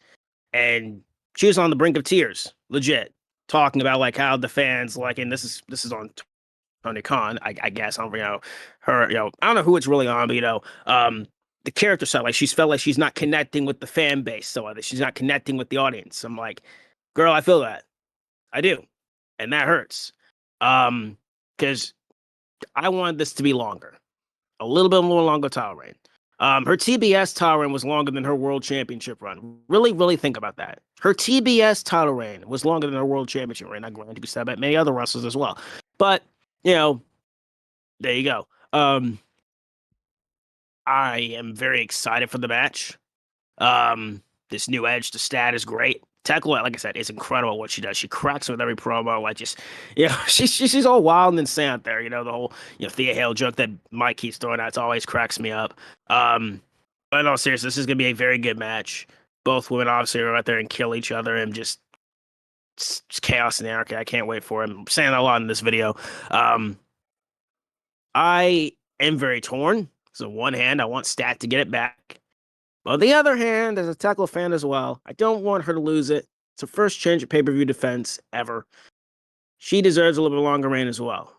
and she was on the brink of tears, legit, talking about like how the fans like, and this is on Tony Khan, I guess, on her, I don't know who it's really on, but the character side, like she's felt like she's not connecting with the fan base, so she's not connecting with the audience. I'm like, girl, I feel that, I do, and that hurts, because I wanted this to be longer. A little bit more longer title reign. Her TBS title reign was longer than her world championship run. Really, really think about that. Her TBS title reign was longer than her world championship reign. Not going to be said about many other wrestlers as well. But, there you go. I am very excited for the match. This new edge to Stat is great. Tekla, like I said, is incredible what she does. She cracks with every promo. Like just, she's all wild and insane out there. The whole, Thea Hale joke that Mike keeps throwing out. It always cracks me up. But in all seriousness, this is gonna be a very good match. Both women obviously are out there and kill each other and just chaos and anarchy. I can't wait for it. I'm saying that a lot in this video. I am very torn. So one hand, I want Stat to get it back. On the other hand, as a Tekla fan as well, I don't want her to lose it. It's her first change of pay-per-view defense ever. She deserves a little bit longer reign as well.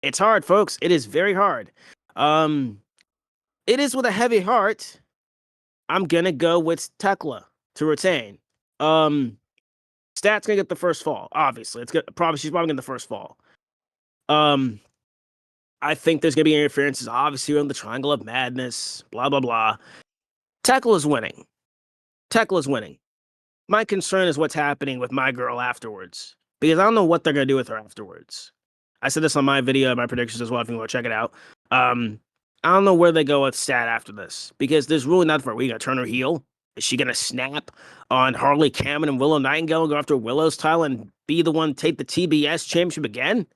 It's hard, folks. It is very hard. It is with a heavy heart. I'm gonna go with Tekla to retain. Stat's gonna get the first fall. Obviously, she's probably getting the first fall. I think there's gonna be interferences. Obviously, on the Triangle of Madness. Blah blah blah. Tekla's winning. My concern is what's happening with my girl afterwards, because I don't know what they're gonna do with her afterwards. I said this on my video, my predictions as well. If you want to check it out, I don't know where they go with Stat after this, because there's really nothing for her. We gonna turn her heel. Is she gonna snap on Harley Cameron and Willow Nightingale and go after Willow's title and be the one to take the TBS championship again?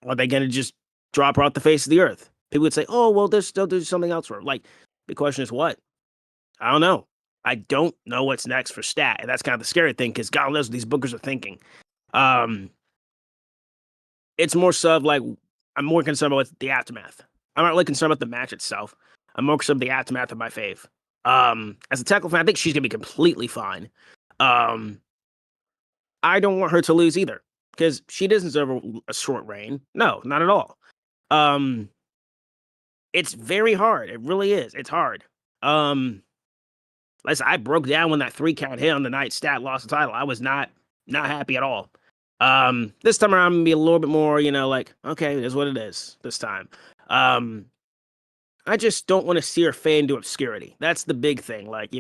Or are they gonna just drop her off the face of the earth? People would say, "Oh, well, they'll do something else for her." Like, the question is what? I don't know. I don't know what's next for Stat, and that's kind of the scary thing, because God knows what these bookers are thinking. It's more so of like, I'm more concerned about the aftermath. I'm not really concerned about the match itself. I'm more concerned about the aftermath of my fave. As a Tekla fan, I think she's gonna be completely fine. I don't want her to lose either, because she doesn't deserve a short reign. No, not at all. It's very hard. It really is. It's hard. Listen, I broke down when that 3 count hit on the night Stat lost the title. I was not happy at all. This time around, I'm gonna be a little bit more, like, okay, it is what it is this time. I just don't want to see her fade into obscurity. That's the big thing. Like,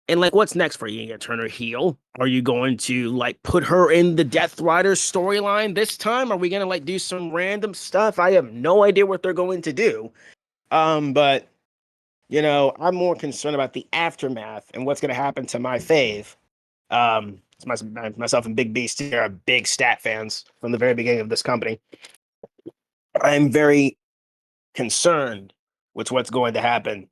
And like, what's next for you? You gonna turn her heel? Are you going to like put her in the Death Rider storyline this time? Are we gonna like do some random stuff? I have no idea what they're going to do. But I'm more concerned about the aftermath and what's gonna happen to my fave. Myself and Big Beast here are big stat fans from the very beginning of this company. I'm very concerned with what's going to happen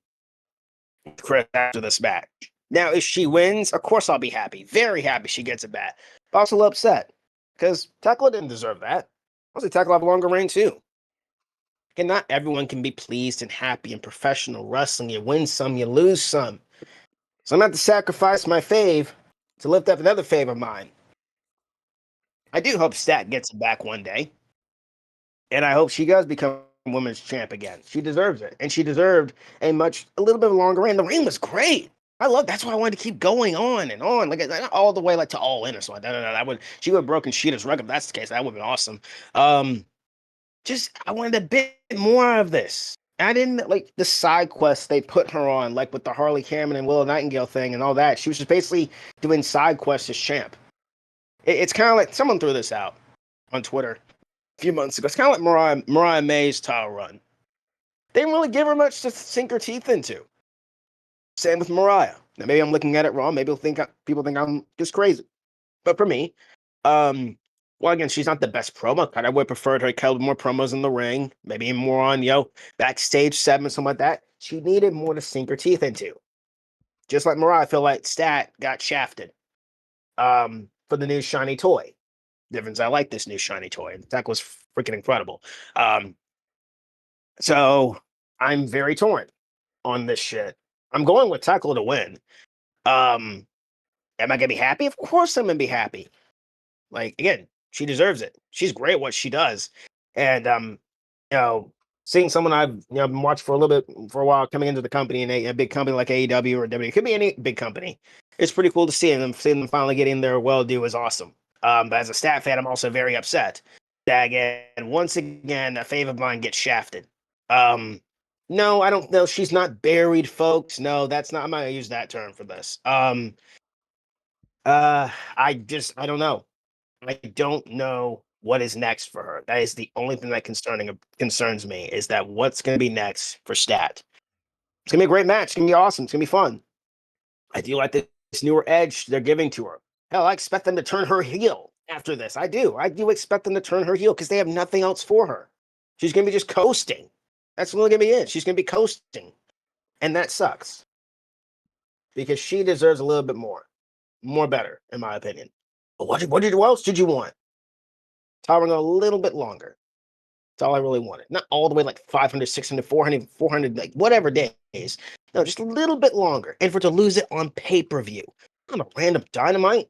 with Chris after this match. Now, if she wins, of course I'll be happy. Very happy she gets it back. But also a little upset. Because Tekla didn't deserve that. Also, Tekla have a longer reign too. And not everyone can be pleased and happy in professional wrestling. You win some, you lose some. So I'm going to have to sacrifice my fave to lift up another fave of mine. I do hope Stat gets it back one day. And I hope she does become women's champ again. She deserves it. And she deserved a little bit longer reign. The reign was great. That's why I wanted to keep going on and on. Like, not all the way like to All In or something. No. She would have broken Sheeta's record. If that's the case, that would have been awesome. I wanted a bit more of this. I didn't like the side quests they put her on, like with the Harley Cameron and Willow Nightingale thing and all that. She was just basically doing side quests as champ. It's kind of like someone threw this out on Twitter a few months ago. It's kind of like Mariah May's title run. They didn't really give her much to sink her teeth into. Same with Mariah. Now, maybe I'm looking at it wrong. Maybe people think I'm just crazy. But for me, well, again, she's not the best promo cut. I would have preferred her to cut more promos in the ring, maybe more on, backstage segments, something like that. She needed more to sink her teeth into. Just like Mariah, I feel like Stat got shafted for the new shiny toy. Difference, I like this new shiny toy. That was freaking incredible. So I'm very torn on this shit. I'm going with Tekla to win. Am I gonna be happy? Of course I'm gonna be happy. Like, again, she deserves it. She's great at what she does. And seeing someone I've been watching for a while coming into the company in a big company like AEW or WWE, it could be any big company. It's pretty cool to see them. Seeing them finally getting their well due is awesome. But as a Stat fan, I'm also very upset that once again, a fave of mine gets shafted. No, I don't know. She's not buried, folks. No, that's not. I'm not gonna use that term for this. I don't know. I don't know what is next for her. That is the only thing that concerns me is that what's going to be next for Stat. It's going to be a great match. It's going to be awesome. It's going to be fun. I do like this newer edge they're giving to her. Hell, I expect them to turn her heel after this. I do. I do expect them to turn her heel because they have nothing else for her. She's going to be just coasting. That's really going to be it. She's going to be coasting. And that sucks. Because she deserves a little bit more. More better, in my opinion. But what else did you want? Towering a little bit longer. That's all I really wanted. Not all the way like 500, 600, 400, 400, like whatever days. No, just a little bit longer. And for to lose it on pay-per-view. On a random Dynamite.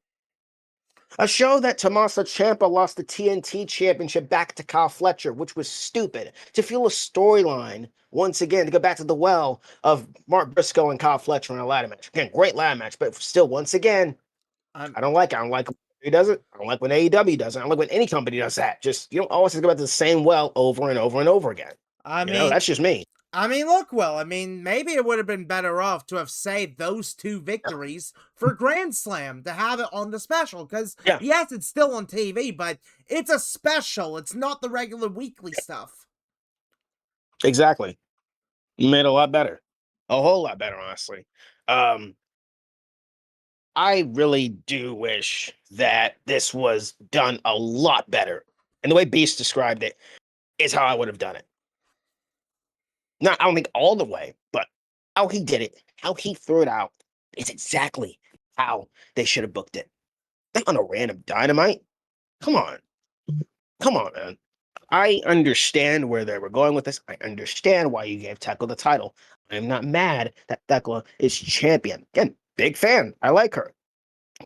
A show that Tommaso Ciampa lost the TNT Championship back to Kyle Fletcher, which was stupid. To fuel a storyline, once again, to go back to the well of Mark Briscoe and Kyle Fletcher in a ladder match. Again, great ladder match, but still, once again, I don't like it. I don't like when he does it. I don't like when AEW does it. I don't like when any company does that. Just, you don't always go back to the same well over and over and over again. That's just me. Look, maybe it would have been better off to have saved those two victories for Grand Slam to have it on the special. Because, yes, it's still on TV, but it's a special. It's not the regular weekly stuff. Exactly. You made it a lot better. A whole lot better, honestly. I really do wish that this was done a lot better. And the way Beast described it is how I would have done it. Not, I don't think all the way, but how he did it, how he threw it out, is exactly how they should have booked it. Not on a random Dynamite. Come on. Come on, man. I understand where they were going with this. I understand why you gave Tekla the title. I'm not mad that Tekla is champion. Again, big fan. I like her.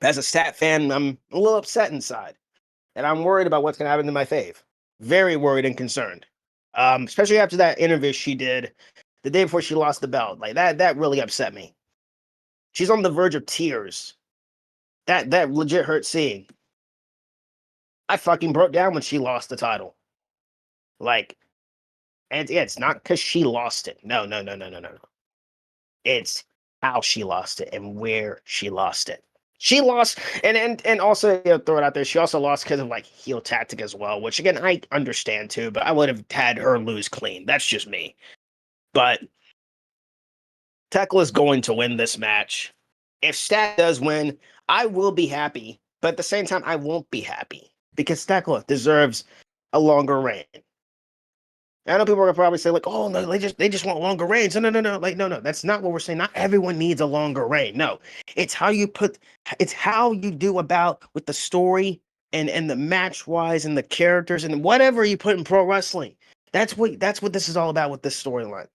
As a Stat fan, I'm a little upset inside. And I'm worried about what's going to happen to my fave. Very worried and concerned. Especially after that interview she did the day before she lost the belt. Like, that really upset me. She's on the verge of tears. That legit hurt seeing. I fucking broke down when she lost the title. Like, and yeah, it's not because she lost it. No. It's how she lost it and where she lost it. She lost, and also throw it out there. She also lost because of like heel tactic as well, which again I understand too. But I would have had her lose clean. That's just me. But Tekla is going to win this match. If Stat does win, I will be happy. But at the same time, I won't be happy because Tekla deserves a longer reign. I know people are gonna probably say like, "Oh no, they just want longer reigns." No. Like, no. That's not what we're saying. Not everyone needs a longer reign. No, it's how you do about with the story and the match wise and the characters and whatever you put in pro wrestling. That's what this is all about with this storyline.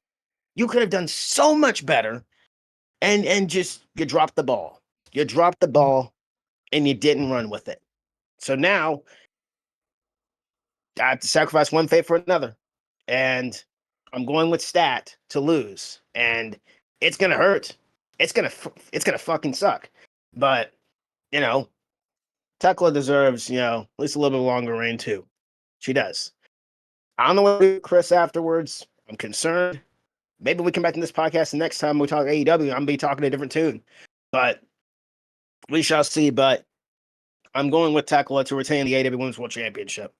You could have done so much better, and just you dropped the ball. You dropped the ball, and you didn't run with it. So now I have to sacrifice one fate for another, and I'm going with Stat to lose, and it's gonna hurt. It's gonna fucking suck. But you know, Tekla deserves at least a little bit longer reign too. She does. I don't know what to do, Chris. Afterwards, I'm concerned. Maybe we come back to this podcast and next time we talk AEW, I'm gonna be talking a different tune. But we shall see. But I'm going with Tekla to retain the AEW Women's World Championship.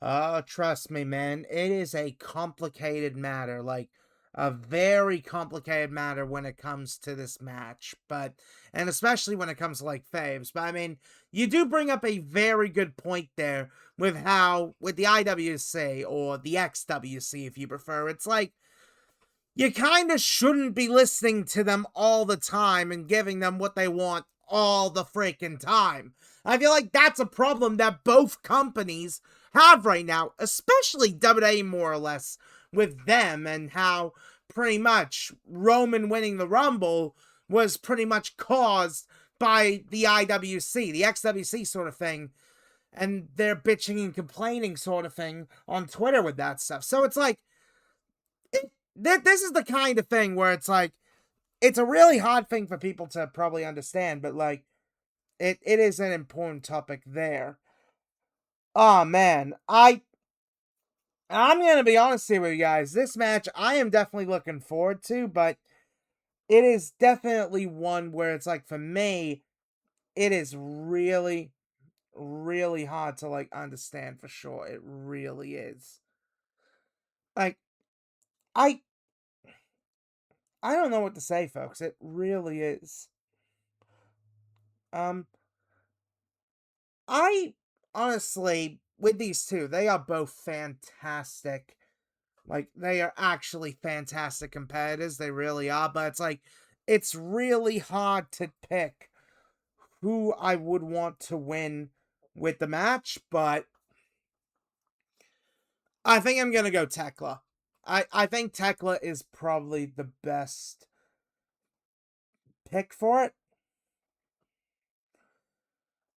Oh, trust me, man. It is a complicated matter. Like, a very complicated matter when it comes to this match. And especially when it comes to, like, faves. But, I mean, you do bring up a very good point there with how, with the IWC, or the XWC if you prefer, it's like, you kind of shouldn't be listening to them all the time and giving them what they want all the freaking time. I feel like that's a problem that both companies have right now, especially WWE more or less with them, and how pretty much Roman winning the Rumble was pretty much caused by the IWC, the XWC sort of thing, and their bitching and complaining sort of thing on Twitter with that stuff. So it's like, this is the kind of thing where it's like, it's a really hard thing for people to probably understand, but like, it is an important topic there. Oh man, I'm gonna be honest here with you guys. This match I am definitely looking forward to, but it is definitely one where it's like, for me, it is really, really hard to like understand for sure. It really is. Like, I don't know what to say, folks. It really is. I honestly, with these two, they are both fantastic. Like, they are actually fantastic competitors. They really are. But it's like, it's really hard to pick who I would want to win with the match. But I think I'm going to go Tekla. I think Tekla is probably the best pick for it.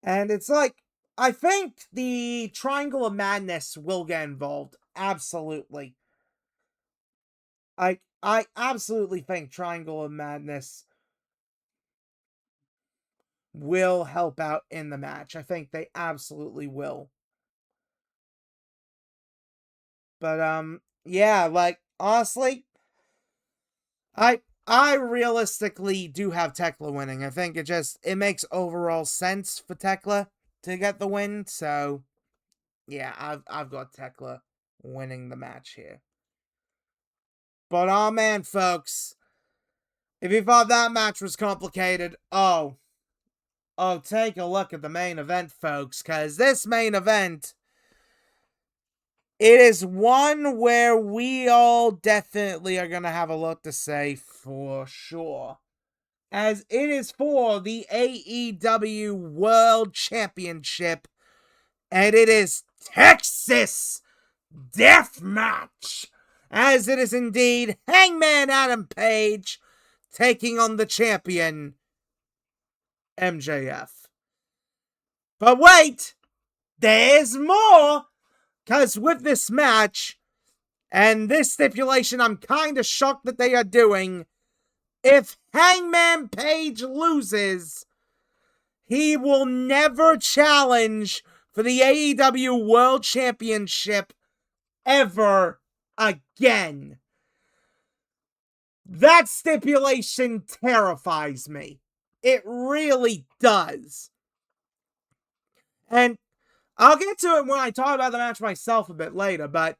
And it's like, I think the Triangle of Madness will get involved. Absolutely. I absolutely think Triangle of Madness will help out in the match. I think they absolutely will. But yeah, like, honestly, I realistically do have Tekla winning. I think it makes overall sense for Tekla to get the win. So yeah, I've got Tekla winning the match here. But oh man, folks, if you thought that match was complicated, take a look at the main event, folks, because this main event, it is one where we all definitely are going to have a lot to say for sure. As it is for the AEW World Championship, and it is Texas Deathmatch, as it is indeed Hangman Adam Page taking on the champion, MJF. But wait, there's more, because with this match, and this stipulation I'm kind of shocked that they are doing, if Hangman Page loses, he will never challenge for the AEW World Championship ever again. That stipulation terrifies me. It really does. And I'll get to it when I talk about the match myself a bit later, but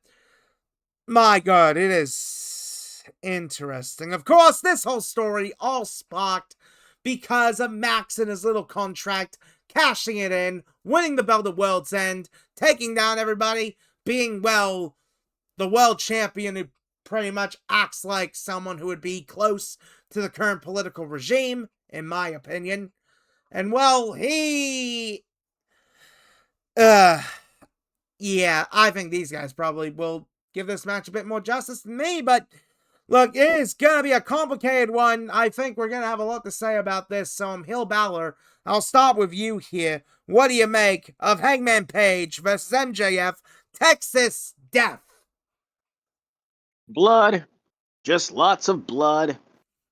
my God, it is interesting. Of course, this whole story all sparked because of Max and his little contract, cashing it in, winning the belt at World's End, taking down everybody, being, well, the world champion who pretty much acts like someone who would be close to the current political regime, in my opinion. And, well, yeah, I think these guys probably will give this match a bit more justice than me, but look, it is gonna be a complicated one. I think we're gonna have a lot to say about this, so I'm HeelBalor. I'll start with you here. What do you make of Hangman Page versus MJF Texas Death? Blood, just lots of blood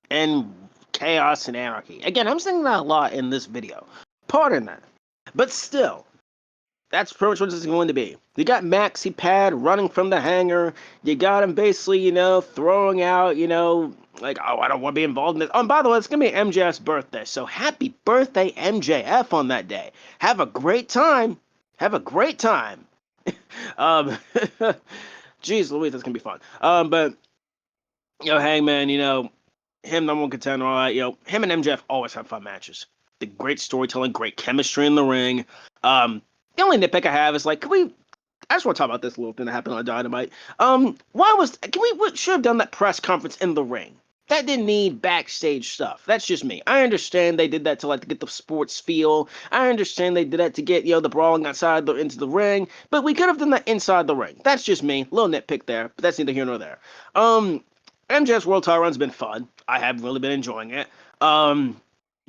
and chaos and anarchy. Again, I'm saying that a lot in this video. Pardon that. But still, that's pretty much what this is going to be. You got Maxi Pad running from the hangar. You got him basically, throwing out, like, oh, I don't want to be involved in this. Oh, and by the way, it's going to be MJF's birthday. So happy birthday, MJF, on that day. Have a great time. Have a great time. Jeez Louise, that's going to be fun. But, Hangman, him number one contender, all that, him and MJF always have fun matches. The great storytelling, great chemistry in the ring. The only nitpick I have is like, I just want to talk about this little thing that happened on Dynamite. We should have done that press conference in the ring. That didn't need backstage stuff. That's just me. I understand they did that to get the sports feel. I understand they did that to get the brawling outside into the ring. But we could have done that inside the ring. That's just me. Little nitpick there, but that's neither here nor there. MJF's World Title Run's been fun. I have really been enjoying it. The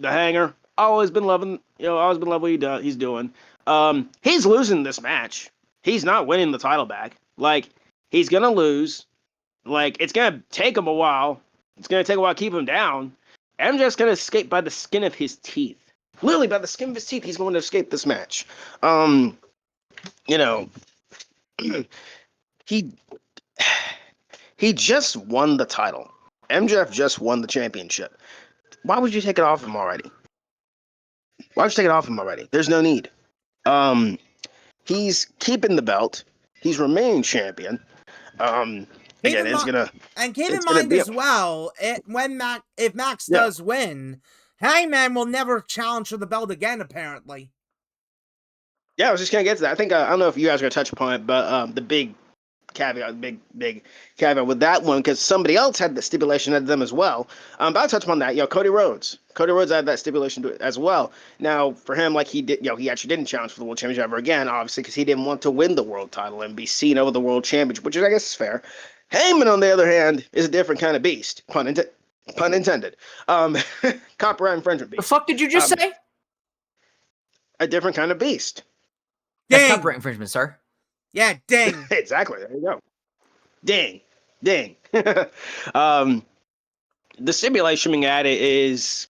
Hanger, always been loving what he's doing. He's losing this match. He's not winning the title back. He's gonna lose. It's gonna take him a while. It's gonna take a while to keep him down. MJF's gonna escape by the skin of his teeth. Literally by the skin of his teeth, he's going to escape this match. He just won the title. MJF just won the championship. Why would you take it off him already? There's no need. He's keeping the belt. He's remaining champion. Keep in mind as well, if Max does win, Hangman will never challenge for the belt again, apparently. Yeah, I was just gonna get to that. I think I don't know if you guys are gonna touch upon it, but the big caveat with that one, because somebody else had the stipulation at them as well. But I'll touch upon that. Cody Rhodes had that stipulation to it as well. Now, for him, he did, he actually didn't challenge for the world championship ever again, obviously, because he didn't want to win the world title and be seen over the world championship, which I guess is fair. Heyman, on the other hand, is a different kind of beast. Pun intended. Copyright infringement beast. The fuck did you just say? A different kind of beast. That's copyright infringement, sir. Yeah, ding. Exactly. There you go. Ding. The stipulation at it is,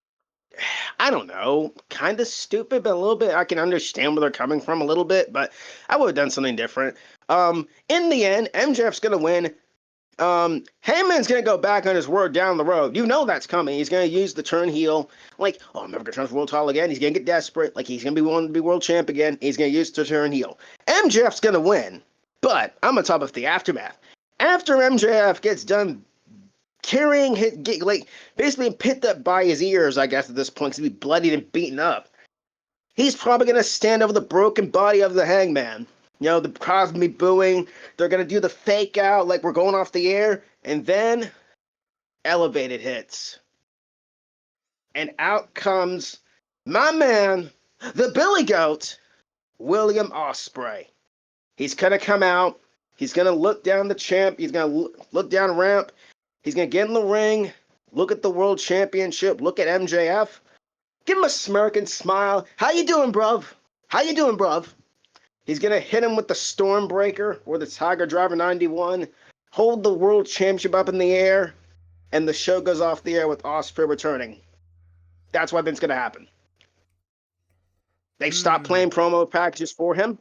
I don't know, kind of stupid, but a little bit. I can understand where they're coming from a little bit, but I would have done something different. In the end, MJF's gonna win. Heyman's gonna go back on his word down the road. You know that's coming. He's gonna use the turn heel. I'm never gonna turn for world title again. He's gonna get desperate. He's gonna be wanting to be world champ again. He's gonna use the turn heel. MJF's gonna win, but I'm on top of the aftermath. After MJF gets done carrying basically picked up by his ears, I guess at this point, to be bloodied and beaten up, he's probably gonna stand over the broken body of the Hangman. The crowd's gonna be booing. They're gonna do the fake out like we're going off the air, and then Elevated hits. And out comes my man, the Billy Goat, William Ospreay. He's gonna come out. He's gonna look down the champ. He's gonna look down ramp. He's gonna get in the ring. Look at the world championship. Look at MJF. Give him a smirk and smile. How you doing, bruv? He's going to hit him with the Stormbreaker or the Tiger Driver 91, hold the world championship up in the air, and the show goes off the air with Ospreay returning. That's what I think's going to happen. They've stopped playing promo packages for him.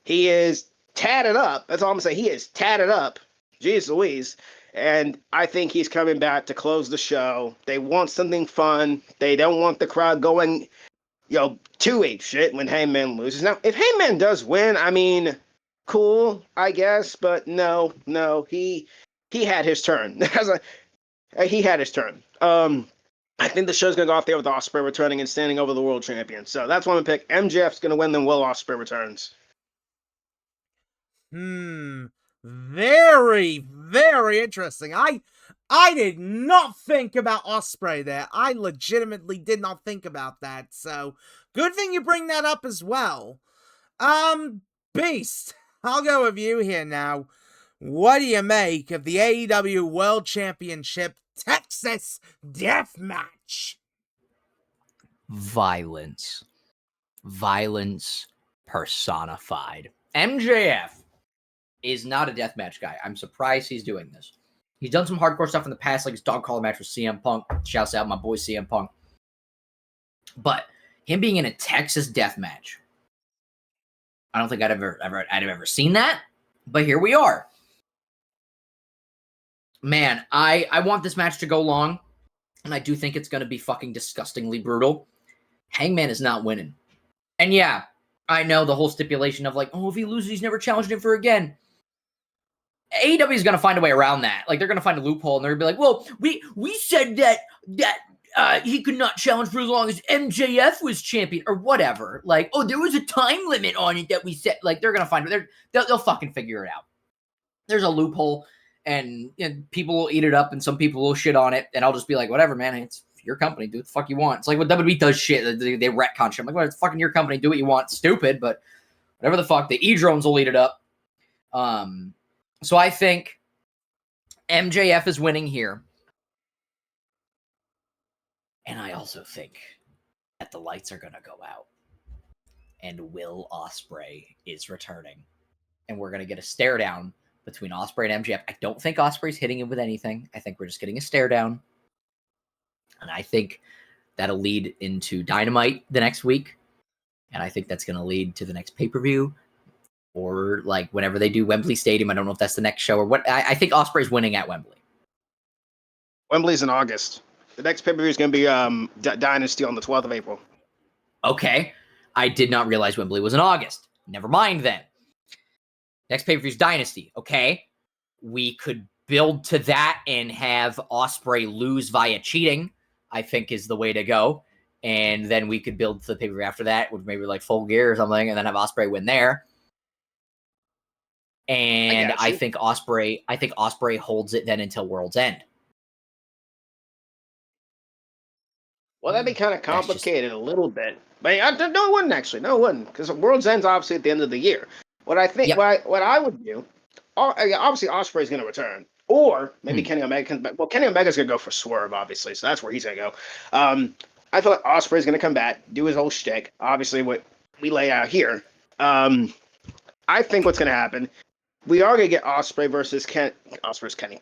He is tatted up. That's all I'm saying. He is tatted up. Jeez Louise. And I think he's coming back to close the show. They want something fun. They don't want the crowd going, too ape shit when Hangman loses. Now, if Hangman does win, I mean, cool, I guess, but no, he had his turn. He had his turn. I think the show's gonna go off there with Ospreay returning and standing over the world champion. So that's why I'm gonna pick. MJF's gonna win, then Will Ospreay returns. Very, very interesting. I did not think about Ospreay there. I legitimately did not think about that. So good thing you bring that up as well. Beast, I'll go with you here now. What do you make of the AEW World Championship Texas Death Match? Violence personified. MJF is not a deathmatch guy. I'm surprised he's doing this. He's done some hardcore stuff in the past, like his dog collar match with CM Punk. Shouts out my boy CM Punk. But him being in a Texas death match, I don't think I'd ever seen that. But here we are. Man, I want this match to go long, and I do think it's going to be fucking disgustingly brutal. Hangman is not winning. And yeah, I know the whole stipulation of like, oh, if he loses, he's never challenged him for again. AEW is going to find a way around that. Like, they're going to find a loophole, and they're going to be like, well, we said that he could not challenge for as long as MJF was champion, or whatever. Like, oh, there was a time limit on it that we set. Like, they're going to find it. They'll fucking figure it out. There's a loophole, and people will eat it up, and some people will shit on it, and I'll just be like, whatever, man. It's your company. Do what the fuck you want. It's like when WWE does shit. They retcon shit. I'm like, well, it's fucking your company. Do what you want. Stupid, but whatever the fuck. The E-drones will eat it up. So I think MJF is winning here. And I also think that the lights are going to go out. And Will Ospreay is returning. And we're going to get a stare down between Ospreay and MJF. I don't think Ospreay's hitting him with anything. I think we're just getting a stare down. And I think that'll lead into Dynamite the next week. And I think that's going to lead to the next pay-per-view. Or like whenever they do Wembley Stadium. I don't know if that's the next show or what. I think Ospreay's winning at Wembley. Wembley's in August. The next pay-per-view is going to be Dynasty on the 12th of April. Okay. I did not realize Wembley was in August. Never mind then. Next pay-per-view is Dynasty. Okay. We could build to that and have Ospreay lose via cheating, I think is the way to go. And then we could build to the pay-per-view after that with maybe like Full Gear or something, and then have Ospreay win there. And I think Ospreay holds it then until World's End. Well, that'd be kind of complicated a little bit. But no, it wouldn't actually. No, it wouldn't, because World's End's obviously at the end of the year. What I think, what I would do, obviously Ospreay's going to return, or maybe Kenny Omega comes back. Well, Kenny Omega's going to go for Swerve, obviously, so that's where he's going to go. I feel like Ospreay's going to come back, do his whole shtick. Obviously, what we lay out here. I think what's going to happen. We are going to get Ospreay versus Kenny.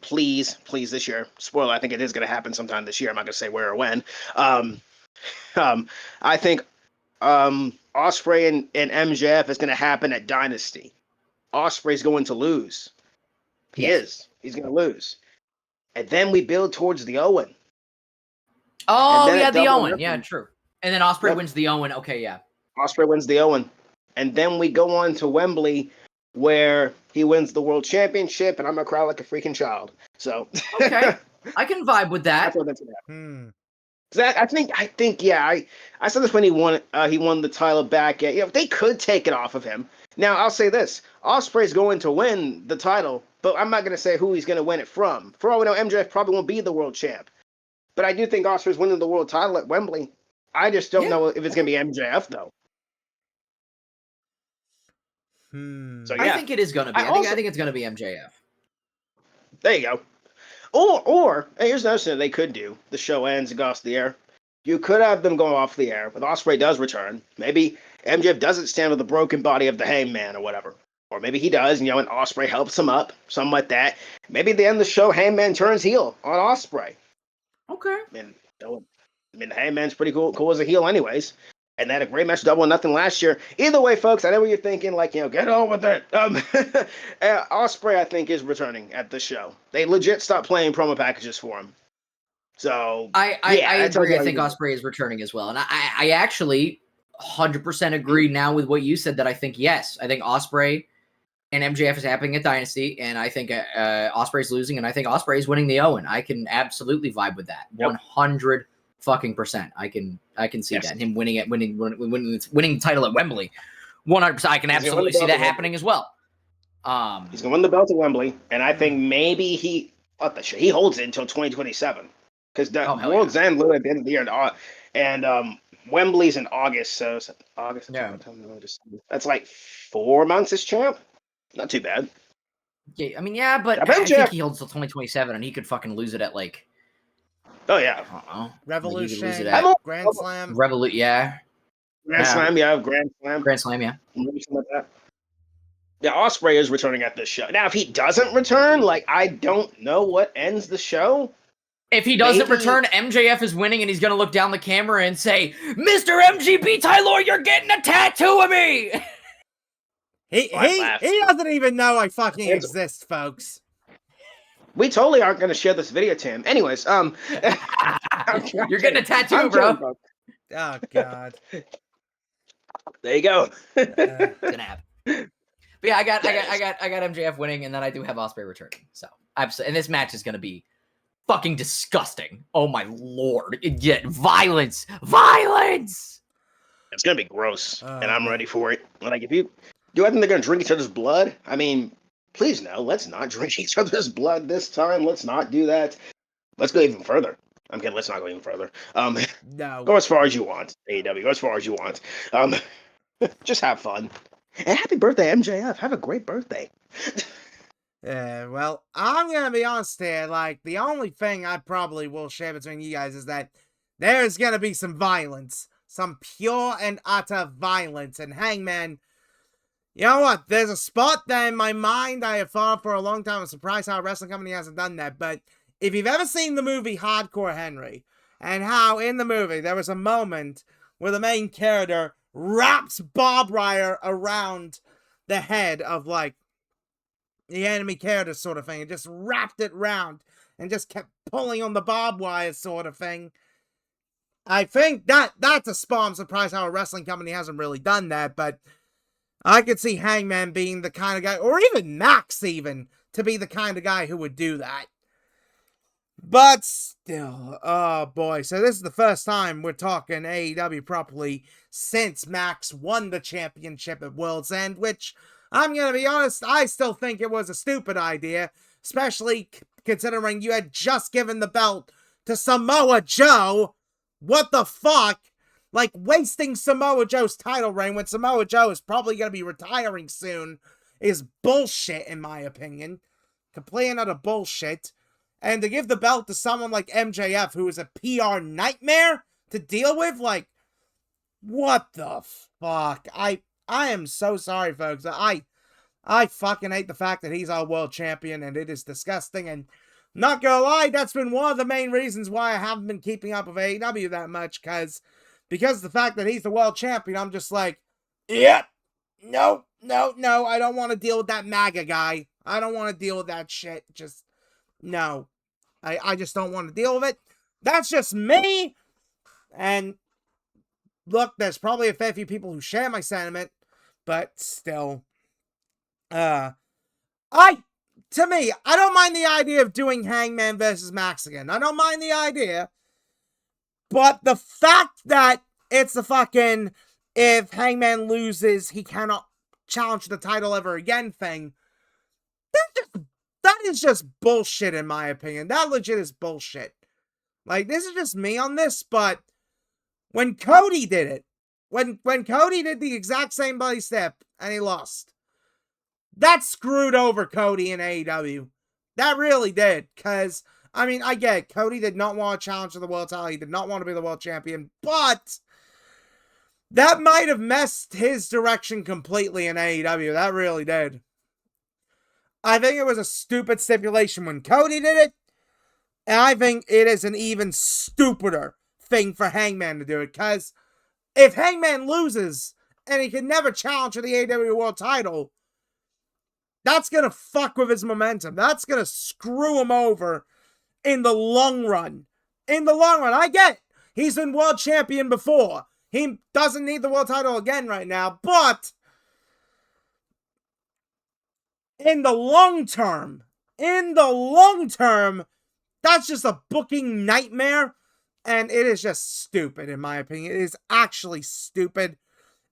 Please this year. Spoiler, I think it is going to happen sometime this year. I'm not going to say where or when. I think Ospreay and MJF is going to happen at Dynasty. Ospreay's going to lose. He is. He's going to lose. And then we build towards the Owen. Oh, yeah, the Owen. Yeah, true. And then Ospreay wins the Owen. Okay, yeah. Ospreay wins the Owen. And then we go on to Wembley, where he wins the world championship, and I'm gonna cry like a freaking child. So okay, I can vibe with that. That's what that's about. I think, yeah. I said this when he won the title back. They could take it off of him. Now I'll say this: Ospreay's going to win the title, but I'm not gonna say who he's gonna win it from. For all we know, MJF probably won't be the world champ. But I do think Ospreay's winning the world title at Wembley. I just don't know if it's gonna be MJF though. So yeah, I think it is going to be. I think it's going to be MJF. There you go. Or here's another thing they could do. The show ends, it goes off the air. You could have them go off the air, but Ospreay does return. Maybe MJF doesn't stand with the broken body of the Hangman or whatever. Or maybe he does, and Ospreay helps him up, something like that. Maybe at the end of the show, Hangman turns heel on Ospreay. Okay. I mean, the Hangman's pretty cool as a heel anyways. and they had a great match, Double or Nothing last year. Either way, folks, I know what you're thinking, like, get on with it. Ospreay, I think, is returning at the show. They legit stopped playing promo packages for him. So I agree. I think Ospreay is returning as well, and I actually 100% agree now with what you said. That I think Ospreay and MJF is happening at Dynasty, and I think Ospreay's losing, and I think Ospreay's winning the Owen. I can absolutely vibe with that. 100% I can see that. And him winning the title at Wembley. 100%. I can absolutely see that happening as well. He's gonna win the belt at Wembley, and I think maybe he holds it until 2027 because the World's End literally at the end of the year, and Wembley's in August, so it's August. Yeah. That's like 4 months as champ. Not too bad. Yeah, I mean, but I think he holds till 2027, and he could fucking lose it at like. Oh yeah. Revolution, Grand Slam. Grand Slam, Grand Slam, yeah. Something like that. Yeah, Ospreay is returning at this show. Now, if he doesn't return, I don't know what ends the show. If he doesn't return, MJF is winning, and he's going to look down the camera and say, Mr. MGB Tyler, you're getting a tattoo of me! He doesn't even know I fucking exist, folks. We totally aren't going to share this video to him. Anyways, you're getting a tattoo, bro. Oh, God. There you go. Gonna happen. But yeah, I got MJF winning, and then I do have Ospreay returning. So, and this match is going to be fucking disgusting. Oh my lord. Violence. It's going to be gross, and I'm ready for it. Do I think they're going to drink each other's blood? I mean, please no, let's not drink each other's blood this time. Let's not do that. Let's go even further. I'm kidding, let's not go even further. No. Go as far as you want, AEW. Go as far as you want. Just have fun. And happy birthday, MJF. Have a great birthday. Yeah, well, I'm gonna be honest here, the only thing I probably will share between you guys is that there's gonna be some violence. Some pure and utter violence. And Hangman, you know what? There's a spot that in my mind I have thought of for a long time. I'm surprised how a wrestling company hasn't done that. But if you've ever seen the movie Hardcore Henry, and how in the movie there was a moment where the main character wraps barbed wire around the head of, the enemy character sort of thing, and just wrapped it round, and just kept pulling on the barbed wire sort of thing. I think that's a spot. I'm surprised how a wrestling company hasn't really done that, but I could see Hangman being the kind of guy, or even Max even, to be the kind of guy who would do that. But still, oh boy. So this is the first time we're talking AEW properly since Max won the championship at World's End, which, I'm going to be honest, I still think it was a stupid idea, especially considering you had just given the belt to Samoa Joe. What the fuck? Wasting Samoa Joe's title reign when Samoa Joe is probably going to be retiring soon is bullshit, in my opinion. Complete and utter bullshit. And to give the belt to someone like MJF, who is a PR nightmare to deal with, what the fuck? I am so sorry, folks. I fucking hate the fact that he's our world champion, and it is disgusting, and not gonna lie, that's been one of the main reasons why I haven't been keeping up with AEW that much, because of the fact that he's the world champion, I'm just yep, no, I don't want to deal with that MAGA guy. I don't want to deal with that shit. Just, no. I just don't want to deal with it. That's just me. And look, there's probably a fair few people who share my sentiment, but still. To me, I don't mind the idea of doing Hangman versus Max again. I don't mind the idea. But the fact that it's the fucking, if Hangman loses, he cannot challenge the title ever again thing, that is just bullshit, in my opinion. That legit is bullshit. This is just me on this, but when Cody did it, when Cody did the exact same bloody step and he lost, that screwed over Cody in AEW. That really did, because, I get it. Cody did not want to challenge for the world title. He did not want to be the world champion, but that might have messed his direction completely in AEW. That really did. I think it was a stupid stipulation when Cody did it, and I think it is an even stupider thing for Hangman to do it, because if Hangman loses and he can never challenge for the AEW World title, that's going to fuck with his momentum. That's going to screw him over in the long run. In the long run, I get it. He's been world champion before. He doesn't need the world title again right now, but in the long term, that's just a booking nightmare, and it is just stupid, in my opinion. It is actually stupid.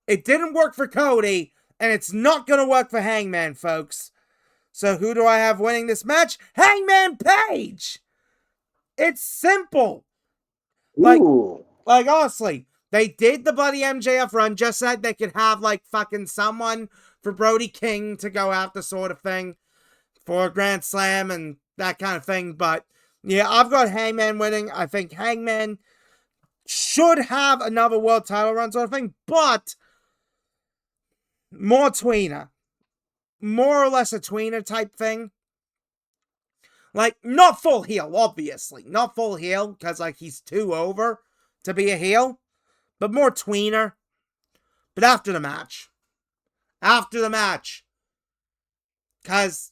It didn't work for Cody, and it's not going to work for Hangman, folks. So who do I have winning this match? Hangman Page! It's simple. Ooh. Like honestly, they did the Buddy MJF run just so that they could have, like, fucking someone for Brody King to go after, sort of thing, for a Grand Slam and that kind of thing. But yeah, I've got Hangman winning. I think Hangman should have another world title run, sort of thing, but more tweener. More or less a tweener type thing. Like, not full heel, obviously. Not full heel, because, like, he's too over to be a heel. But more tweener. But after the match. After the match. Because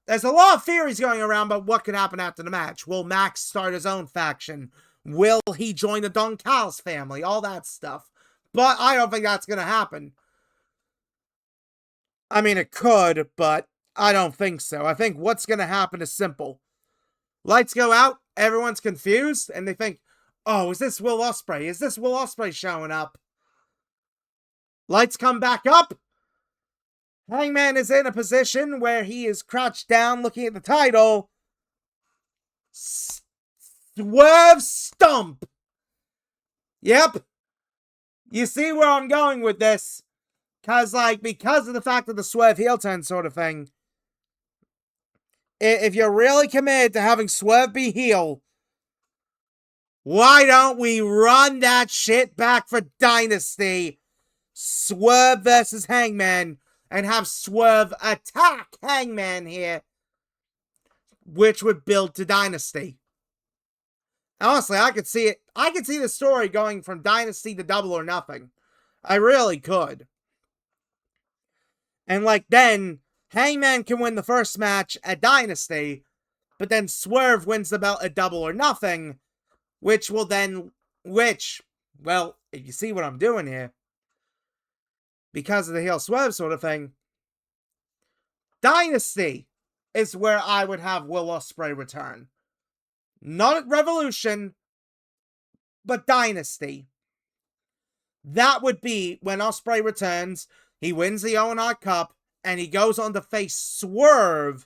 there's a lot of theories going around about what could happen after the match. Will Max start his own faction? Will he join the Don Callis family? All that stuff. But I don't think that's going to happen. I mean, it could, but I don't think so. I think what's going to happen is simple. Lights go out, everyone's confused, and they think, oh, is this Will Ospreay? Is this Will Ospreay showing up? Lights come back up. Hangman is in a position where he is crouched down looking at the title. Swerve stomp. Yep. You see where I'm going with this. Because of the fact of the swerve heel turn sort of thing, if you're really committed to having Swerve be heel, why don't we run that shit back for Dynasty? Swerve versus Hangman, and have Swerve attack Hangman here, which would build to Dynasty. Honestly, I could see it. I could see the story going from Dynasty to Double or Nothing. I really could. And then Hangman can win the first match at Dynasty, but then Swerve wins the belt at Double or Nothing, well, if you see what I'm doing here, because of the heel Swerve sort of thing, Dynasty is where I would have Will Ospreay return. Not at Revolution, but Dynasty. That would be when Ospreay returns. He wins the Owen Cup, and he goes on to face Swerve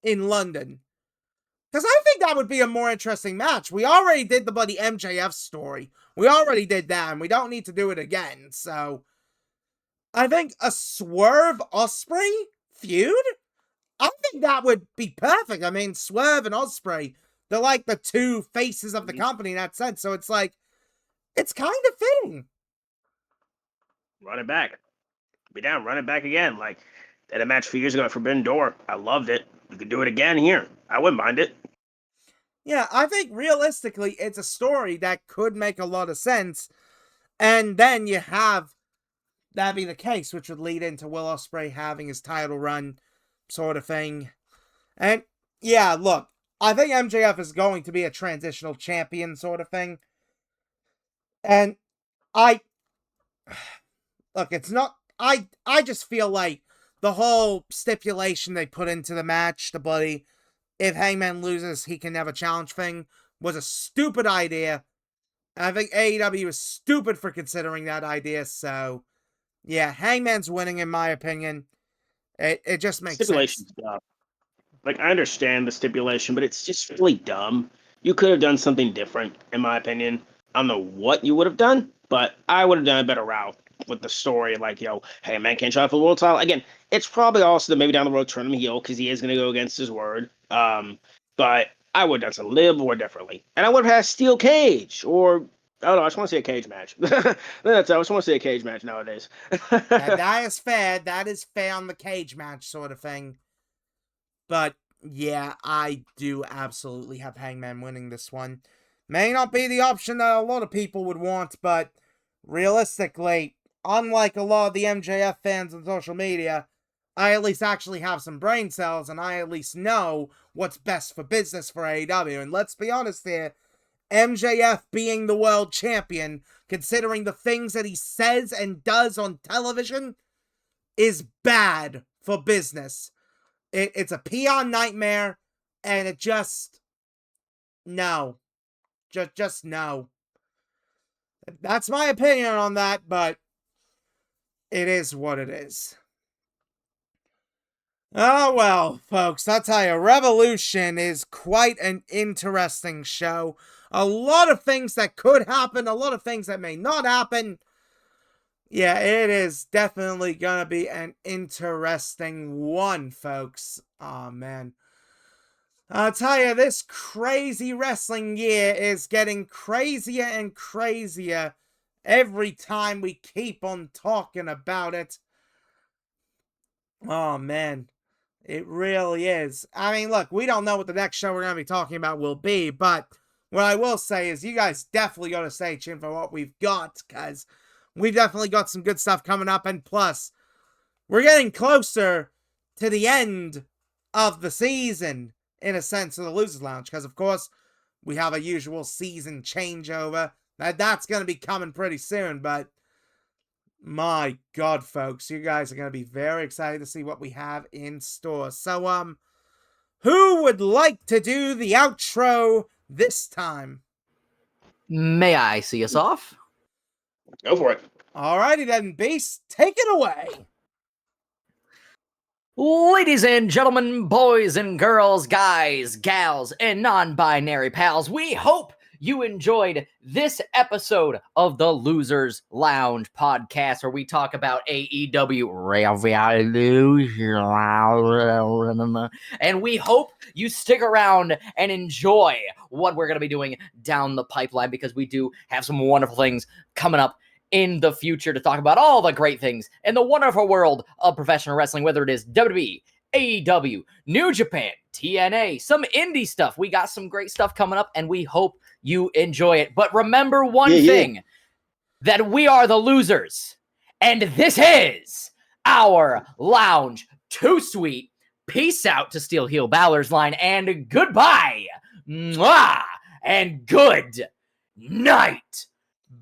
in London. Because I think that would be a more interesting match. We already did the Buddy MJF story. We already did that, and we don't need to do it again. So, I think a Swerve Ospreay feud? I think that would be perfect. I mean, Swerve and Ospreay, they're like the two faces of the company in that sense. So it's it's kind of fitting. Run it back. Be down, run it back again. They had a match a few years ago at Forbidden Door. I loved it. You could do it again here. I wouldn't mind it. Yeah, I think realistically, it's a story that could make a lot of sense. And then you have that be the case, which would lead into Will Ospreay having his title run, sort of thing. And yeah, look, I think MJF is going to be a transitional champion, sort of thing. And look, it's not, I just feel like the whole stipulation they put into the match, the Buddy, if Hangman loses, he can never challenge thing, was a stupid idea. And I think AEW is stupid for considering that idea, so yeah, Hangman's winning in my opinion. It just makes Stipulation's sense. dumb. I understand the stipulation, but it's just really dumb. You could have done something different, in my opinion. I don't know what you would have done, but I would have done a better route with the story. Hey, man can't try for the world title. Again, it's probably also to maybe down the road turn him heel because he is going to go against his word. But I would have done something a little more differently. And I would have had a steel cage or I don't know. I just want to see a cage match. I just want to see a cage match nowadays. That is fair. That is fair on the cage match sort of thing. But yeah, I do absolutely have Hangman winning this one. May not be the option that a lot of people would want, but realistically, unlike a lot of the MJF fans on social media, I at least actually have some brain cells and I at least know what's best for business for AEW. And let's be honest here, MJF being the world champion, considering the things that he says and does on television, is bad for business. It's a PR nightmare, and it just... no. Just no. That's my opinion on that, but it is what it is. Oh well, folks, I'll tell you, Revolution is quite an interesting show. A lot of things that could happen, a lot of things that may not happen. Yeah, it is definitely gonna be an interesting one, folks. Oh man. I'll tell you, this crazy wrestling year is getting crazier and crazier every time we keep on talking about it. Oh man. It really is. I mean, look, we don't know what the next show we're going to be talking about will be, but what I will say is you guys definitely got to stay tuned for what we've got, because we've definitely got some good stuff coming up, and plus, we're getting closer to the end of the season, in a sense, of the Losers Lounge, because, of course, we have a usual season changeover. That's going to be coming pretty soon, but my God, folks, you guys are going to be very excited to see what we have in store. So, who would like to do the outro this time? May I see us off? Go for it. Alrighty then, Beast, take it away. Ladies and gentlemen, boys and girls, guys, gals, and non-binary pals, we hope you enjoyed this episode of the Losers Lounge podcast, where we talk about AEW Revolution, and we hope you stick around and enjoy what we're going to be doing down the pipeline, because we do have some wonderful things coming up in the future to talk about all the great things in the wonderful world of professional wrestling, whether it is WWE, AEW, New Japan, TNA, some indie stuff. We got some great stuff coming up, and we hope you enjoy it. But remember one thing, that we are the Losers, and this is our lounge. Too sweet. Peace out to steal HeelBalor's line, and goodbye. Mwah! And good night.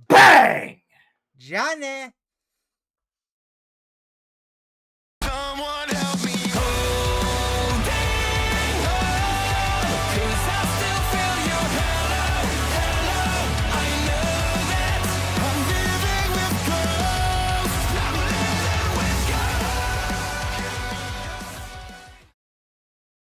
Bang! Johnny. Someone help.